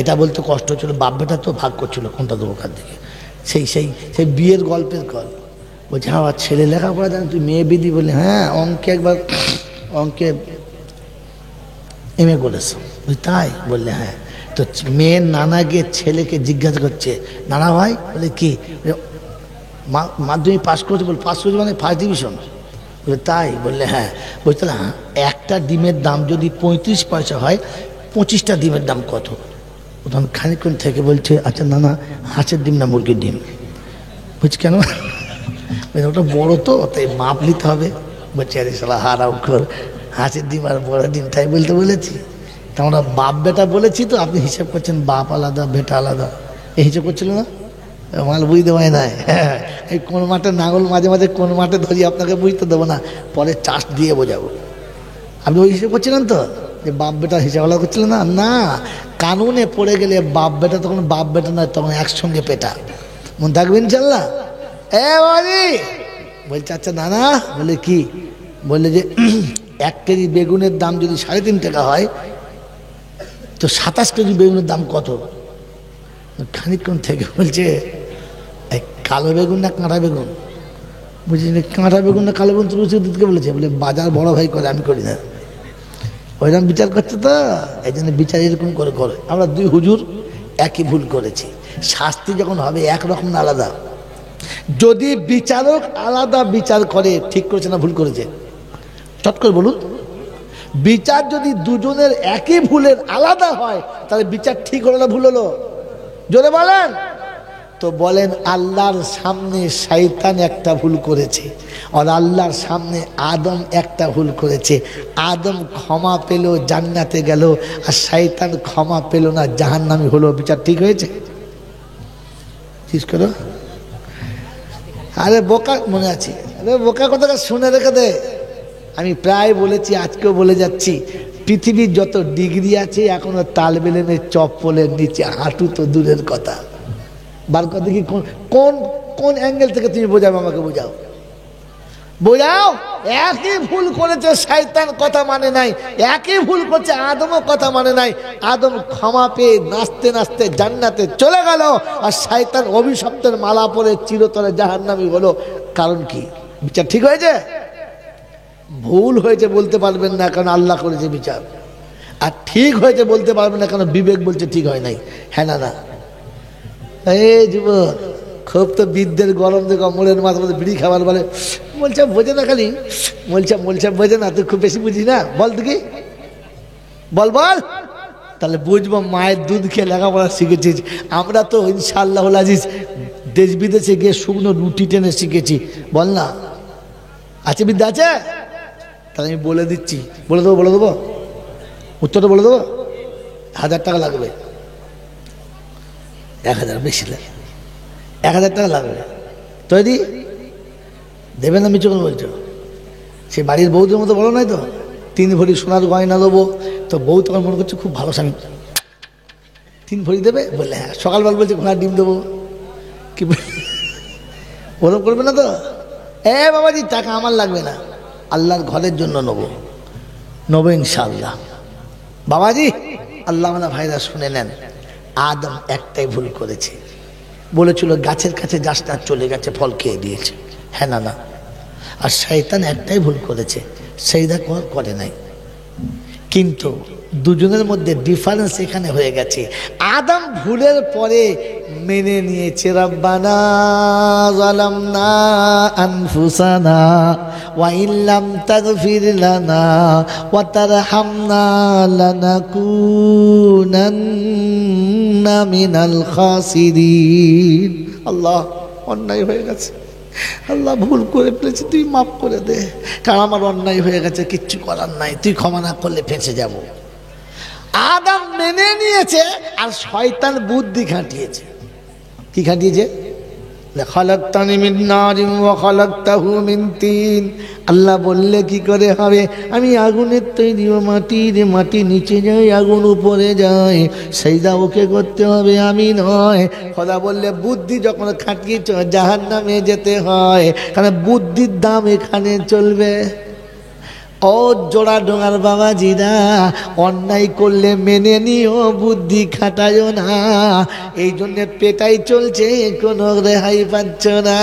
এটা বলতে কষ্ট হচ্ছিল, বাপ বেটা তো ভাগ করছিল কোনটা দেবো ওখান থেকে। সেই সেই সেই বিয়ের গল্পের গল্প। বলছে আমার ছেলে লেখাপড়া জানে, তুই মেয়ে বিধি? বলে হ্যাঁ অঙ্কে একবার অঙ্কে এমএ করেছ। তাই? বললে হ্যাঁ। তো মেয়ের নানা গিয়ে ছেলেকে জিজ্ঞাসা করছে, নানা ভাই বলে কি মাধ্যমিক পাস করেছে? বলে পাস করেছে মানে ফার্স্ট ডিভিশন। বলে তাই? বললে হ্যাঁ। বলছে হ্যাঁ, একটা ডিমের দাম যদি 35 পয়সা হয়, 25টা ডিমের দাম কত? তখন খানিকক্ষণ থেকে বলছে আচ্ছা নানা হাঁসের ডিম না মুরগির ডিম? বলছি কেন? ওটা বড় তো, তাই মাপ নিতে হবে। বলছে আরে শালা হারাও কর, হাঁসের ডিম আর বড় ডিম তাই বলতে বলেছি? তা আমরা বাপ বেটা বলেছি তো, আপনি হিসাব করছেন বাপ আলাদা বেটা আলাদা, এই হিসাব করছিল না? মাল বুঝতে পারে না। হ্যাঁ, এই কোন মাঠে নাঙল মাঝে মাঝে কোন মাঠে ধরি আপনাকে বুঝতে দেবো না, পরে চাষ দিয়ে বোঝাবো। আপনি ওই হিসেবে করছিলেন তো, যে বাপ বেটা হিসাব আলাদা করছিলেন না? না, কানুনে পড়ে গেলে বাপ বেটা তখন বাপ বেটা নয়, তখন একসঙ্গে পেটা। মন থাকবে ইনশাল্লাহ। বাড়ি বলছে আচ্ছা নানা। বলে কি? বললে যে 1 কেজি বেগুনের দাম যদি 3.5 টাকা হয়, তো 27 কেজি বেগুনের দাম কত? খানিকক্ষণ থেকে বলছে এই কালো বেগুন না কাঁটা বেগুন? বুঝলি কাঁটা বেগুন না কালো বেগুন তুমি দিতে বলেছে? বলে বাজার বড় ভাই করে, আমি করি না। ওইরকম বিচার করছে তো, এই জন্য বিচার এরকম করে করে। আমরা দুই হুজুর একই ভুল করেছি, শাস্তি যখন হবে একরকম না আলাদা? যদি বিচারক আলাদা বিচার করে, ঠিক করেছে না ভুল করেছে? চট করে বলুন। বিচার যদি দুজনের একই ভুলের আলাদা হয় তাহলে বিচার ঠিক হলো না ভুল হলো? জোরে বলেন তো। বলেন আল্লাহর সামনে শয়তান একটা ভুল করেছে আর আল্লাহর সামনে আদম একটা ভুল করেছে। আদম ক্ষমা পেল, জান্নাতে গেল, আর শয়তান ক্ষমা পেল না, জাহান্নামী হলো। বিচার ঠিক হয়েছে? ঠিক করো। আরে বোকা, মনে আছে? আরে বোকা কথাটা শুনে রেখে দে। আমি প্রায় বলেছি, আজকেও বলে যাচ্ছি, পৃথিবীর যত ডিগ্রি আছে এখনো তালবেলেমের চপ্পলের নিচে, হাঁটু তো দূরের কথা। বার কথা কি, কোন কোন অ্যাঙ্গেল থেকে তুমি বোঝাবে? আমাকে বোঝাও, বোঝাও। একই ভুল করেছে শয়তান, কথা মানে নাই। একই ভুল করছে আদমও, কথা মানে নাই। আদম ক্ষমা পেয়ে নাচতে নাচতে জান্নাতে চলে গেল, আর শয়তান অভিশপ্তের মালা পরে চিরতরে জাহান্নামী হলো। কারণ কি? বিচার ঠিক হয়েছে? ভুল হয়েছে বলতে পারবেন না, কারণ আল্লাহ করেছে বিচার। আর ঠিক হয়েছে বলতে পারবেন না, কারণ বিবেক বলছে ঠিক হয় নাই। হ্যাঁ না? না এই যুবক, খুব তো বিদ্যের গরম দেখো, মোড়ের মাথার মধ্যে বিড়ি খাবার বলে, বলছে বোঝে না, খালি বলছে বোঝে না। তুই খুব বেশি বুঝিস না, বল তুই কি বল বল। তাহলে বুঝবো মায়ের দুধ খেয়ে লেখাপড়া শিখেছিস। আমরা তো ইনশাআল্লাহ আজিজ দেশ বিদেশে গিয়ে শুকনো রুটি টেনে শিখেছি। বল না, আছে বিদ্যা আছে? তাহলে আমি বলে দিচ্ছি, বলে দেবো উত্তরটা বলে দেবো। 1000 টাকা লাগবে, 1000 বেশি লাগে, 1000 টাকা লাগবে। তৈরি দেবে না? মিচুকন বলছো? সে বাড়ির বউদের মতো বলো নাই তো, 3 ভরি সোনার গয়না দেবো। তো বউ তখন মনে করছে খুব ভালো স্বামী, 3 ভরি দেবে বললে। হ্যাঁ। সকালবেলা বলছে ঘোড়ার ডিম দেবো, কি ওরকম করবে না তো? বাবাজি টাকা আমার লাগবে না, আল্লাহর ঘরের জন্য নেবো ইনশাআল্লাহ। বাবাজি আল্লাহ ভাইরা শুনে নেন, আদম একটাই ভুল করেছে, বলেছিল গাছের কাছে যাস না, চলে গেছে, ফল খেয়ে দিয়েছে। হ্যাঁ না? না। আর শয়তান একটাই ভুল করেছে, সেইদা করে নাই। কিন্তু দুজনের মধ্যে ডিফারেন্স এখানে হয়ে গেছে। আদম ভুলের পরে মেনে নিয়েছে, রব্বানা যালামনা আনফুসানা ওয়া ইল্লাম তাগফির লানা ওয়া তারহামনা লানাকুনান্না মিনাল খাসিরিন। আল্লাহ, অন্যায় হয়ে গেছে, আল্লাহ ভুল করে ফেলেছি, তুই মাফ করে দে, কারণ আমার অন্যায় হয়ে গেছে, কিচ্ছু করার নাই, তুই ক্ষমা না করলে ফেঁসে যাব। আদম মেনে নিয়েছে, আর শয়তান বুদ্ধি খাটিয়েছে। কি খাটিয়েছে? খালাকতানি মিন নারিন ওয়া খালাকতাহু মিন তিন। আল্লাহ বললে কি করে হবে? আমি আগুনের তৈরি, ও মাটির, মাটি নিচে যায়, আগুন উপরে যায়, সেইদা ওকে করতে হবে, আমি নয়। খোদা বললে বুদ্ধি যখন খাটিয়েছ জাহান্নামে যেতে হয়, কারণ বুদ্ধির দাম এখানে চলবে। ও জোড়া ডোঙার বাবাজিরা, অন্যায় করলে মেনে নিও, বুদ্ধি খাটায়ও না। এই জন্যে পেটাই চলছে, কোনো রেহাই পাচ্ছ না।